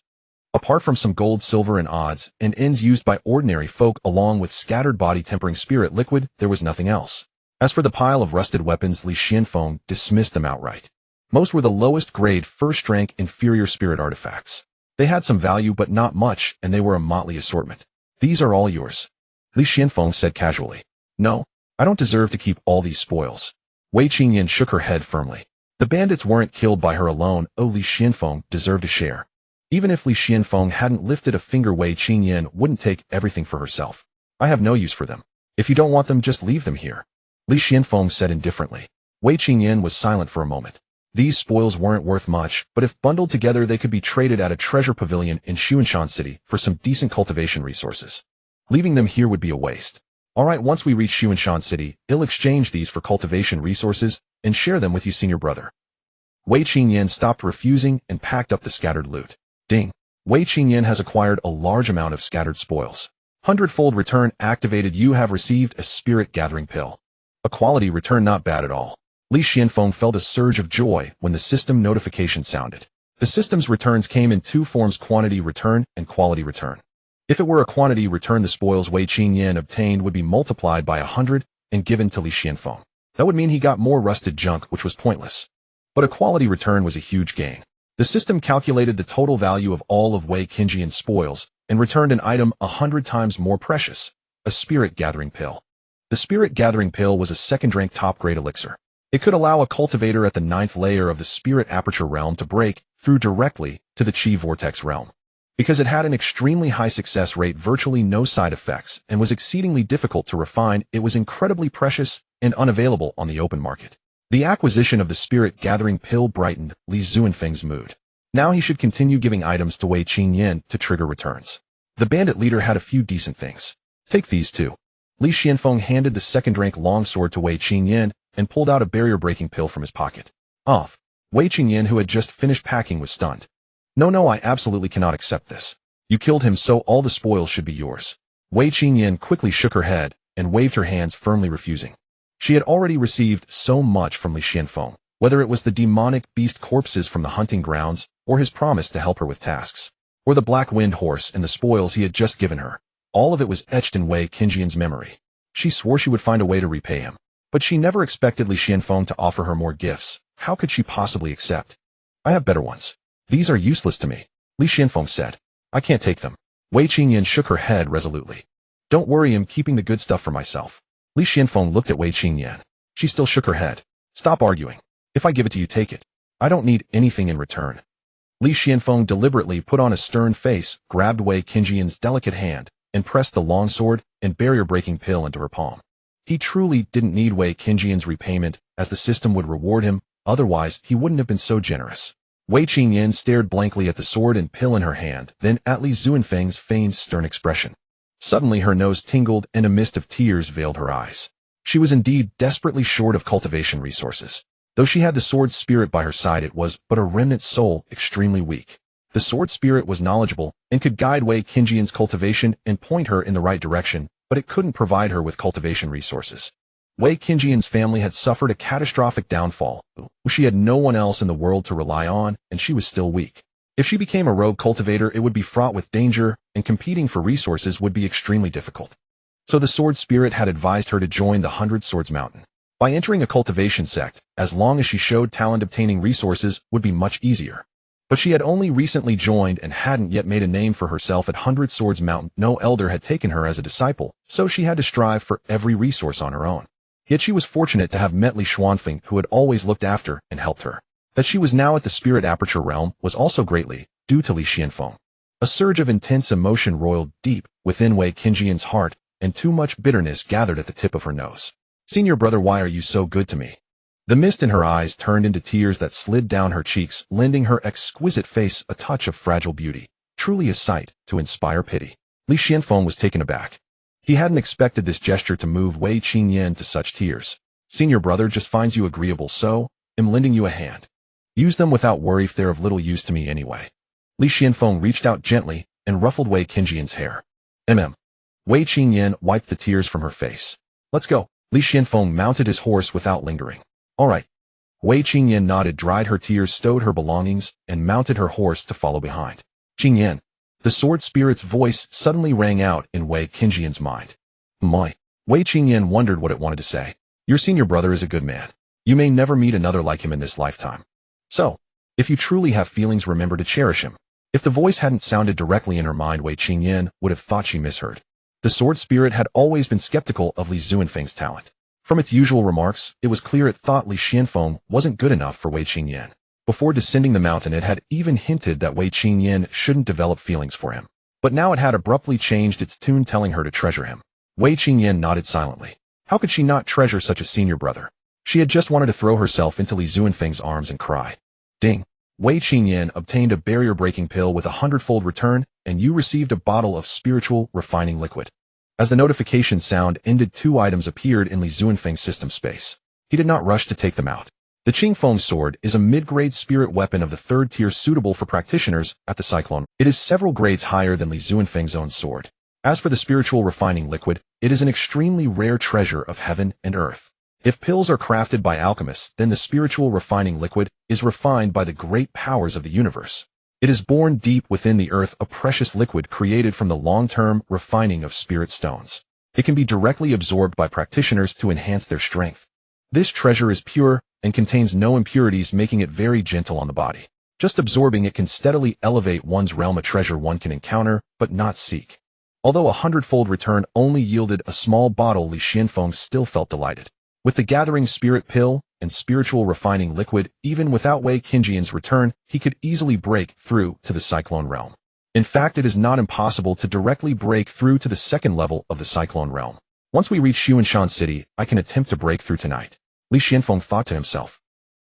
Apart from some gold, silver, and odds and ends used by ordinary folk along with scattered body-tempering spirit liquid, there was nothing else. As for the pile of rusted weapons, Li Xianfeng dismissed them outright. Most were the lowest-grade, first-rank, inferior spirit artifacts. They had some value but not much, and they were a motley assortment. These are all yours. Li Xianfeng said casually. No, I don't deserve to keep all these spoils. Wei Qingyan shook her head firmly. The bandits weren't killed by her alone. Oh, Li Xianfeng deserved a share. Even if Li Xianfeng hadn't lifted a finger, Wei Qingyan wouldn't take everything for herself. I have no use for them. If you don't want them, just leave them here. Li Xianfeng said indifferently. Wei Qingyan was silent for a moment. These spoils weren't worth much, but if bundled together they could be traded at a treasure pavilion in Xuanshan City for some decent cultivation resources. Leaving them here would be a waste. Alright, once we reach Xuanshan City, I'll exchange these for cultivation resources and share them with you, senior brother. Wei Qingyan stopped refusing and packed up the scattered loot. Ding. Wei Qingyan has acquired a large amount of scattered spoils. Hundredfold return activated. You have received a spirit gathering pill. A quality return, not bad at all. Li Xianfeng felt a surge of joy when the system notification sounded. The system's returns came in two forms: quantity return and quality return. If it were a quantity return, the spoils Wei Qingyan obtained would be multiplied by 100 and given to Li Xianfeng. That would mean he got more rusted junk, which was pointless. But a quality return was a huge gain. The system calculated the total value of all of Wei Qingyan's spoils and returned an item 100 times more precious, a spirit gathering pill. The spirit gathering pill was a second-rank top-grade elixir. It could allow a cultivator at the 9th layer of the spirit aperture realm to break through directly to the chi vortex realm. Because it had an extremely high success rate, virtually no side effects, and was exceedingly difficult to refine, it was incredibly precious and unavailable on the open market. The acquisition of the spirit gathering pill brightened Li Zuanfeng's mood. Now he should continue giving items to Wei Qingyan to trigger returns. The bandit leader had a few decent things. Take these too. Li Xianfeng handed the second-rank longsword to Wei Qingyan and pulled out a barrier-breaking pill from his pocket. Off. Wei Qingyan, who had just finished packing, was stunned. No, I absolutely cannot accept this. You killed him, so all the spoils should be yours. Wei Qingyan quickly shook her head and waved her hands, firmly refusing. She had already received so much from Li Xianfeng, whether it was the demonic beast corpses from the hunting grounds, or his promise to help her with tasks, or the black wind horse and the spoils he had just given her. All of it was etched in Wei Qingyan's memory. She swore she would find a way to repay him. But she never expected Li Xianfeng to offer her more gifts. How could she possibly accept? I have better ones. These are useless to me, Li Xianfeng said. I can't take them. Wei Qingyan shook her head resolutely. Don't worry, I'm keeping the good stuff for myself. Li Xianfeng looked at Wei Qingyan. She still shook her head. Stop arguing. If I give it to you, take it. I don't need anything in return. Li Xianfeng deliberately put on a stern face, grabbed Wei Qingyan's delicate hand, and pressed the longsword and barrier-breaking pill into her palm. He truly didn't need Wei Qingyan's repayment, as the system would reward him, otherwise he wouldn't have been so generous. Wei Qingyan stared blankly at the sword and pill in her hand, then at Li Zuanfeng's feigned stern expression. Suddenly her nose tingled and a mist of tears veiled her eyes. She was indeed desperately short of cultivation resources. Though she had the sword spirit by her side, it was but a remnant soul, extremely weak. The sword spirit was knowledgeable and could guide Wei Qingyan's cultivation and point her in the right direction, but it couldn't provide her with cultivation resources. Wei Qingjian's family had suffered a catastrophic downfall. She had no one else in the world to rely on, and she was still weak. If she became a rogue cultivator, it would be fraught with danger, and competing for resources would be extremely difficult. So the sword spirit had advised her to join the 100 Swords Mountain. By entering a cultivation sect, as long as she showed talent, obtaining resources would be much easier. But she had only recently joined and hadn't yet made a name for herself at 100 Swords Mountain. No elder had taken her as a disciple, so she had to strive for every resource on her own. Yet she was fortunate to have met Li Xuanfeng, who had always looked after and helped her. That she was now at the Spirit Aperture realm was also greatly due to Li Xianfeng. A surge of intense emotion roiled deep within Wei Qingjian's heart, and too much bitterness gathered at the tip of her nose. "Senior brother, why are you so good to me?" The mist in her eyes turned into tears that slid down her cheeks, lending her exquisite face a touch of fragile beauty. Truly a sight to inspire pity. Li Xianfeng was taken aback. He hadn't expected this gesture to move Wei Qingyan to such tears. "Senior brother just finds you agreeable, so I'm lending you a hand. Use them without worry, if they're of little use to me anyway." Li Xianfeng reached out gently and ruffled Wei Qingyan's hair. Wei Qingyan wiped the tears from her face. "Let's go." Li Xianfeng mounted his horse without lingering. "All right." Wei Qingyan nodded, dried her tears, stowed her belongings, and mounted her horse to follow behind. "Qingyan." The sword spirit's voice suddenly rang out in Wei Qingyan's mind. "My." Wei Qingyan wondered what it wanted to say. "Your senior brother is a good man. You may never meet another like him in this lifetime. So, if you truly have feelings, remember to cherish him." If the voice hadn't sounded directly in her mind, Wei Qingyan would have thought she misheard. The sword spirit had always been skeptical of Li Xuanfeng's talent. From its usual remarks, it was clear it thought Li Xianfeng wasn't good enough for Wei Qingyan. Before descending the mountain, it had even hinted that Wei Qingyan shouldn't develop feelings for him. But now it had abruptly changed its tune, telling her to treasure him. Wei Qingyan nodded silently. How could she not treasure such a senior brother? She had just wanted to throw herself into Li Xuanfeng's arms and cry. Ding! Wei Qingyan obtained a barrier-breaking pill with a 100-fold return, and you received a bottle of spiritual refining liquid. As the notification sound ended, 2 items appeared in Li Xuanfeng's system space. He did not rush to take them out. The Qingfeng sword is a mid-grade spirit weapon of the 3rd tier, suitable for practitioners at the Cyclone. It is several grades higher than Li Xuanfeng's own sword. As for the spiritual refining liquid, it is an extremely rare treasure of heaven and earth. If pills are crafted by alchemists, then the spiritual refining liquid is refined by the great powers of the universe. It is born deep within the earth, a precious liquid created from the long-term refining of spirit stones. It can be directly absorbed by practitioners to enhance their strength. This treasure is pure and contains no impurities, making it very gentle on the body. Just absorbing it can steadily elevate one's realm, a treasure one can encounter but not seek. Although a 100-fold return only yielded a small bottle, Li Xianfeng still felt delighted. With the gathering spirit pill and spiritual refining liquid, even without Wei Qingjian's return, he could easily break through to the Cyclone realm. In fact, it is not impossible to directly break through to the 2nd level of the Cyclone realm. Once we reach Xuanshan City, I can attempt to break through tonight, Li Xianfeng thought to himself.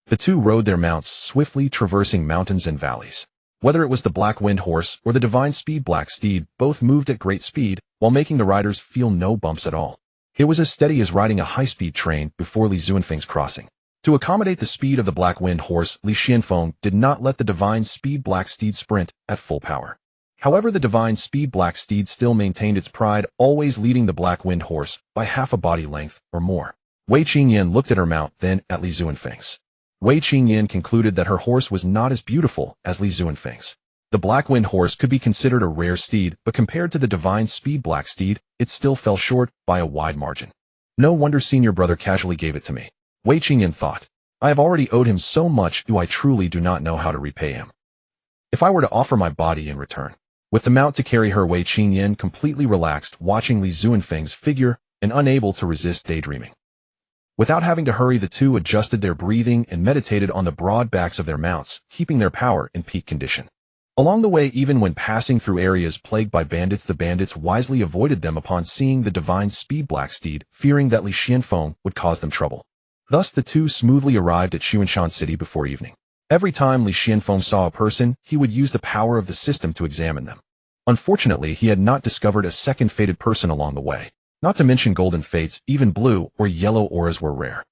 The two rode their mounts, swiftly traversing mountains and valleys. Whether it was the Black Wind Horse or the Divine Speed Black Steed, both moved at great speed, while making the riders feel no bumps at all. It was as steady as riding a high-speed train before Li Xuanfeng's crossing. To accommodate the speed of the Black Wind Horse, Li Xianfeng did not let the Divine Speed Black Steed sprint at full power. However, the Divine Speed Black Steed still maintained its pride, always leading the Black Wind Horse by half a body length or more. Wei Qingyan looked at her mount, then at Li Xuanfeng's. Wei Qingyan concluded that her horse was not as beautiful as Li Xuanfeng's. The Black Wind Horse could be considered a rare steed, but compared to the Divine Speed Black Steed, it still fell short by a wide margin. No wonder senior brother casually gave it to me, Wei Qingyan thought. I have already owed him so much, I truly do not know how to repay him. If I were to offer my body in return. With the mount to carry her, Wei Qingyan completely relaxed, watching Li Xuanfeng's figure and unable to resist daydreaming. Without having to hurry, the two adjusted their breathing and meditated on the broad backs of their mounts, keeping their power in peak condition. Along the way, even when passing through areas plagued by bandits, the bandits wisely avoided them upon seeing the Divine Speed Black Steed, fearing that Li Xianfeng would cause them trouble. Thus the two smoothly arrived at Xuanshan City before evening. Every time Li Xianfeng saw a person, he would use the power of the system to examine them. Unfortunately, he had not discovered a second fated person along the way. Not to mention golden fates, even blue or yellow auras were rare.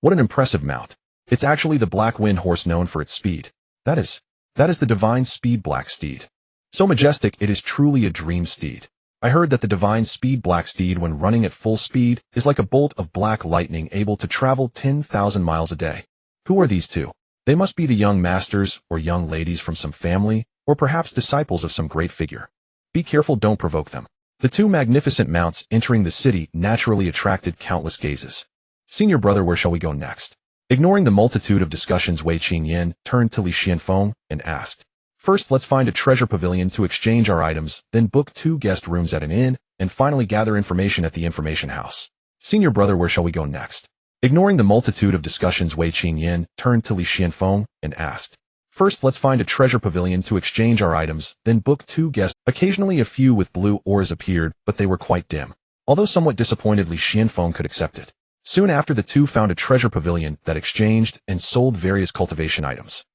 What an impressive mount. It's actually the Black Wind Horse, known for its speed. That is the Divine Speed Black Steed. So majestic, it is truly a dream steed. I heard that the divine speed black steed when running at full speed is like a bolt of black lightning able to travel 10,000 miles a day. Who are these two? They must be the young masters or young ladies from some family, or perhaps disciples of some great figure. Be careful, don't provoke them. The two magnificent mounts entering the city naturally attracted countless gazes. Senior brother, where shall we go next? Ignoring the multitude of discussions, Wei Qingyan turned to Li Xianfeng and asked, first, let's find a treasure pavilion to exchange our items, then book 2 guest rooms at an inn, and finally gather information at the information house. Senior brother, where shall we go next? Ignoring the multitude of discussions, Wei Qingyan turned to Li Xianfeng and asked, first, let's find a treasure pavilion to exchange our items, then book 2 guests. Occasionally a few with blue auras appeared, but they were quite dim. Although somewhat disappointed, Li Xianfeng could accept it. Soon after, the two found a treasure pavilion that exchanged and sold various cultivation items.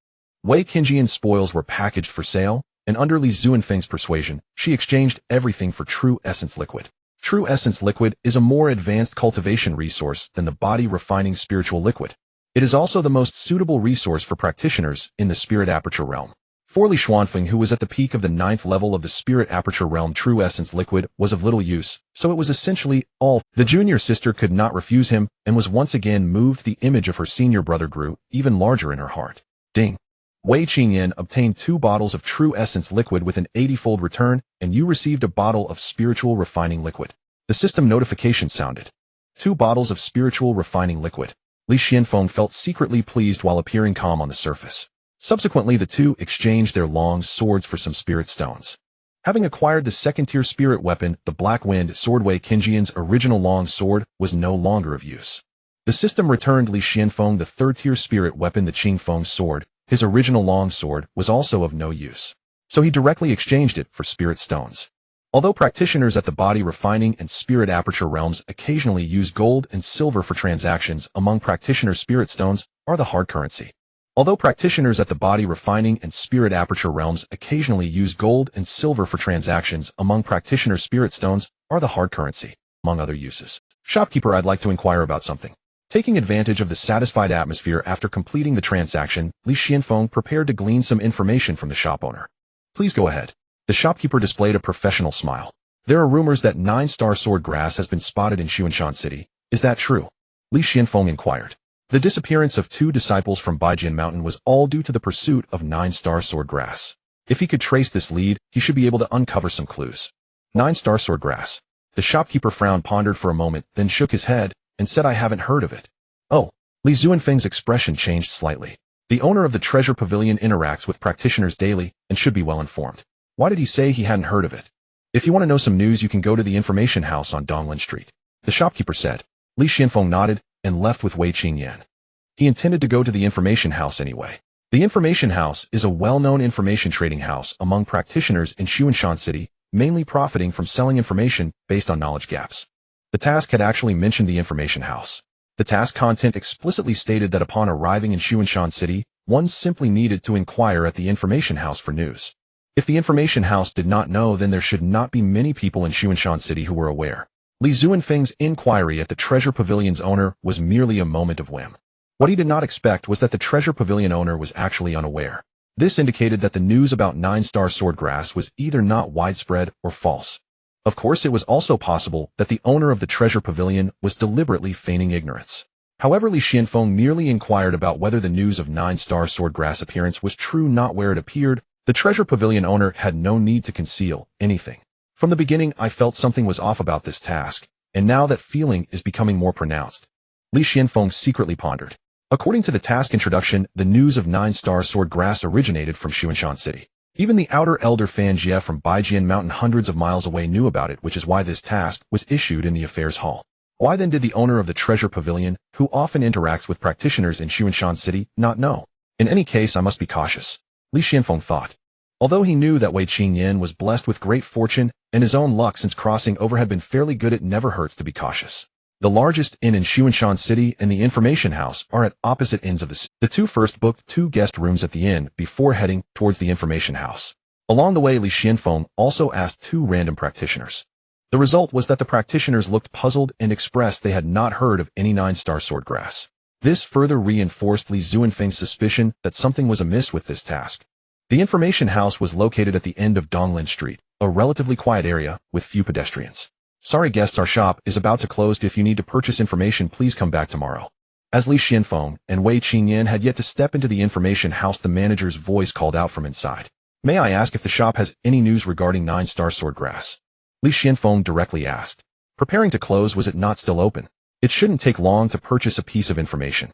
Wei Qingyan's spoils were packaged for sale, and under Li Zuanfeng's persuasion, she exchanged everything for True Essence Liquid. True Essence Liquid is a more advanced cultivation resource than the body-refining spiritual liquid. It is also the most suitable resource for practitioners in the spirit aperture realm. For Li Xuanfeng, who was at the peak of the 9th level of the spirit aperture realm, True Essence Liquid was of little use, so it was essentially all. The junior sister could not refuse him, and was once again moved. The image of her senior brother grew even larger in her heart. Ding! Wei Qingyan obtained 2 bottles of True Essence Liquid with an 80-fold return, and you received a bottle of Spiritual Refining Liquid. The system notification sounded. 2 bottles of Spiritual Refining Liquid. Li Xianfeng felt secretly pleased while appearing calm on the surface. Subsequently, the two exchanged their long swords for some spirit stones. Having acquired the 2nd-tier spirit weapon, the Black Wind Sword, Wei Qingyan's original long sword was no longer of use. The system returned Li Xianfeng the 3rd-tier spirit weapon, the Qingfeng sword. His original long sword was also of no use, so he directly exchanged it for spirit stones. Although practitioners at the body refining and spirit aperture realms occasionally use gold and silver for transactions among practitioner, spirit stones are the hard currency. Although practitioners at the body refining and spirit aperture realms occasionally use gold and silver for transactions among practitioner, spirit stones are the hard currency, among other uses. Shopkeeper, I'd like to inquire about something. Taking advantage of the satisfied atmosphere after completing the transaction, Li Xianfeng prepared to glean some information from the shop owner. Please go ahead. The shopkeeper displayed a professional smile. There are rumors that 9-star sword grass has been spotted in Xuanshan City. Is that true? Li Xianfeng inquired. The disappearance of 2 disciples from Baijin Mountain was all due to the pursuit of 9-star sword grass. If he could trace this lead, he should be able to uncover some clues. 9-star sword grass. The shopkeeper frowned, pondered for a moment, then shook his head and said, I haven't heard of it. Oh. Li Zuanfeng's expression changed slightly. The owner of the treasure pavilion interacts with practitioners daily and should be well informed. Why did he say he hadn't heard of it? If you want to know some news, you can go to the information house on Donglin Street, the shopkeeper said. Li Xianfeng nodded and left with Wei Qingyan. He intended to go to the information house anyway. The information house is a well-known information trading house among practitioners in Xuanshan City, mainly profiting from selling information based on knowledge gaps. The task had actually mentioned the information house. The task content explicitly stated that upon arriving in Xuanshan City, one simply needed to inquire at the information house for news. If the information house did not know, then there should not be many people in Xuanshan City who were aware. Li Zuanfeng's inquiry at the treasure pavilion's owner was merely a moment of whim. What he did not expect was that the treasure pavilion owner was actually unaware. This indicated that the news about 9-star swordgrass was either not widespread or false. Of course, it was also possible that the owner of the treasure pavilion was deliberately feigning ignorance. However, Li Xianfeng merely inquired about whether the news of 9-star swordgrass appearance was true, not where it appeared. The treasure pavilion owner had no need to conceal anything. From the beginning, I felt something was off about this task, and now that feeling is becoming more pronounced. Li Xianfeng secretly pondered. According to the task introduction, the news of 9-star swordgrass originated from Xuanshan City. Even the outer elder Fan Jie from Baijian Mountain hundreds of miles away knew about it, which is why this task was issued in the affairs hall. Why then did the owner of the treasure pavilion, who often interacts with practitioners in Xuanshan City, not know? In any case, I must be cautious, Li Xianfeng thought. Although he knew that Wei Qingyan was blessed with great fortune and his own luck since crossing over had been fairly good, it never hurts to be cautious. The largest inn in Xuanshan City and the information house are at opposite ends of the city. The two first booked 2 guest rooms at the inn before heading towards the information house. Along the way, Li Xianfeng also asked 2 random practitioners. The result was that the practitioners looked puzzled and expressed they had not heard of any 9-star swordgrass. This further reinforced Li Zuanfeng's suspicion that something was amiss with this task. The information house was located at the end of Donglin Street, a relatively quiet area with few pedestrians. Sorry guests, our shop is about to close. If you need to purchase information, please come back tomorrow. As Li Xianfeng and Wei Qingyan had yet to step into the information house, the manager's voice called out from inside. May I ask if the shop has any news regarding 9-star swordgrass? Li Xianfeng directly asked. Preparing to close, was it not still open? It shouldn't take long to purchase a piece of information.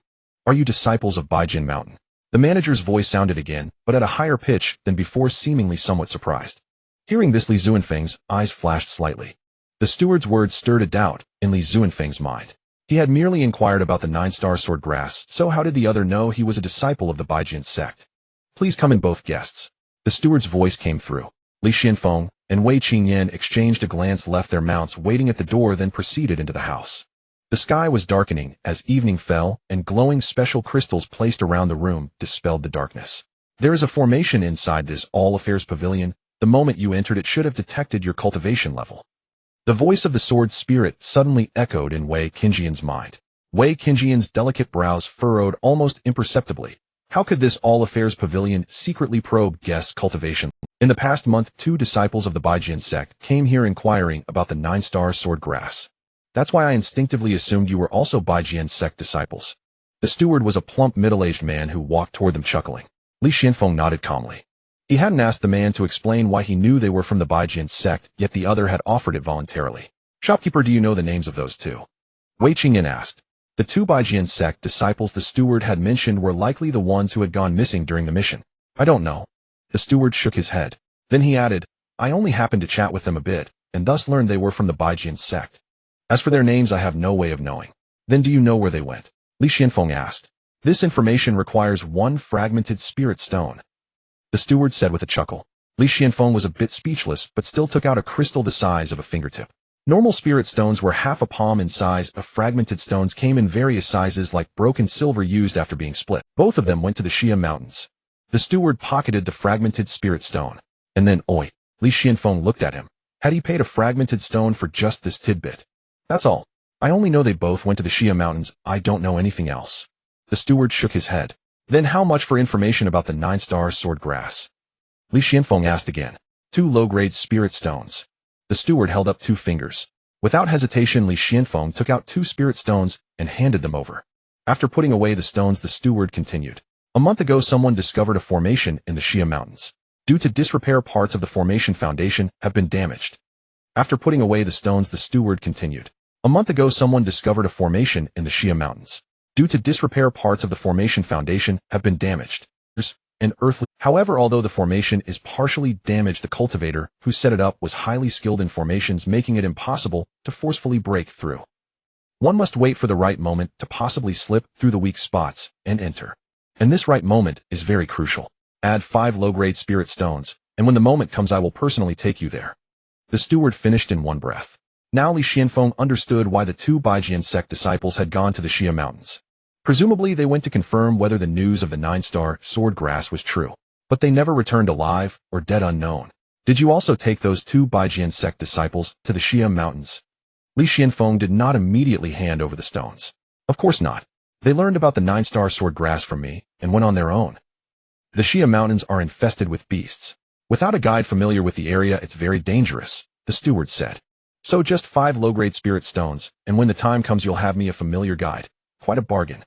Are you disciples of Baijin Mountain? The manager's voice sounded again, but at a higher pitch than before, seemingly somewhat surprised. Hearing this, Li Zuanfeng's eyes flashed slightly. The steward's words stirred a doubt in Li Zuanfeng's mind. He had merely inquired about the 9-star swordgrass, so how did the other know he was a disciple of the Baijin sect? Please come in, both guests. The steward's voice came through. Li Xianfeng and Wei Qingyan exchanged a glance, left their mounts waiting at the door, then proceeded into the house. The sky was darkening as evening fell, and glowing special crystals placed around the room dispelled the darkness. There is a formation inside this all-affairs pavilion. The moment you entered, it should have detected your cultivation level. The voice of the sword spirit suddenly echoed in Wei Qingyan's mind. Wei Qingyan's delicate brows furrowed almost imperceptibly. How could this all-affairs pavilion secretly probe guests' cultivation? In the past month, 2 disciples of the Baijin sect came here inquiring about the 9-star swordgrass. That's why I instinctively assumed you were also Baijin sect disciples. The steward was a plump, middle-aged man who walked toward them chuckling. Li Xianfeng nodded calmly. He hadn't asked the man to explain why he knew they were from the Baijin sect, yet the other had offered it voluntarily. Shopkeeper, do you know the names of those 2? Wei Qingyan asked. The 2 Baijin sect disciples the steward had mentioned were likely the ones who had gone missing during the mission. I don't know. The steward shook his head. Then he added, I only happened to chat with them a bit, and thus learned they were from the Baijin sect. As for their names, I have no way of knowing. Then do you know where they went? Li Xianfeng asked. This information requires 1 fragmented spirit stone. The steward said with a chuckle. Li Xianfeng was a bit speechless, but still took out a crystal the size of a fingertip. Normal spirit stones were half a palm in size. Fragmented stones came in various sizes, like broken silver used after being split. Both of them went to the Xia Mountains. The steward pocketed the fragmented spirit stone. And then, oi! Li Xianfeng looked at him. Had he paid a fragmented stone for just this tidbit? That's all. I only know they both went to the Xia Mountains. I don't know anything else. The steward shook his head. Then how much for information about the 9-star swordgrass? Li Xianfeng asked again. 2 low-grade spirit stones. The steward held up 2 fingers. Without hesitation, Li Xianfeng took out 2 spirit stones and handed them over. After putting away the stones, the steward continued. A month ago, someone discovered a formation in the Xia Mountains. Due to disrepair, parts of the formation foundation have been damaged. After putting away the stones, the steward continued. A month ago, someone discovered a formation in the Xia Mountains. Due to disrepair, parts of the formation foundation have been damaged. And earthly. However, although the formation is partially damaged, the cultivator who set it up was highly skilled in formations, making it impossible to forcefully break through. One must wait for the right moment to possibly slip through the weak spots and enter. And this right moment is very crucial. Add 5 low-grade spirit stones, and when the moment comes, I will personally take you there. The steward finished in one breath. Now Li Xianfeng understood why the 2 Baijin sect disciples had gone to the Xia Mountains. Presumably, they went to confirm whether the news of the 9-star swordgrass was true. But they never returned alive or dead unknown. Did you also take those 2 Baijin sect disciples to the Xia Mountains? Li Xianfeng did not immediately hand over the stones. Of course not. They learned about the 9-star swordgrass from me and went on their own. The Xia Mountains are infested with beasts. Without a guide familiar with the area, it's very dangerous, the steward said. So just 5 low-grade spirit stones, and when the time comes, you'll have me a familiar guide. Quite a bargain.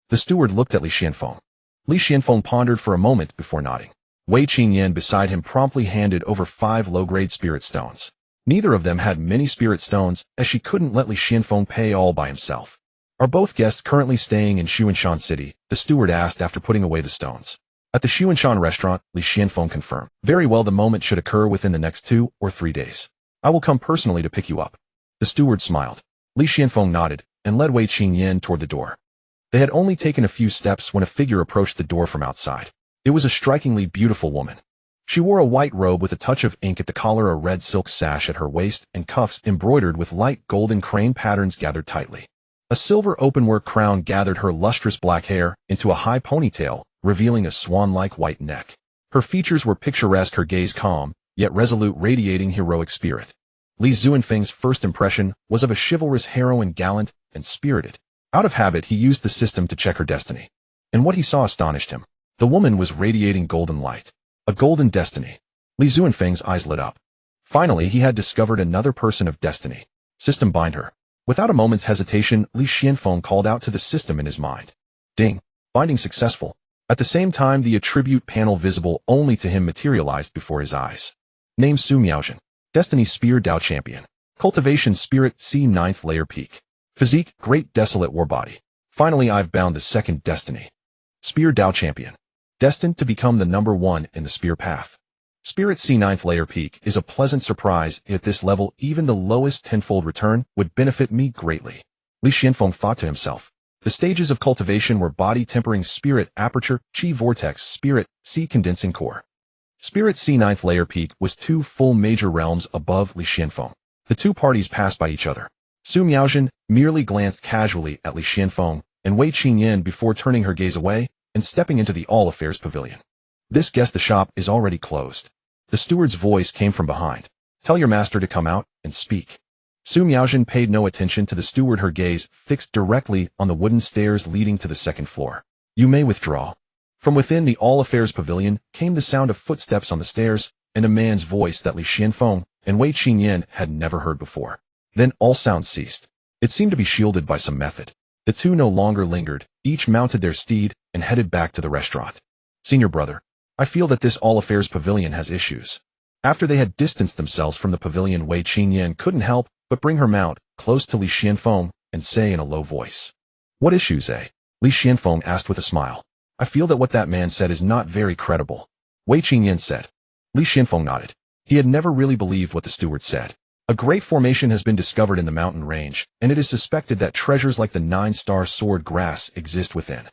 The steward looked at Li Xianfeng. Li Xianfeng pondered for a moment before nodding. Wei Qingyan beside him promptly handed over 5 low-grade spirit stones. Neither of them had many spirit stones, as she couldn't let Li Xianfeng pay all by himself. Are both guests currently staying in Xuanshan City? The steward asked after putting away the stones. At the Xuanshan restaurant, Li Xianfeng confirmed. Very well, the moment should occur within the next 2 or 3 days. I will come personally to pick you up. The steward smiled. Li Xianfeng nodded and led Wei Qingyan toward the door. They had only taken a few steps when a figure approached the door from outside. It was a strikingly beautiful woman. She wore a white robe with a touch of ink at the collar, a red silk sash at her waist, and cuffs embroidered with light golden crane patterns gathered tightly. A silver openwork crown gathered her lustrous black hair into a high ponytail, revealing a swan-like white neck. Her features were picturesque, her gaze calm, yet resolute, radiating heroic spirit. Li Zuanfeng's first impression was of a chivalrous heroine, gallant and spirited. Out of habit, he used the system to check her destiny. And what he saw astonished him. The woman was radiating golden light. A golden destiny. Li Zuanfeng's eyes lit up. Finally, he had discovered another person of destiny. System bind her. Without a moment's hesitation, Li Xianfeng called out to the system in his mind. Ding. Binding successful. At the same time, the attribute panel visible only to him materialized before his eyes. Name Su Miaojin. Destiny Spear Dao Champion. Cultivation Spirit C 9th Layer Peak. Physique Great Desolate War Body. Finally, I've bound the second destiny. Spear Dao Champion. Destined to become the number one in the spear path. Spirit C 9th Layer Peak is a pleasant surprise. At this level, even the lowest tenfold return would benefit me greatly. Li Xianfeng thought to himself. The stages of cultivation were body tempering spirit aperture, chi vortex spirit, C condensing core. Spirit C 9th Layer Peak was 2 full major realms above Li Xianfeng. The two parties passed by each other. Su Miaojin merely glanced casually at Li Xianfeng and Wei Qingyan before turning her gaze away and stepping into the All Affairs Pavilion. This guess the shop is already closed. The steward's voice came from behind. Tell your master to come out and speak. Su Miaojin paid no attention to the steward, her gaze fixed directly on the wooden stairs leading to the second floor. You may withdraw. From within the All Affairs Pavilion came the sound of footsteps on the stairs and a man's voice that Li Xianfeng and Wei Qingyan had never heard before. Then all sounds ceased. It seemed to be shielded by some method. The two no longer lingered, each mounted their steed and headed back to the restaurant. Senior brother, I feel that this All Affairs Pavilion has issues. After they had distanced themselves from the pavilion, Wei Qingyan couldn't help but bring her mount close to Li Xianfeng and say in a low voice. What issues, eh? Li Xianfeng asked with a smile. I feel that what that man said is not very credible. Wei Qingyan said. Li Xianfeng nodded. He had never really believed what the steward said. A great formation has been discovered in the mountain range, and it is suspected that treasures like the 9-star sword grass exist within.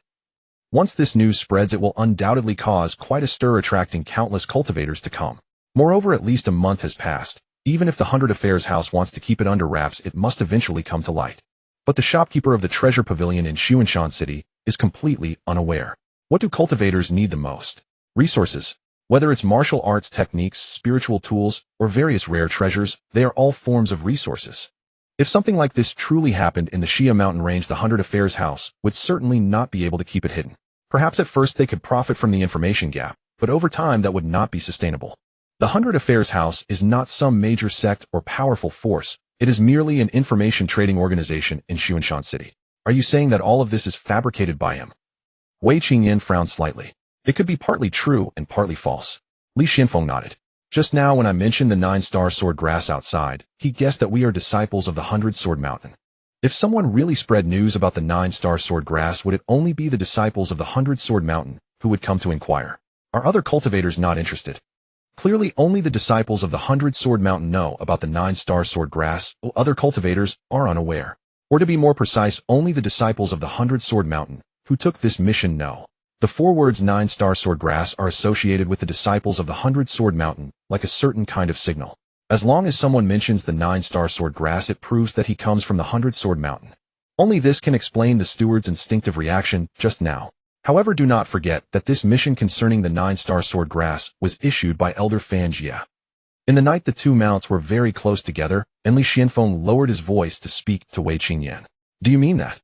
Once this news spreads, it will undoubtedly cause quite a stir, attracting countless cultivators to come. Moreover, at least a month has passed. Even if the Hundred Affairs house wants to keep it under wraps, it must eventually come to light. But the shopkeeper of the treasure pavilion in Xuanshan City is completely unaware. What do cultivators need the most? Resources. Whether it's martial arts techniques, spiritual tools, or various rare treasures, they are all forms of resources. If something like this truly happened in the Xia mountain range, the Hundred Affairs house would certainly not be able to keep it hidden. Perhaps at first they could profit from the information gap, but over time that would not be sustainable. The Hundred Affairs house is not some major sect or powerful force. It is merely an information trading organization in Xuanshan City. Are you saying that all of this is fabricated by him? Wei Qingyan frowned slightly. It could be partly true and partly false. Li Xianfeng nodded. Just now when I mentioned the 9-star sword grass outside, he guessed that we are disciples of the 100-sword mountain. If someone really spread news about the 9-star sword grass, would it only be the disciples of the 100-sword mountain who would come to inquire? Are other cultivators not interested? Clearly only the disciples of the 100-sword mountain know about the 9-star sword grass, while other cultivators are unaware. Or to be more precise, only the disciples of the 100-sword mountain who took this mission know. The 4 words 9-star sword grass are associated with the disciples of the 100-sword mountain like a certain kind of signal. As long as someone mentions the 9-star sword grass, it proves that he comes from the 100-sword mountain. Only this can explain the steward's instinctive reaction just now. However, do not forget that this mission concerning the 9-star sword grass was issued by Elder Fan Jia. In the night the two mounts were very close together, and Li Xianfeng lowered his voice to speak to Wei Qingyan. Do you mean that?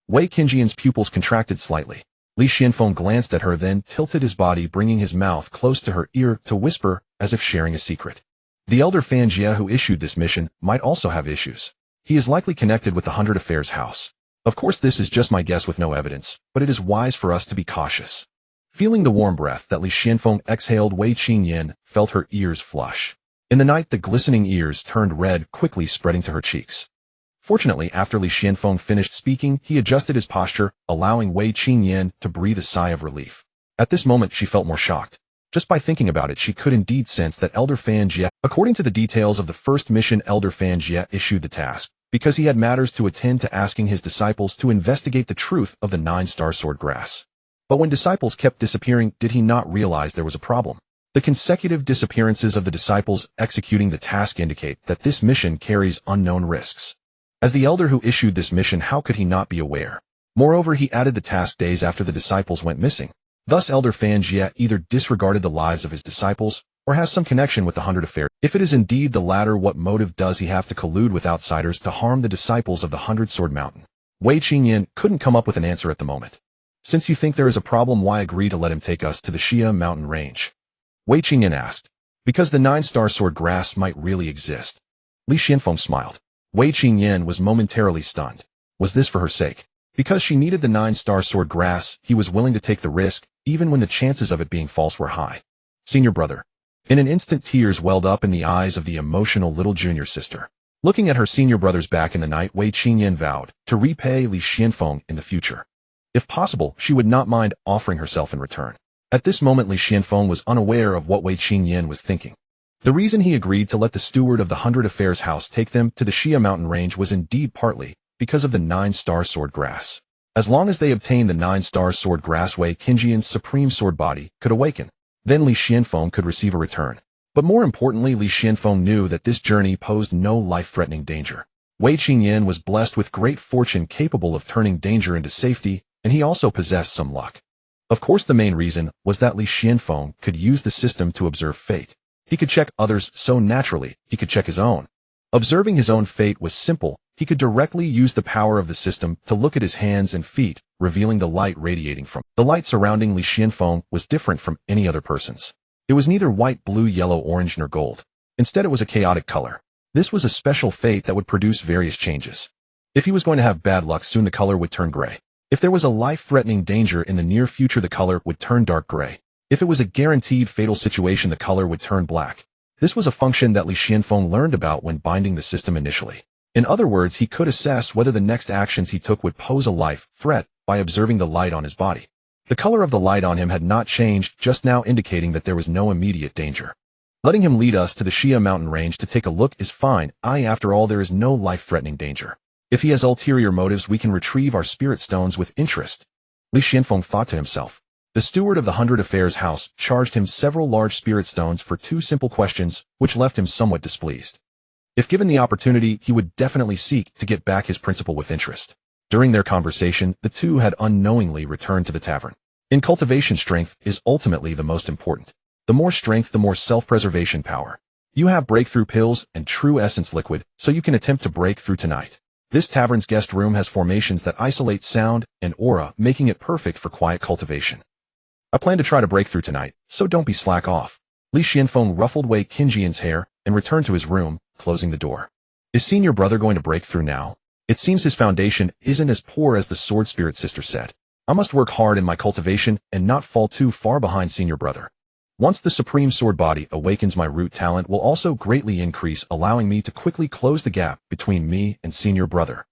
Wei Qingyan's pupils contracted slightly. Li Xianfeng glanced at her, then tilted his body, bringing his mouth close to her ear to whisper as if sharing a secret. The Elder Fan Jia who issued this mission might also have issues. He is likely connected with the Hundred Affairs house. Of course, this is just my guess with no evidence, but it is wise for us to be cautious. Feeling the warm breath that Li Xianfeng exhaled, Wei Qingyan felt her ears flush. In the night, the glistening ears turned red, quickly spreading to her cheeks. Fortunately, after Li Xianfeng finished speaking, he adjusted his posture, allowing Wei Qingyan to breathe a sigh of relief. At this moment, she felt more shocked. Just by thinking about it, she could indeed sense that Elder Fan Jia, according to the details of the first mission, Elder Fan Jia issued the task because he had matters to attend to, asking his disciples to investigate the truth of the 9-star sword grass. But when disciples kept disappearing, did he not realize there was a problem? The consecutive disappearances of the disciples executing the task indicate that this mission carries unknown risks. As the elder who issued this mission, how could he not be aware? Moreover, he added the task days after the disciples went missing. Thus, Elder Fan Jia either disregarded the lives of his disciples or has some connection with the Hundred Affairs. If it is indeed the latter, what motive does he have to collude with outsiders to harm the disciples of the 100-sword mountain? Wei Qingyan couldn't come up with an answer at the moment. Since you think there is a problem, why agree to let him take us to the Xia mountain range? Wei Qingyan asked. Because the nine-star sword grass might really exist. Li Xianfeng smiled. Wei Qingyan was momentarily stunned. Was this for her sake? Because she needed the nine-star sword grass, he was willing to take the risk, even when the chances of it being false were high. Senior brother. In an instant, tears welled up in the eyes of the emotional little junior sister. Looking at her senior brother's back in the night, Wei Qingyan vowed to repay Li Xianfeng in the future. If possible, she would not mind offering herself in return. At this moment, Li Xianfeng was unaware of what Wei Qingyan was thinking. The reason he agreed to let the steward of the Hundred Affairs house take them to the Xia mountain range was indeed partly because of the nine-star sword grass. As long as they obtained the nine-star sword grass, Wei Qingyan's supreme sword body could awaken. Then Li Xianfeng could receive a return. But more importantly, Li Xianfeng knew that this journey posed no life-threatening danger. Wei Qingyan was blessed with great fortune capable of turning danger into safety, and he also possessed some luck. Of course, the main reason was that Li Xianfeng could use the system to observe fate. He could check others so naturally, he could check his own. Observing his own fate was simple. He could directly use the power of the system to look at his hands and feet, revealing the light radiating from. The light surrounding Li Xianfeng was different from any other person's. It was neither white, blue, yellow, orange, nor gold. Instead, it was a chaotic color. This was a special fate that would produce various changes. If he was going to have bad luck, soon the color would turn gray. If there was a life-threatening danger in the near future, the color would turn dark gray. If it was a guaranteed fatal situation, the color would turn black. This was a function that Li Xianfeng learned about when binding the system initially. In other words, he could assess whether the next actions he took would pose a life threat by observing the light on his body. The color of the light on him had not changed, just now indicating that there was no immediate danger. Letting him lead us to the Xia mountain range to take a look is fine. After all, there is no life-threatening danger. If he has ulterior motives, we can retrieve our spirit stones with interest. Li Xianfeng thought to himself. The steward of the Hundred Affairs house charged him several large spirit stones for 2 simple questions, which left him somewhat displeased. If given the opportunity, he would definitely seek to get back his principal with interest. During their conversation, the two had unknowingly returned to the tavern. In cultivation, strength is ultimately the most important. The more strength, the more self-preservation power. You have breakthrough pills and true essence liquid, so you can attempt to break through tonight. This tavern's guest room has formations that isolate sound and aura, making it perfect for quiet cultivation. I plan to try to break through tonight, so don't be slack off. Li Xianfeng ruffled Wei Qingyan's hair and returned to his room, closing the door. Is senior brother going to break through now? It seems his foundation isn't as poor as the sword spirit sister said. I must work hard in my cultivation and not fall too far behind senior brother. Once the supreme sword body awakens, my root talent will also greatly increase, allowing me to quickly close the gap between me and senior brother.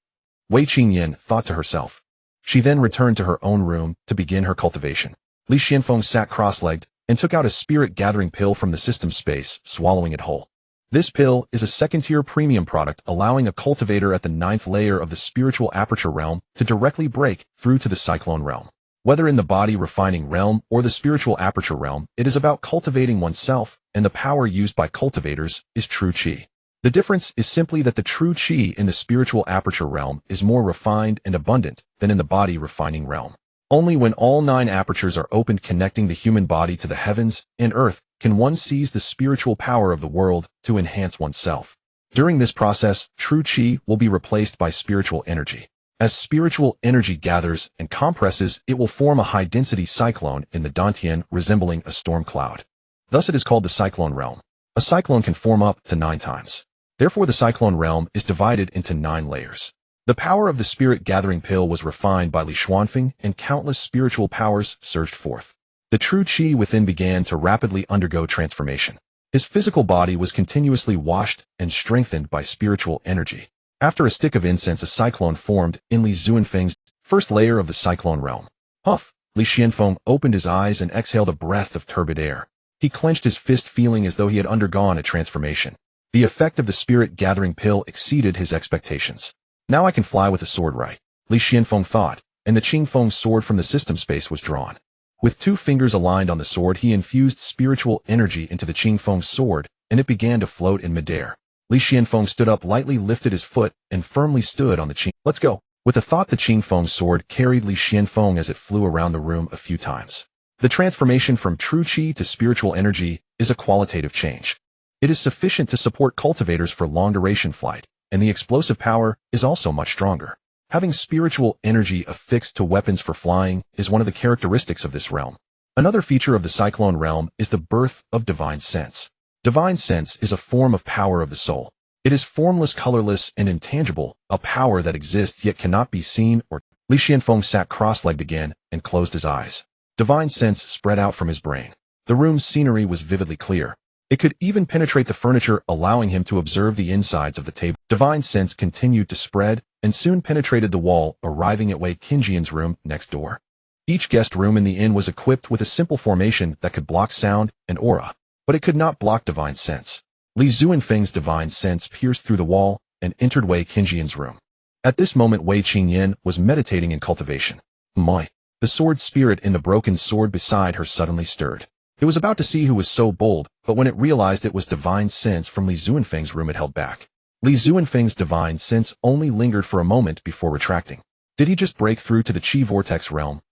Wei Qingyan thought to herself. She then returned to her own room to begin her cultivation. Li Xianfeng sat cross-legged and took out a spirit-gathering pill from the system space, swallowing it whole. This pill is a second-tier premium product, allowing a cultivator at the 9th layer of the spiritual aperture realm to directly break through to the cyclone realm. Whether in the body refining realm or the spiritual aperture realm, it is about cultivating oneself, and the power used by cultivators is true qi. The difference is simply that the true qi in the spiritual aperture realm is more refined and abundant than in the body refining realm. Only when all 9 apertures are opened, connecting the human body to the heavens and earth, can one seize the spiritual power of the world to enhance oneself. During this process, true qi will be replaced by spiritual energy. As spiritual energy gathers and compresses, it will form a high-density cyclone in the dantian, resembling a storm cloud. Thus it is called the cyclone realm. A cyclone can form up to 9 times. Therefore, the cyclone realm is divided into 9 layers. The power of the spirit-gathering pill was refined by Li Xianfeng, and countless spiritual powers surged forth. The true qi within began to rapidly undergo transformation. His physical body was continuously washed and strengthened by spiritual energy. After a stick of incense, a cyclone formed in Li Xuanfeng's first layer of the cyclone realm. Huff! Li Xianfeng opened his eyes and exhaled a breath of turbid air. He clenched his fist, feeling as though he had undergone a transformation. The effect of the spirit-gathering pill exceeded his expectations. Now I can fly with a sword, right? Li Xianfeng thought, and the Qingfeng sword from the system space was drawn. With 2 fingers aligned on the sword, he infused spiritual energy into the Qingfeng sword, and it began to float in midair. Li Xianfeng stood up, lightly lifted his foot, and firmly stood on the Qing. Let's go. With a thought, the Qingfeng sword carried Li Xianfeng as it flew around the room a few times. The transformation from true qi to spiritual energy is a qualitative change. It is sufficient to support cultivators for long-duration flight, and the explosive power is also much stronger. Having spiritual energy affixed to weapons for flying is one of the characteristics of this realm. Another feature of the cyclone realm is the birth of divine sense. Divine sense is a form of power of the soul. It is formless, colorless, and intangible, a power that exists yet cannot be seen or. Li Xianfeng sat cross-legged again and closed his eyes. Divine sense spread out from his brain. The room's scenery was vividly clear. It could even penetrate the furniture, allowing him to observe the insides of the table. Divine sense continued to spread and soon penetrated the wall, arriving at Wei Qingjian's room next door. Each guest room in the inn was equipped with a simple formation that could block sound and aura, but it could not block divine sense. Li Zuanfeng's divine sense pierced through the wall and entered Wei Qingjian's room. At this moment, Wei Qingyan was meditating in cultivation. My. The sword spirit in the broken sword beside her suddenly stirred. It was about to see who was so bold, but when it realized it was divine sense from Li Zuanfeng's room, it held back. Li Zuanfeng's divine sense only lingered for a moment before retracting. Did he just break through to the Qi vortex realm?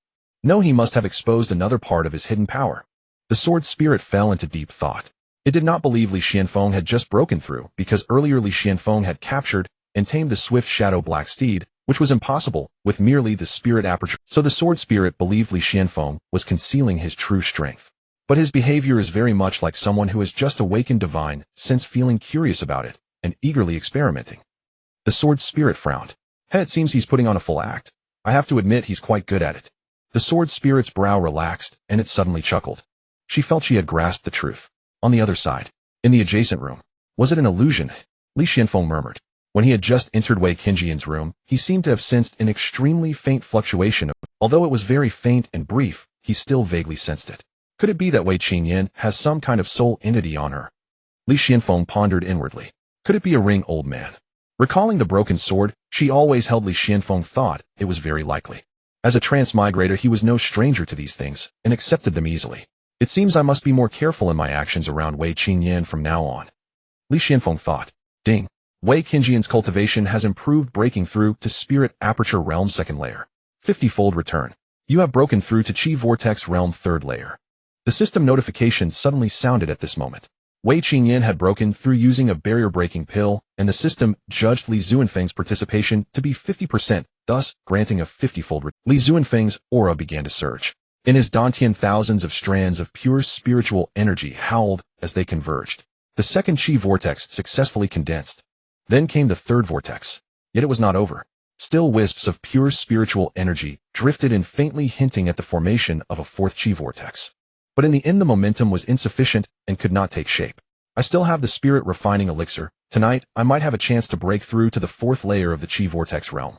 No, he must have exposed another part of his hidden power. The sword spirit fell into deep thought. It did not believe Li Xianfeng had just broken through, because earlier Li Xianfeng had captured and tamed the swift shadow black steed, which was impossible with merely the spirit aperture. So the sword spirit believed Li Xianfeng was concealing his true strength. But his behavior is very much like someone who has just awakened divine sense, feeling curious about it and eagerly experimenting. The sword spirit frowned. Hey, it seems he's putting on a full act. I have to admit he's quite good at it. The sword spirit's brow relaxed and it suddenly chuckled. She felt she had grasped the truth. On the other side, in the adjacent room, was it an illusion? Li Xianfeng murmured. When he had just entered Wei Qingjian's room, he seemed to have sensed an extremely faint fluctuation of, although it was very faint and brief, he still vaguely sensed it. Could it be that Wei Qingyan has some kind of soul entity on her? Li Xianfeng pondered inwardly. Could it be a ring, old man? Recalling the broken sword, she always held Li Xianfeng thought it was very likely. As a transmigrator, he was no stranger to these things and accepted them easily. It seems I must be more careful in my actions around Wei Qingyan from now on. Li Xianfeng thought. Ding. Wei Qingjian's cultivation has improved, breaking through to Spirit Aperture Realm 2nd layer. 50-fold return. You have broken through to Qi Vortex Realm 3rd layer. The system notification suddenly sounded at this moment. Wei Qingyan had broken through using a barrier-breaking pill, and the system judged Li Zuanfeng's participation to be 50%, thus granting a 50-fold return. Li Zuanfeng's aura began to surge. In his dantian, thousands of strands of pure spiritual energy howled as they converged. The second Qi vortex successfully condensed. Then came the third vortex. Yet it was not over. Still wisps of pure spiritual energy drifted in, faintly hinting at the formation of a fourth Qi vortex. But in the end, the momentum was insufficient and could not take shape. I still have the spirit refining elixir. Tonight, I might have a chance to break through to the 4th layer of the Qi vortex realm.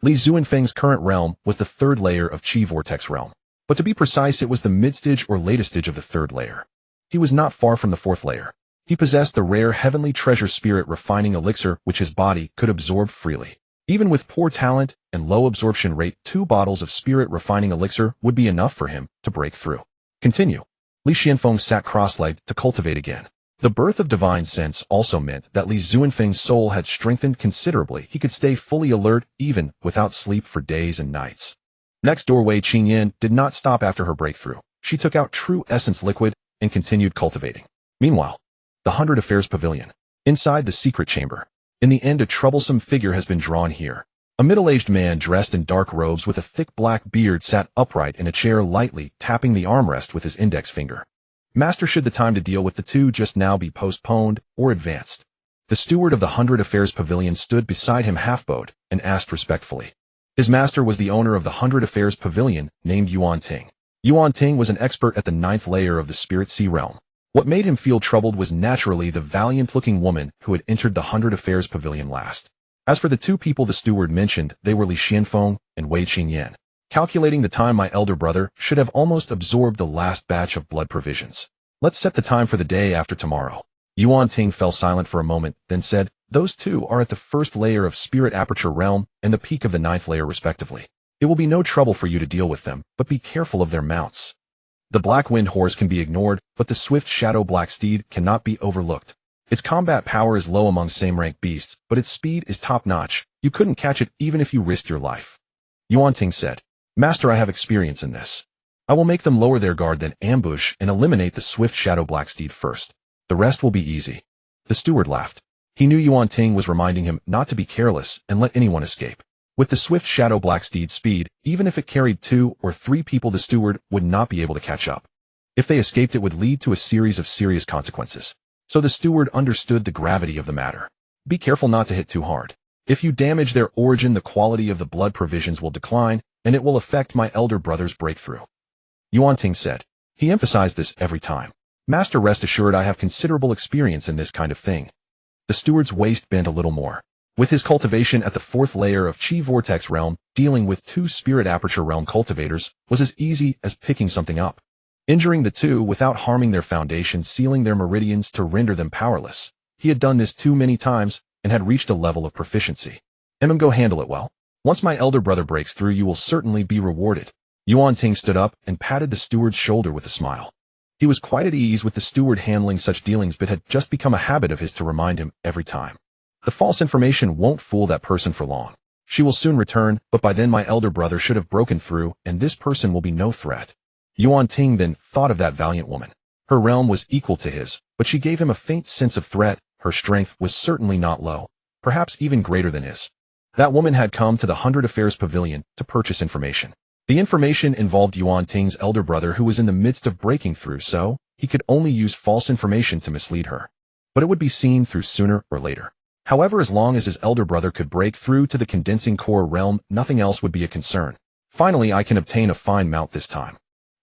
Li Zuanfeng's current realm was the 3rd layer of Qi vortex realm. But to be precise, it was the mid-stage or latest stage of the 3rd layer. He was not far from the 4th layer. He possessed the rare heavenly treasure spirit refining elixir, which his body could absorb freely. Even with poor talent and low absorption rate, 2 bottles of spirit refining elixir would be enough for him to break through. Continue. Li Xianfeng sat cross-legged to cultivate again. The birth of divine sense also meant that Li Zuanfeng's soul had strengthened considerably. He could stay fully alert even without sleep for days and nights. Next door, Wei Qingyan did not stop after her breakthrough. She took out true essence liquid and continued cultivating. Meanwhile, the 100 Affairs Pavilion. Inside the secret chamber. In the end, a troublesome figure has been drawn here. A middle-aged man dressed in dark robes with a thick black beard sat upright in a chair, lightly tapping the armrest with his index finger. Master, should the time to deal with the two just now be postponed or advanced? The steward of the 100 Affairs Pavilion stood beside him, half-bowed, and asked respectfully. His master was the owner of the 100 Affairs Pavilion, named Yuan Ting. Yuan Ting was an expert at the 9th layer of the Spirit Sea realm. What made him feel troubled was naturally the valiant-looking woman who had entered the 100 Affairs Pavilion last. As for the 2 people the steward mentioned, they were Li Xianfeng and Wei Qingyan. Calculating the time, my elder brother should have almost absorbed the last batch of blood provisions. Let's set the time for the day after tomorrow. Yuan Ting fell silent for a moment, then said, those 2 are at the 1st layer of Spirit Aperture Realm and the peak of the 9th layer respectively. It will be no trouble for you to deal with them, but be careful of their mounts. The Black Wind Horse can be ignored, but the swift Shadow Black Steed cannot be overlooked. Its combat power is low among same-rank beasts, but its speed is top-notch. You couldn't catch it even if you risked your life. Yuan Ting said, Master, I have experience in this. I will make them lower their guard, then ambush and eliminate the swift Shadow Black Steed first. The rest will be easy. The steward laughed. He knew Yuan Ting was reminding him not to be careless and let anyone escape. With the swift Shadow Black Steed's speed, even if it carried 2 or 3 people, the steward would not be able to catch up. If they escaped, it would lead to a series of serious consequences. So the steward understood the gravity of the matter. Be careful not to hit too hard. If you damage their origin, the quality of the blood provisions will decline, and it will affect my elder brother's breakthrough. Yuan Ting said. He emphasized this every time. Master, rest assured I have considerable experience in this kind of thing. The steward's waist bent a little more. With his cultivation at the 4th layer of Chi Vortex realm, dealing with 2 Spirit Aperture realm cultivators was as easy as picking something up. Injuring the 2 without harming their foundation, sealing their meridians to render them powerless. He had done this too many times and had reached a level of proficiency. Go handle it well. Once my elder brother breaks through, you will certainly be rewarded. Yuan Ting stood up and patted the steward's shoulder with a smile. He was quite at ease with the steward handling such dealings, but had just become a habit of his to remind him every time. The false information won't fool that person for long. She will soon return, but by then my elder brother should have broken through, and this person will be no threat. Yuan Ting then thought of that valiant woman. Her realm was equal to his, but she gave him a faint sense of threat. Her strength was certainly not low, perhaps even greater than his. That woman had come to the 100 Affairs Pavilion to purchase information. The information involved Yuan Ting's elder brother, who was in the midst of breaking through, so he could only use false information to mislead her. But it would be seen through sooner or later. However, as long as his elder brother could break through to the condensing core realm, nothing else would be a concern. Finally, I can obtain a fine mount this time.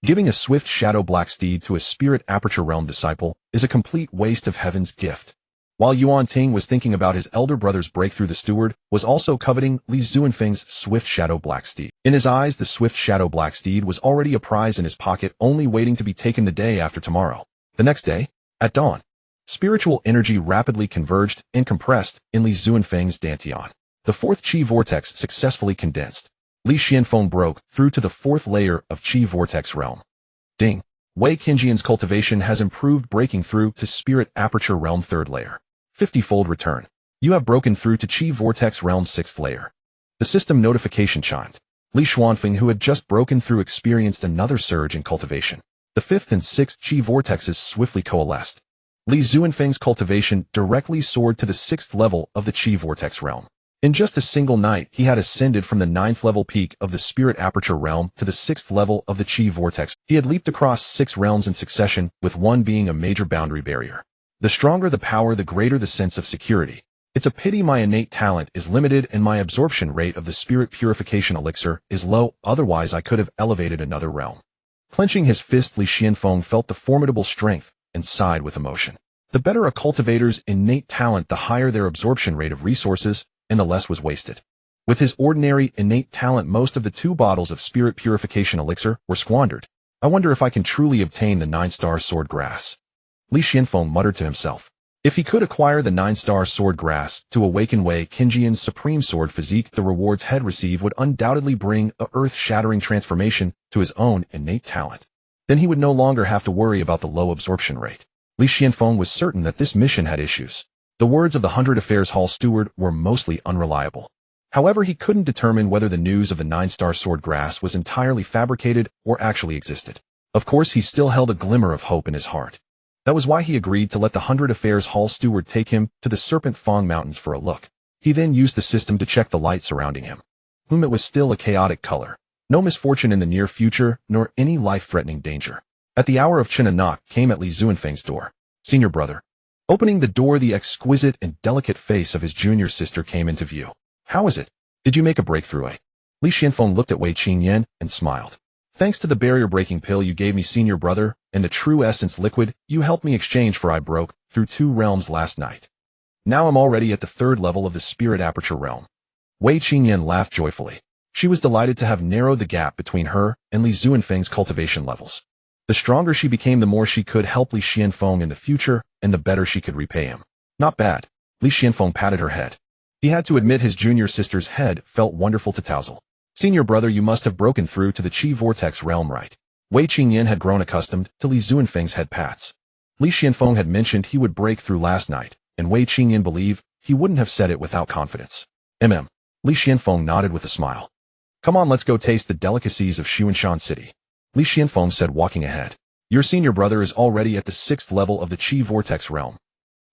Giving a swift shadow black steed to a Spirit Aperture realm disciple is a complete waste of heaven's gift. While Yuan Ting was thinking about his elder brother's breakthrough, the steward was also coveting Li Zuanfeng's swift shadow black steed. In his eyes, the swift shadow black steed was already a prize in his pocket, only waiting to be taken the day after tomorrow. The next day, at dawn, spiritual energy rapidly converged and compressed in Li Zuanfeng's dantian. The 4th Chi Vortex successfully condensed. Li Xianfeng broke through to the 4th layer of Chi Vortex realm. Ding! Wei Qingjian's cultivation has improved, breaking through to Spirit Aperture realm 3rd layer. 50-fold return. You have broken through to Chi Vortex realm 6th layer. The system notification chimed. Li Xuanfeng, who had just broken through, experienced another surge in cultivation. The 5th and 6th Chi Vortexes swiftly coalesced. Li Zuanfeng's cultivation directly soared to the 6th level of the Chi Vortex realm. In just a single night, he had ascended from the 9th level peak of the Spirit Aperture realm to the 6th level of the Chi Vortex. He had leaped across 6 realms in succession, with one being a major boundary barrier. The stronger the power, the greater the sense of security. It's a pity my innate talent is limited and my absorption rate of the Spirit Purification Elixir is low, otherwise I could have elevated another realm. Clenching his fist, Li Xianfeng felt the formidable strength and sighed with emotion. The better a cultivator's innate talent, the higher their absorption rate of resources, and the less was wasted. With his ordinary innate talent, most of the 2 bottles of Spirit Purification Elixir were squandered. I wonder if I can truly obtain the 9-star sword grass. Li Xianfeng muttered to himself. If he could acquire the 9-star sword grass to awaken Wei Qingjian's supreme sword physique, the rewards he'd receive would undoubtedly bring a earth-shattering transformation to his own innate talent. Then he would no longer have to worry about the low absorption rate. Li Xianfeng was certain that this mission had issues. The words of the 100 Affairs Hall steward were mostly unreliable. However, he couldn't determine whether the news of the 9-star sword grass was entirely fabricated or actually existed. Of course, he still held a glimmer of hope in his heart. That was why he agreed to let the 100 Affairs Hall steward take him to the Serpent Fang Mountains for a look. He then used the system to check the light surrounding him. It was still a chaotic color. No misfortune in the near future, nor any life-threatening danger. At the hour of Chen, a knock came at Li Zuanfeng's door. Senior brother. Opening the door, the exquisite and delicate face of his junior sister came into view. How is it? Did you make a breakthrough, eh? Li Xianfeng looked at Wei Qingyan and smiled. Thanks to the barrier-breaking pill you gave me, senior brother, and the true essence liquid you helped me exchange for, I broke through 2 realms last night. Now I'm already at the 3rd level of the Spirit Aperture realm. Wei Qingyan laughed joyfully. She was delighted to have narrowed the gap between her and Li Zuanfeng's cultivation levels. The stronger she became, the more she could help Li Xianfeng in the future, and the better she could repay him. Not bad. Li Xianfeng patted her head. He had to admit his junior sister's head felt wonderful to touzle. Senior brother, you must have broken through to the Chi Vortex realm, right? Wei Qingyan had grown accustomed to Li Zuanfeng's head pats. Li Xianfeng had mentioned he would break through last night, and Wei Qingyan believed he wouldn't have said it without confidence. Li Xianfeng nodded with a smile. Come on, let's go taste the delicacies of Xuanshan City. Li Xianfeng said, walking ahead. Your senior brother is already at the 6th level of the Chi Vortex realm.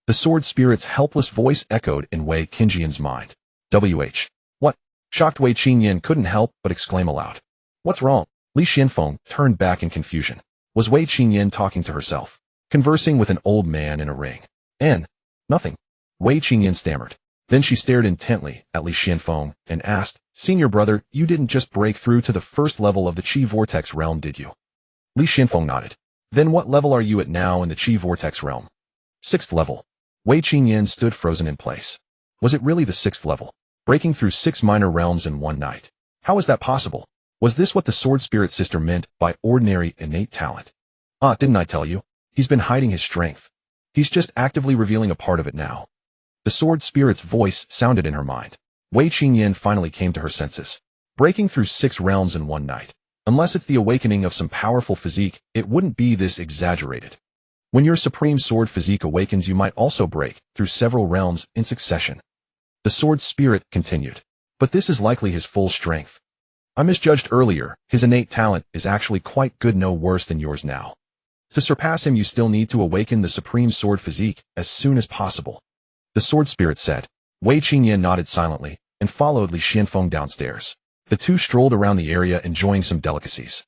The sword spirit's helpless voice echoed in Wei Qingjian's mind. WH. What? Shocked Wei Qingyan couldn't help but exclaim aloud. What's wrong? Li Xianfeng turned back in confusion. Was Wei Qingyan talking to herself? Conversing with an old man in a ring? And nothing. Wei Qingyan stammered. Then she stared intently at Li Xianfeng and asked, Senior brother, you didn't just break through to the first level of the Qi Vortex realm, did you? Li Xianfeng nodded. Then what level are you at now in the Qi Vortex realm? 6th level. Wei Qingyan stood frozen in place. Was it really the 6th level? Breaking through 6 minor realms in one night. How is that possible? Was this what the Sword Spirit Sister meant by ordinary innate talent? Didn't I tell you? He's been hiding his strength. He's just actively revealing a part of it now. The Sword Spirit's voice sounded in her mind. Wei Qingyan finally came to her senses. Breaking through 6 realms in one night. Unless it's the awakening of some powerful physique, it wouldn't be this exaggerated. When your supreme sword physique awakens, you might also break through several realms in succession. The Sword Spirit continued. But this is likely his full strength. I misjudged earlier. His innate talent is actually quite good, no worse than yours now. To surpass him, you still need to awaken the supreme sword physique as soon as possible. The Sword Spirit said. Wei Qingyan nodded silently and followed Li Xianfeng downstairs. The two strolled around the area enjoying some delicacies.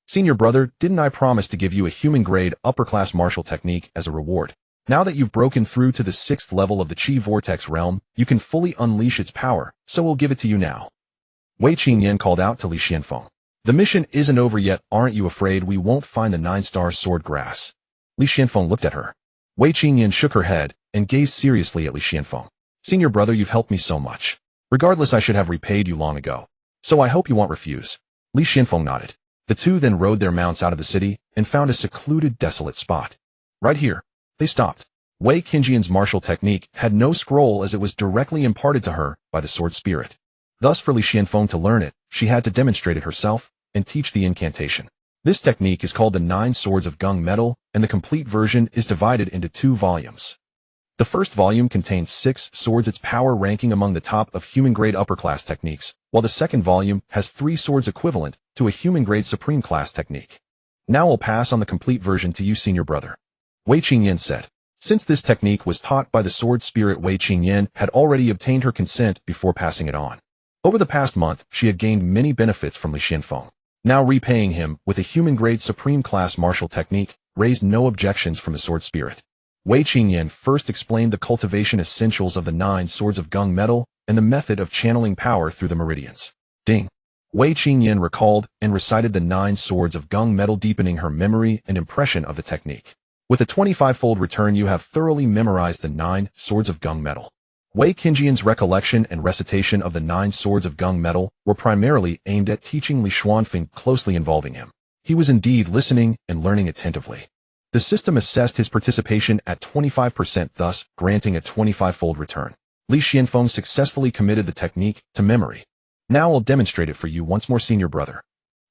Senior brother, didn't I promise to give you a human-grade upper-class martial technique as a reward? Now that you've broken through to the 6th level of the Qi Vortex realm, you can fully unleash its power, so we'll give it to you now. Wei Qingyan called out to Li Xianfeng. The mission isn't over yet, aren't you afraid we won't find the 9-star sword grass? Li Xianfeng looked at her. Wei Qingyan shook her head and gazed seriously at Li Xianfeng. Senior brother, you've helped me so much. Regardless, I should have repaid you long ago. So I hope you won't refuse. Li Xianfeng nodded. The two then rode their mounts out of the city and found a secluded, desolate spot. Right here. They stopped. Wei Qingyan's martial technique had no scroll as it was directly imparted to her by the Sword Spirit. Thus for Li Xianfeng to learn it, she had to demonstrate it herself and teach the incantation. This technique is called the 9 Swords of Gung Metal, and the complete version is divided into 2 volumes. The first volume contains 6 swords, its power ranking among the top of human-grade upper-class techniques, while the second volume has 3 swords equivalent to a human-grade supreme-class technique. Now I'll pass on the complete version to you, senior brother. Wei Qingyan said. Since this technique was taught by the Sword Spirit, Wei Qingyan had already obtained her consent before passing it on. Over the past month, she had gained many benefits from Li Xianfeng. Now repaying him with a human-grade supreme-class martial technique raised no objections from the Sword Spirit. Wei Qingyan first explained the cultivation essentials of the 9 Swords of Gung Metal and the method of channeling power through the meridians. Ding! Wei Qingyan recalled and recited the 9 Swords of Gung Metal, deepening her memory and impression of the technique. With a 25-fold return, you have thoroughly memorized the 9 Swords of Gung Metal. Wei Qingyan's recollection and recitation of the 9 Swords of Gung Metal were primarily aimed at teaching Li Xianfeng, closely involving him. He was indeed listening and learning attentively. The system assessed his participation at 25%, thus granting a 25-fold return. Li Xianfeng successfully committed the technique to memory. Now I'll demonstrate it for you once more, senior brother.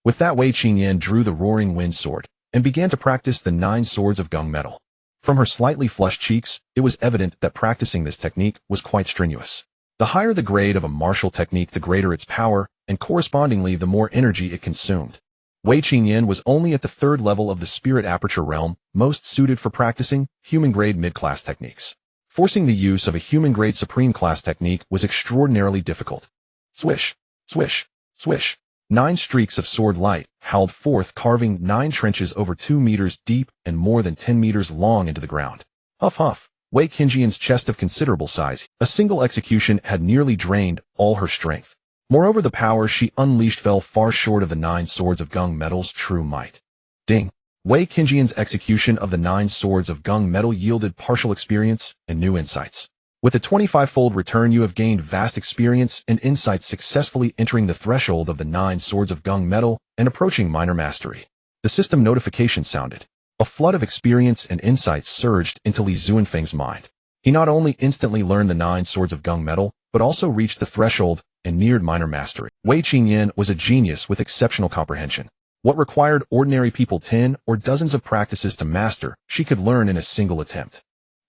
With that, Wei Qingyan drew the Roaring Wind Sword and began to practice the 9 Swords of Gung Metal. From her slightly flushed cheeks, it was evident that practicing this technique was quite strenuous. The higher the grade of a martial technique, the greater its power, and correspondingly the more energy it consumed. Wei Qingyan was only at the 3rd level of the Spirit Aperture realm, most suited for practicing human-grade mid-class techniques. Forcing the use of a human-grade supreme-class technique was extraordinarily difficult. Swish, swish, swish. 9 streaks of sword light howled forth, carving 9 trenches over 2 meters deep and more than 10 meters long into the ground. Huff huff. Wei Qingyan's chest, of considerable size, a single execution had nearly drained all her strength. Moreover, the power she unleashed fell far short of the 9 Swords of Gung Metal's true might. Ding! Wei Qingyan's execution of the 9 Swords of Gung Metal yielded partial experience and new insights. With a 25-fold return, you have gained vast experience and insights, successfully entering the threshold of the 9 Swords of Gung Metal and approaching minor mastery. The system notification sounded. A flood of experience and insights surged into Li Xuanfeng's mind. He not only instantly learned the 9 Swords of Gung Metal, but also reached the threshold and neared minor mastery. Wei Qingyan was a genius with exceptional comprehension. What required ordinary people 10 or dozens of practices to master, she could learn in a single attempt.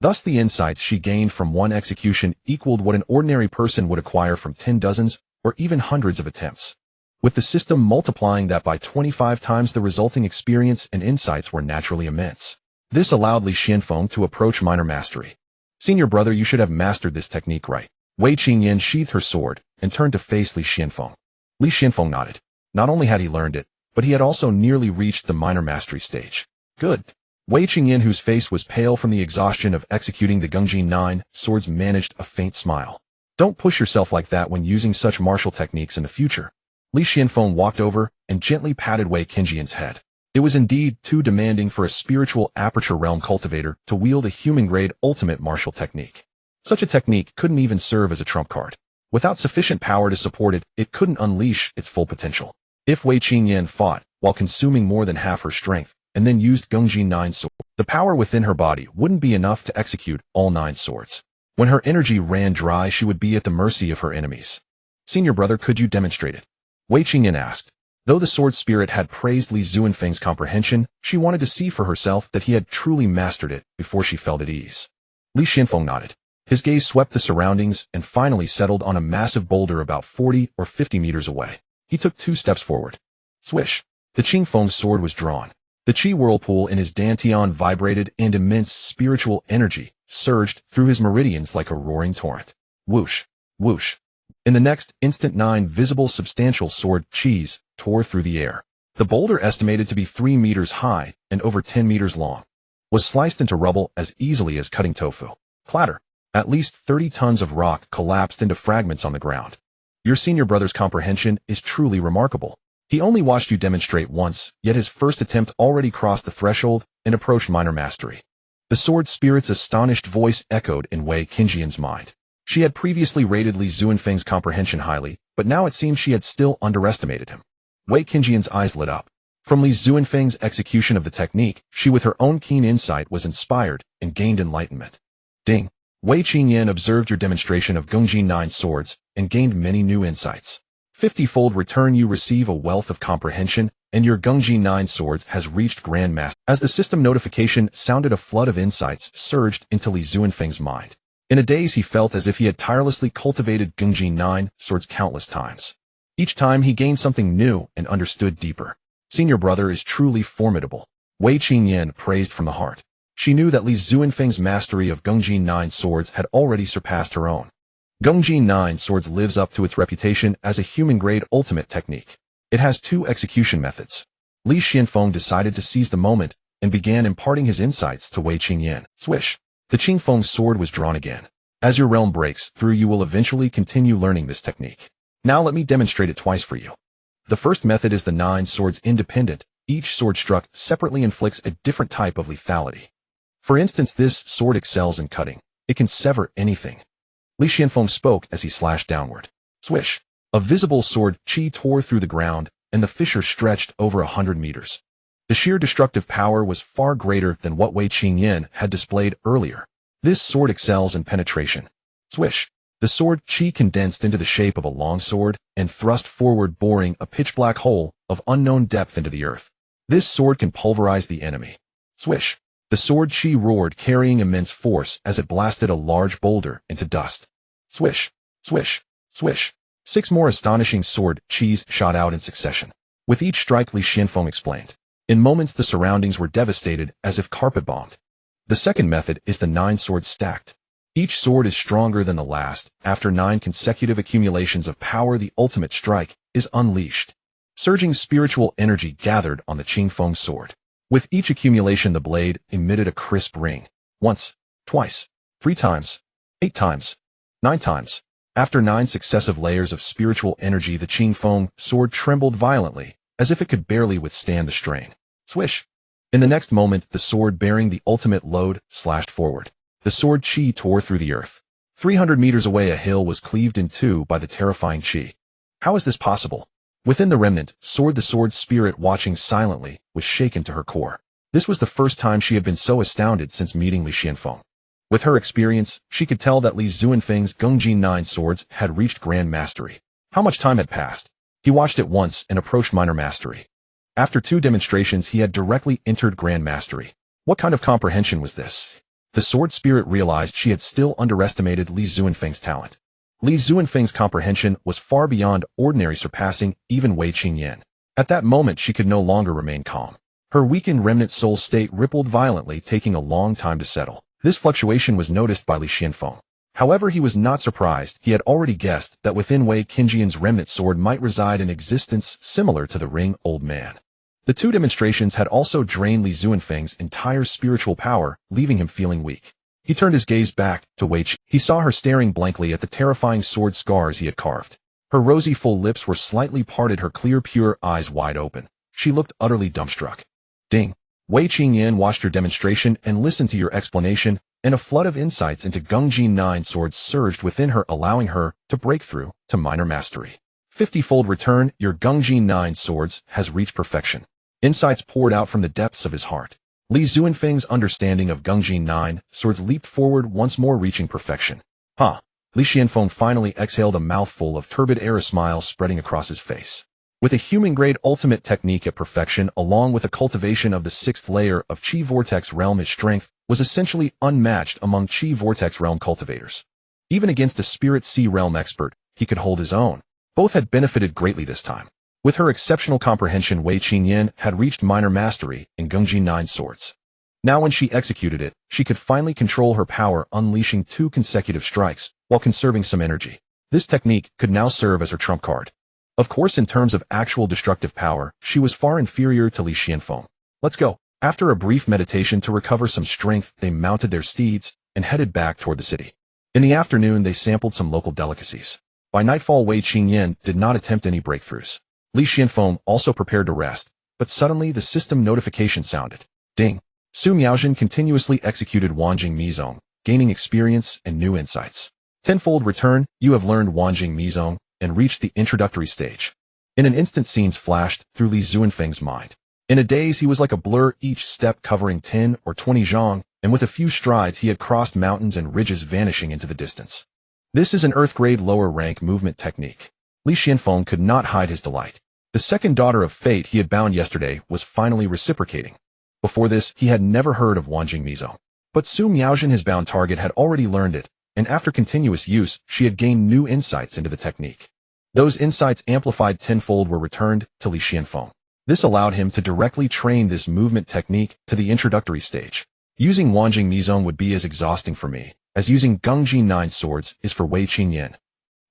Thus the insights she gained from one execution equaled what an ordinary person would acquire from 10 dozens or even hundreds of attempts. With the system multiplying that by 25 times, the resulting experience and insights were naturally immense. This allowed Li Xianfeng to approach minor mastery. Senior brother, you should have mastered this technique right. Wei Qingyan sheathed her sword and turned to face Li Xianfeng. Li Xianfeng nodded. Not only had he learned it, but he had also nearly reached the minor mastery stage. Good. Wei Qingyan, whose face was pale from the exhaustion of executing the Gungjin 9 swords, managed a faint smile. Don't push yourself like that when using such martial techniques in the future. Li Xianfeng walked over and gently patted Wei Qingyan's head. It was indeed too demanding for a spiritual aperture realm cultivator to wield a human-grade ultimate martial technique. Such a technique couldn't even serve as a trump card. Without sufficient power to support it, it couldn't unleash its full potential. If Wei Qingyan fought, while consuming more than half her strength, and then used Gungjin 9 sword, the power within her body wouldn't be enough to execute all 9 swords. When her energy ran dry, she would be at the mercy of her enemies. Senior brother, could you demonstrate it? Wei Qingyan asked. Though the sword spirit had praised Li Zuanfeng's comprehension, she wanted to see for herself that he had truly mastered it before she felt at ease. Li Xianfeng nodded. His gaze swept the surroundings and finally settled on a massive boulder about 40 or 50 meters away. He took 2 steps forward. Swish! The Qingfeng's sword was drawn. The qi whirlpool in his dantian vibrated and immense spiritual energy surged through his meridians like a roaring torrent. Whoosh! Whoosh! In the next instant, 9 visible substantial sword qis tore through the air. The boulder, estimated to be 3 meters high and over 10 meters long, was sliced into rubble as easily as cutting tofu. Clatter! At least 30 tons of rock collapsed into fragments on the ground. Your senior brother's comprehension is truly remarkable. He only watched you demonstrate once, yet his first attempt already crossed the threshold and approached minor mastery. The sword spirit's astonished voice echoed in Wei Qingyan's mind. She had previously rated Li Zuanfeng's comprehension highly, but now it seemed she had still underestimated him. Wei Qingyan's eyes lit up. From Li Zuanfeng's execution of the technique, she with her own keen insight was inspired and gained enlightenment. Ding! Wei Qingyan observed your demonstration of Gungjin 9 swords and gained many new insights. 50-fold return, you receive a wealth of comprehension, and your Gungjin 9 swords has reached Grand Master. As the system notification sounded, a flood of insights surged into Li Zuanfeng's mind. In a daze, he felt as if he had tirelessly cultivated Gungjin 9 swords countless times. Each time he gained something new and understood deeper. Senior brother is truly formidable. Wei Qingyan praised from the heart. She knew that Li Zuanfeng's mastery of Gungjin 9 swords had already surpassed her own. Gungjin 9 swords lives up to its reputation as a human-grade ultimate technique. It has 2 execution methods. Li Xianfeng decided to seize the moment and began imparting his insights to Wei Qingyan. Swish! The Qingfeng's sword was drawn again. As your realm breaks through, you will eventually continue learning this technique. Now let me demonstrate it twice for you. The first method is the 9 swords independent. Each sword struck separately inflicts a different type of lethality. For instance, this sword excels in cutting. It can sever anything. Li Xianfeng spoke as he slashed downward. Swish! A visible sword qi tore through the ground, and the fissure stretched over 100 meters. The sheer destructive power was far greater than what Wei Qingyan had displayed earlier. This sword excels in penetration. Swish! The sword qi condensed into the shape of a long sword and thrust forward, boring a pitch-black hole of unknown depth into the earth. This sword can pulverize the enemy. Swish! The sword qi roared, carrying immense force as it blasted a large boulder into dust. Swish! Swish! Swish! 6 more astonishing sword qis shot out in succession. With each strike, Li Xianfeng explained. In moments, the surroundings were devastated as if carpet-bombed. The second method is the 9 swords stacked. Each sword is stronger than the last. After 9 consecutive accumulations of power, the ultimate strike is unleashed. Surging spiritual energy gathered on the Qingfeng sword. With each accumulation, the blade emitted a crisp ring. Once, twice, 3 times, 8 times, 9 times. After 9 successive layers of spiritual energy, the Qingfeng sword trembled violently, as if it could barely withstand the strain. Swish! In the next moment, the sword bearing the ultimate load slashed forward. The sword qi tore through the earth. 300 meters away, a hill was cleaved in 2 by the terrifying qi. How is this possible? Within the remnant, the sword spirit, watching silently, was shaken to her core. This was the first time she had been so astounded since meeting Li Xianfeng. With her experience, she could tell that Li Zuanfeng's Gungjin 9 swords had reached grand mastery. How much time had passed? He watched it once and approached minor mastery. After 2 demonstrations, he had directly entered grand mastery. What kind of comprehension was this? The sword spirit realized she had still underestimated Li Zuanfeng's talent. Li Zuanfeng's comprehension was far beyond ordinary, surpassing even Wei Qingyan. At that moment, she could no longer remain calm. Her weakened remnant soul state rippled violently, taking a long time to settle. This fluctuation was noticed by Li Xianfeng. However, he was not surprised. He had already guessed that within Wei Qingyan's remnant sword might reside an existence similar to the ring old man. The two demonstrations had also drained Li Zuanfeng's entire spiritual power, leaving him feeling weak. He turned his gaze back to Wei Qi. He saw her staring blankly at the terrifying sword scars he had carved. Her rosy full lips were slightly parted, her clear pure eyes wide open. She looked utterly dumbstruck. Ding. Wei Qingyan watched your demonstration and listened to your explanation, and a flood of insights into Gungjin 9 swords surged within her, allowing her to break through to minor mastery. 50-fold return, your Gungjin 9 swords has reached perfection. Insights poured out from the depths of his heart. Li Zuanfeng's understanding of Gungjin 9 swords leaped forward, once more reaching perfection. Li Xianfeng finally exhaled a mouthful of turbid air, a smile spreading across his face. With a human-grade ultimate technique at perfection, along with a cultivation of the 6th layer of Qi Vortex realm, his strength was essentially unmatched among Qi Vortex realm cultivators. Even against a Spirit Sea realm expert, he could hold his own. Both had benefited greatly this time. With her exceptional comprehension, Wei Qingyan had reached minor mastery in Gungjin 9 swords. Now when she executed it, she could finally control her power, unleashing 2 consecutive strikes, while conserving some energy. This technique could now serve as her trump card. Of course, in terms of actual destructive power, she was far inferior to Li Xianfeng. Let's go. After a brief meditation to recover some strength, they mounted their steeds and headed back toward the city. In the afternoon, they sampled some local delicacies. By nightfall, Wei Qingyan did not attempt any breakthroughs. Li Xianfeng also prepared to rest, but suddenly the system notification sounded. Ding. Su Miaojin continuously executed Wanjing Mizong, gaining experience and new insights. Tenfold return, you have learned Wanjing Mizong and reached the introductory stage. In an instant, scenes flashed through Li Zuanfeng's mind. In a daze, he was like a blur, each step covering 10 or 20 zhang, and with a few strides he had crossed mountains and ridges, vanishing into the distance. This is an Earth-grade lower-rank movement technique. Li Xianfeng could not hide his delight. The second daughter of fate he had bound yesterday was finally reciprocating. Before this, he had never heard of Wanjing Mizong. But Su Miaojin, his bound target, had already learned it, and after continuous use, she had gained new insights into the technique. Those insights, amplified tenfold, were returned to Li Xianfeng. This allowed him to directly train this movement technique to the introductory stage. Using Wanjing Mizong would be as exhausting for me as using Gungjin 9 swords is for Wei Qingyan.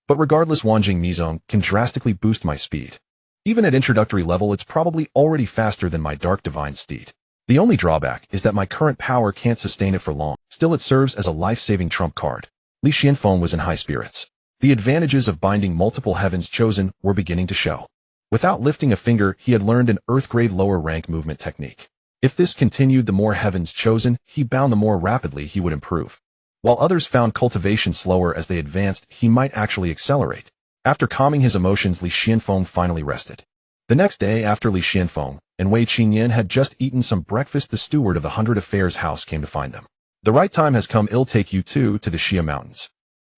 But regardless, Wanjing Mizong can drastically boost my speed. Even at introductory level, it's probably already faster than my Dark Divine steed. The only drawback is that my current power can't sustain it for long. Still, it serves as a life-saving trump card. Li Xianfeng was in high spirits. The advantages of binding multiple heavens chosen were beginning to show. Without lifting a finger, he had learned an Earth-grade lower-rank movement technique. If this continued, the more heavens chosen he bound, the more rapidly he would improve. While others found cultivation slower as they advanced, he might actually accelerate. After calming his emotions, Li Xianfeng finally rested. The next day, after Li Xianfeng and Wei Qingyan had just eaten some breakfast, the steward of the 100 Affairs house came to find them. The right time has come. I'll take you two to the Xia Mountains,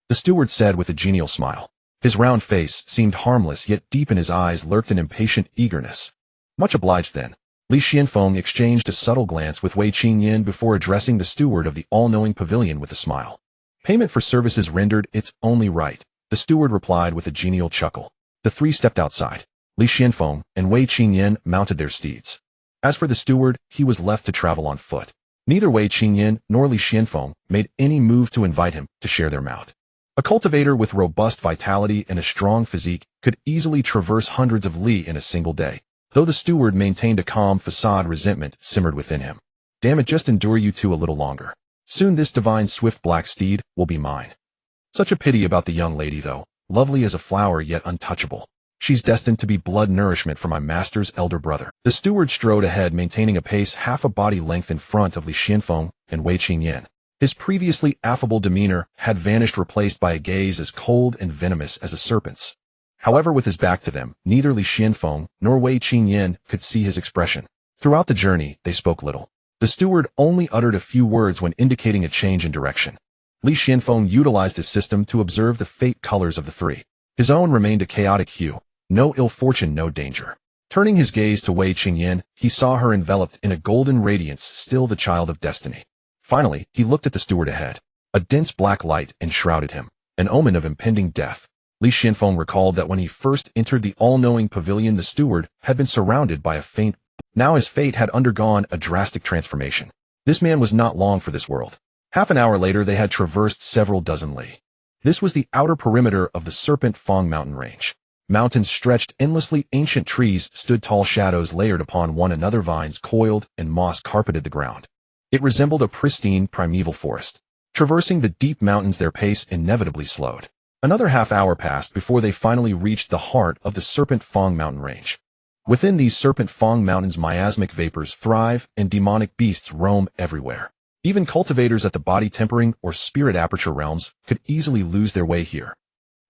the steward said with a genial smile. His round face seemed harmless, yet deep in his eyes lurked an impatient eagerness. Much obliged then. Li Xianfeng exchanged a subtle glance with Wei Qingyan before addressing the steward of the all-knowing pavilion with a smile. Payment for services rendered, it's only right, the steward replied with a genial chuckle. The three stepped outside. Li Xianfeng and Wei Qingyan mounted their steeds. As for the steward, he was left to travel on foot. Neither Wei Qingyan nor Li Xianfeng made any move to invite him to share their mount. A cultivator with robust vitality and a strong physique could easily traverse hundreds of li in a single day. Though the steward maintained a calm facade, resentment simmered within him. Damn it, just endure you two a little longer. Soon this divine swift black steed will be mine. Such a pity about the young lady though, lovely as a flower yet untouchable. She's destined to be blood nourishment for my master's elder brother. The steward strode ahead, maintaining a pace half a body length in front of Li Xianfeng and Wei Qingyan. His previously affable demeanor had vanished, replaced by a gaze as cold and venomous as a serpent's. However, with his back to them, neither Li Xianfeng nor Wei Qingyan could see his expression. Throughout the journey, they spoke little. The steward only uttered a few words when indicating a change in direction. Li Xianfeng utilized his system to observe the fate colors of the three. His own remained a chaotic hue. No ill fortune, no danger. Turning his gaze to Wei Qingyan, he saw her enveloped in a golden radiance, still the child of destiny. Finally, he looked at the steward ahead. A dense black light enshrouded him, an omen of impending death. Li Xianfeng recalled that when he first entered the all-knowing pavilion, the steward had been surrounded by a faint. Now his fate had undergone a drastic transformation. This man was not long for this world. Half an hour later, they had traversed several dozen li. This was the outer perimeter of the Serpent Fang mountain range. Mountains stretched endlessly, ancient trees stood tall, shadows layered upon one another, vines coiled, and moss carpeted the ground. It resembled a pristine, primeval forest. Traversing the deep mountains, their pace inevitably slowed. Another half-hour passed before they finally reached the heart of the Serpent Fang mountain range. Within these Serpent Fang mountains, miasmic vapors thrive and demonic beasts roam everywhere. Even cultivators at the body tempering or spirit aperture realms could easily lose their way here.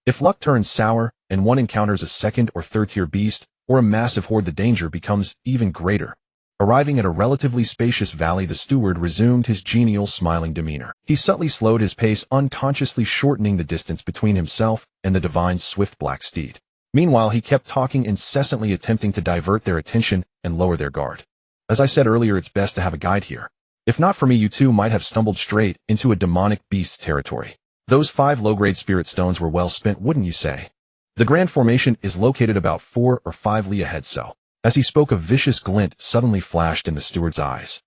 If luck turns sour and one encounters a second or third-tier beast or a massive horde, the danger becomes even greater. Arriving at a relatively spacious valley, the steward resumed his genial, smiling demeanor. He subtly slowed his pace, unconsciously shortening the distance between himself and the divine's swift black steed. Meanwhile, he kept talking incessantly, attempting to divert their attention and lower their guard. As I said earlier, it's best to have a guide here. If not for me, you two might have stumbled straight into a demonic beast's territory. Those 5 low-grade spirit stones were well spent, wouldn't you say? The Grand Formation is located about 4 or 5 li ahead, so. As he spoke, a vicious glint suddenly flashed in the steward's eyes.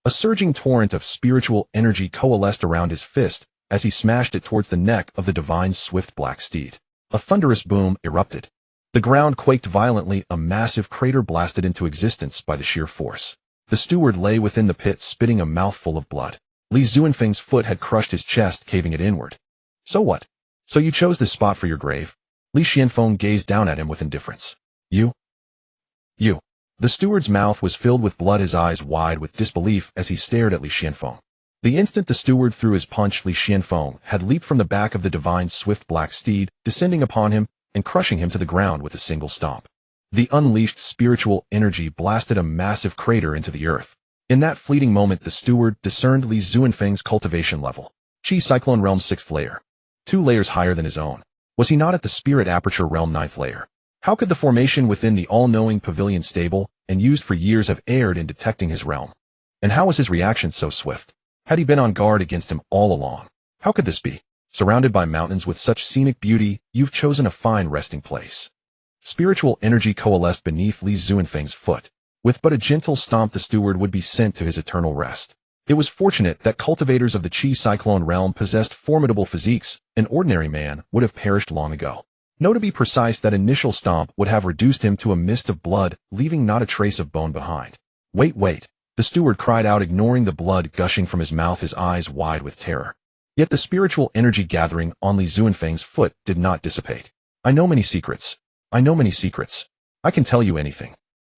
A surging torrent of spiritual energy coalesced around his fist as he smashed it towards the neck of the divine's swift black steed. A thunderous boom erupted. The ground quaked violently, a massive crater blasted into existence by the sheer force. The steward lay within the pit, spitting a mouthful of blood. Li Zuanfeng's foot had crushed his chest, caving it inward. So what? So you chose this spot for your grave? Li Xianfeng gazed down at him with indifference. You. The steward's mouth was filled with blood, his eyes wide with disbelief as he stared at Li Xianfeng. The instant the steward threw his punch, Li Xianfeng had leaped from the back of the divine's swift black steed, descending upon him and crushing him to the ground with a single stomp. The unleashed spiritual energy blasted a massive crater into the earth. In that fleeting moment, the steward discerned Li Zuanfeng's cultivation level. Qi Cyclone Realm 6th layer. 2 layers higher than his own. Was he not at the Spirit Aperture Realm 9th layer? How could the formation within the all-knowing pavilion stable and used for years have erred in detecting his realm? And how was his reaction so swift? Had he been on guard against him all along? How could this be? Surrounded by mountains with such scenic beauty, you've chosen a fine resting place. Spiritual energy coalesced beneath Li Zuanfeng's foot. With but a gentle stomp, the steward would be sent to his eternal rest. It was fortunate that cultivators of the Qi Cyclone realm possessed formidable physiques. An ordinary man would have perished long ago. No, to be precise, that initial stomp would have reduced him to a mist of blood, leaving not a trace of bone behind. Wait, the steward cried out, ignoring the blood gushing from his mouth, his eyes wide with terror. Yet the spiritual energy gathering on Li Zuanfeng's foot did not dissipate. I know many secrets. I can tell you anything.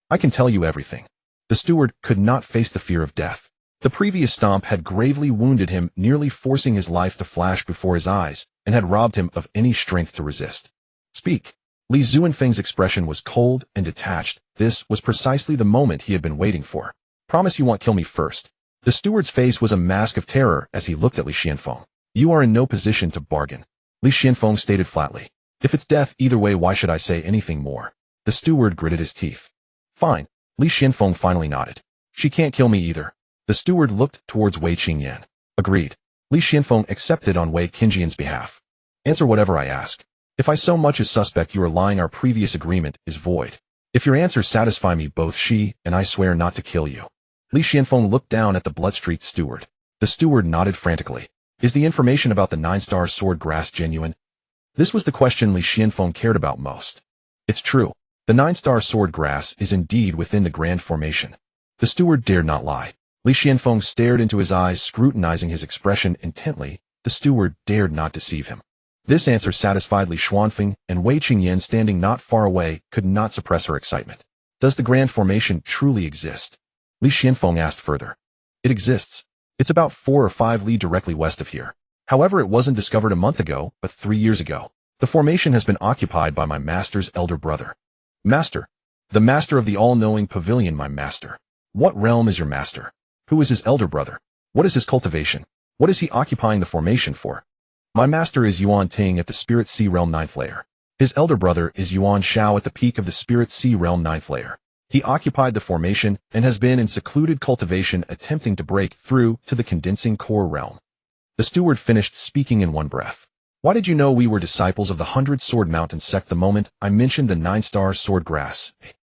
I can tell you everything. The steward could not face the fear of death. The previous stomp had gravely wounded him, nearly forcing his life to flash before his eyes, and had robbed him of any strength to resist. Speak. Li Zuanfeng's expression was cold and detached. This was precisely the moment he had been waiting for. Promise you won't kill me first. The steward's face was a mask of terror as he looked at Li Xianfeng. You are in no position to bargain. Li Xianfeng stated flatly. If it's death, either way, why should I say anything more? The steward gritted his teeth. Fine. Li Xianfeng finally nodded. She can't kill me either. The steward looked towards Wei Qingyan. Agreed. Li Xianfeng accepted on Wei Qingyan's behalf. Answer whatever I ask. If I so much as suspect you are lying, our previous agreement is void. If your answers satisfy me both, she and I swear not to kill you. Li Xianfeng looked down at the blood-streaked steward. The steward nodded frantically. Is the information about the 9-star sword grass genuine? This was the question Li Xianfeng cared about most. It's true. The 9-star sword grass is indeed within the Grand Formation. The steward dared not lie. Li Xianfeng stared into his eyes, scrutinizing his expression intently. The steward dared not deceive him. This answer satisfied Li Xuanfeng, and Wei Qingyan, standing not far away, could not suppress her excitement. Does the Grand Formation truly exist? Li Xianfeng asked further. It exists. It's about 4 or 5 li directly west of here. However, it wasn't discovered a month ago, but 3 years ago. The formation has been occupied by my master's elder brother. Master. The master of the all-knowing pavilion, my master. What realm is your master? Who is his elder brother? What is his cultivation? What is he occupying the formation for? My master is Yuan Ting at the Spirit Sea Realm 9th layer. His elder brother is Yuan Shao at the peak of the Spirit Sea Realm 9th layer. He occupied the formation and has been in secluded cultivation, attempting to break through to the condensing core realm. The steward finished speaking in one breath. Why did you know we were disciples of the 100 Sword Mountain sect the moment I mentioned the 9-star sword grass?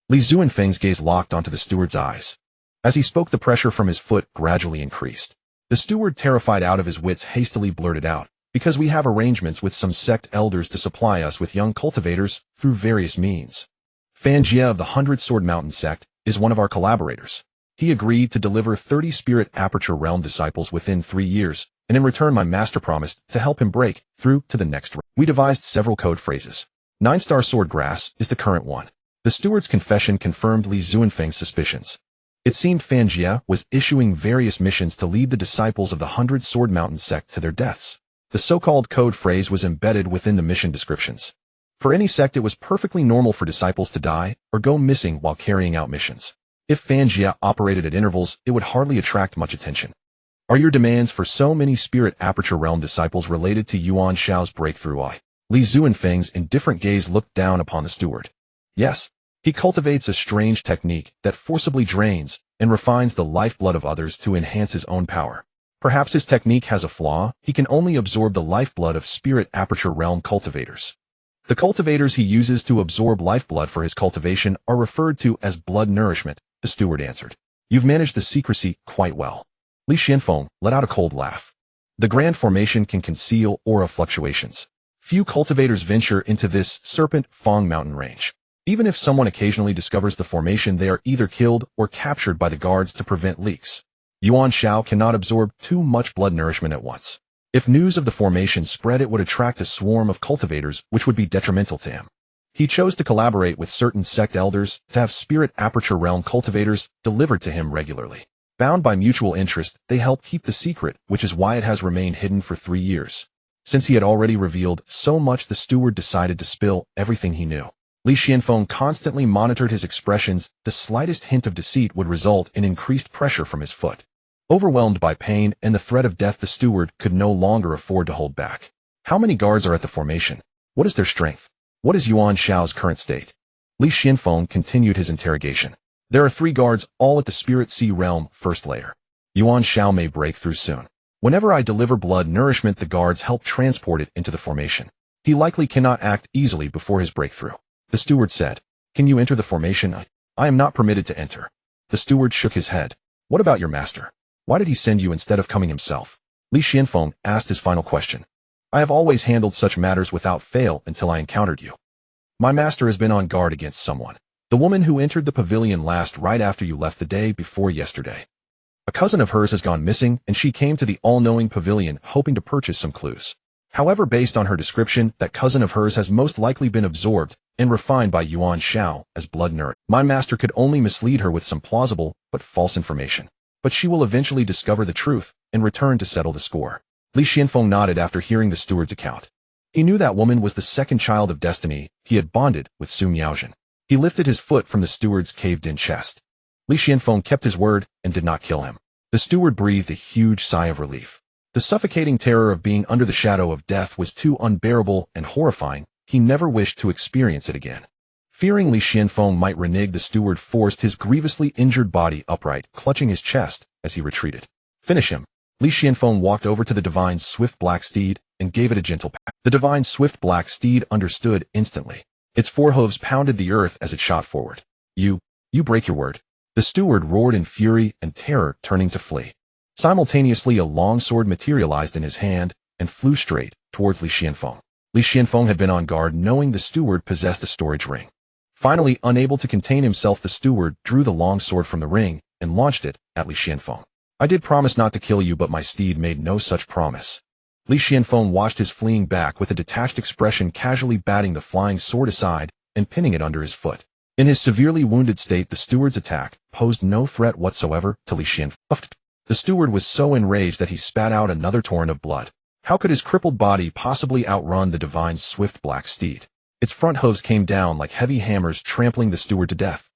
Li Zuanfeng's gaze locked onto the steward's eyes. As he spoke, the pressure from his foot gradually increased. The steward, terrified out of his wits, hastily blurted out, because we have arrangements with some sect elders to supply us with young cultivators through various means. Fan Jia of the Hundred-Sword Mountain sect is one of our collaborators. He agreed to deliver 30 Spirit Aperture Realm disciples within 3 years, and in return my master promised to help him break through to the next realm. We devised several code phrases. 9-star sword grass is the current one. The steward's confession confirmed Li Zuanfeng's suspicions. It seemed Fan Jia was issuing various missions to lead the disciples of the Hundred-Sword Mountain sect to their deaths. The so-called code phrase was embedded within the mission descriptions. For any sect it was perfectly normal for disciples to die or go missing while carrying out missions. If Fan Jia operated at intervals, it would hardly attract much attention. Are your demands for so many Spirit Aperture Realm disciples related to Yuan Shao's breakthrough? Li Zuanfeng's indifferent gaze looked down upon the steward. Yes. He cultivates a strange technique that forcibly drains and refines the lifeblood of others to enhance his own power. Perhaps his technique has a flaw. He can only absorb the lifeblood of Spirit Aperture Realm cultivators. The cultivators he uses to absorb lifeblood for his cultivation are referred to as blood nourishment, the steward answered. You've managed the secrecy quite well. Li Xianfeng let out a cold laugh. The Grand Formation can conceal aura fluctuations. Few cultivators venture into this Serpent Fang mountain range. Even if someone occasionally discovers the formation, they are either killed or captured by the guards to prevent leaks. Yuan Shao cannot absorb too much blood nourishment at once. If news of the formation spread, it would attract a swarm of cultivators, which would be detrimental to him. He chose to collaborate with certain sect elders to have Spirit Aperture Realm cultivators delivered to him regularly. Bound by mutual interest, they help keep the secret, which is why it has remained hidden for 3 years. Since he had already revealed so much, the steward decided to spill everything he knew. Li Xianfeng constantly monitored his expressions. The slightest hint of deceit would result in increased pressure from his foot. Overwhelmed by pain and the threat of death, the steward could no longer afford to hold back. How many guards are at the formation? What is their strength? What is Yuan Shao's current state? Li Xianfeng continued his interrogation. There are 3 guards, all at the Spirit Sea Realm, first layer. Yuan Shao may break through soon. Whenever I deliver blood nourishment, the guards help transport it into the formation. He likely cannot act easily before his breakthrough. The steward said, Can you enter the formation? I am not permitted to enter. The steward shook his head. What about your master? Why did he send you instead of coming himself? Li Xianfeng asked his final question. I have always handled such matters without fail until I encountered you. My master has been on guard against someone. The woman who entered the pavilion last right after you left the day before yesterday. A cousin of hers has gone missing, and she came to the all-knowing pavilion hoping to purchase some clues. However, based on her description, that cousin of hers has most likely been absorbed and refined by Yuan Shao as blood nourishment. My master could only mislead her with some plausible but false information. But she will eventually discover the truth and return to settle the score. Li Xianfeng nodded after hearing the steward's account. He knew that woman was the second child of destiny. He had bonded with Su Miaojin. He lifted his foot from the steward's caved-in chest. Li Xianfeng kept his word and did not kill him. The steward breathed a huge sigh of relief. The suffocating terror of being under the shadow of death was too unbearable and horrifying. He never wished to experience it again. Fearing Li Xianfeng might renege, the steward forced his grievously injured body upright, clutching his chest as he retreated. Finish him. Li Xianfeng walked over to the divine swift black steed and gave it a gentle pat. The divine swift black steed understood instantly. Its forehooves pounded the earth as it shot forward. You break your word. The steward roared in fury and terror, turning to flee. Simultaneously, a long sword materialized in his hand and flew straight towards Li Xianfeng. Li Xianfeng had been on guard, knowing the steward possessed a storage ring. Finally, unable to contain himself, the steward drew the long sword from the ring and launched it at Li Xianfeng. I did promise not to kill you, but my steed made no such promise. Li Xianfeng watched his fleeing back with a detached expression, casually batting the flying sword aside and pinning it under his foot. In his severely wounded state, the steward's attack posed no threat whatsoever to Li Xianfeng. The steward was so enraged that he spat out another torrent of blood. How could his crippled body possibly outrun the divine swift black steed? Its front hooves came down like heavy hammers, trampling the steward to death.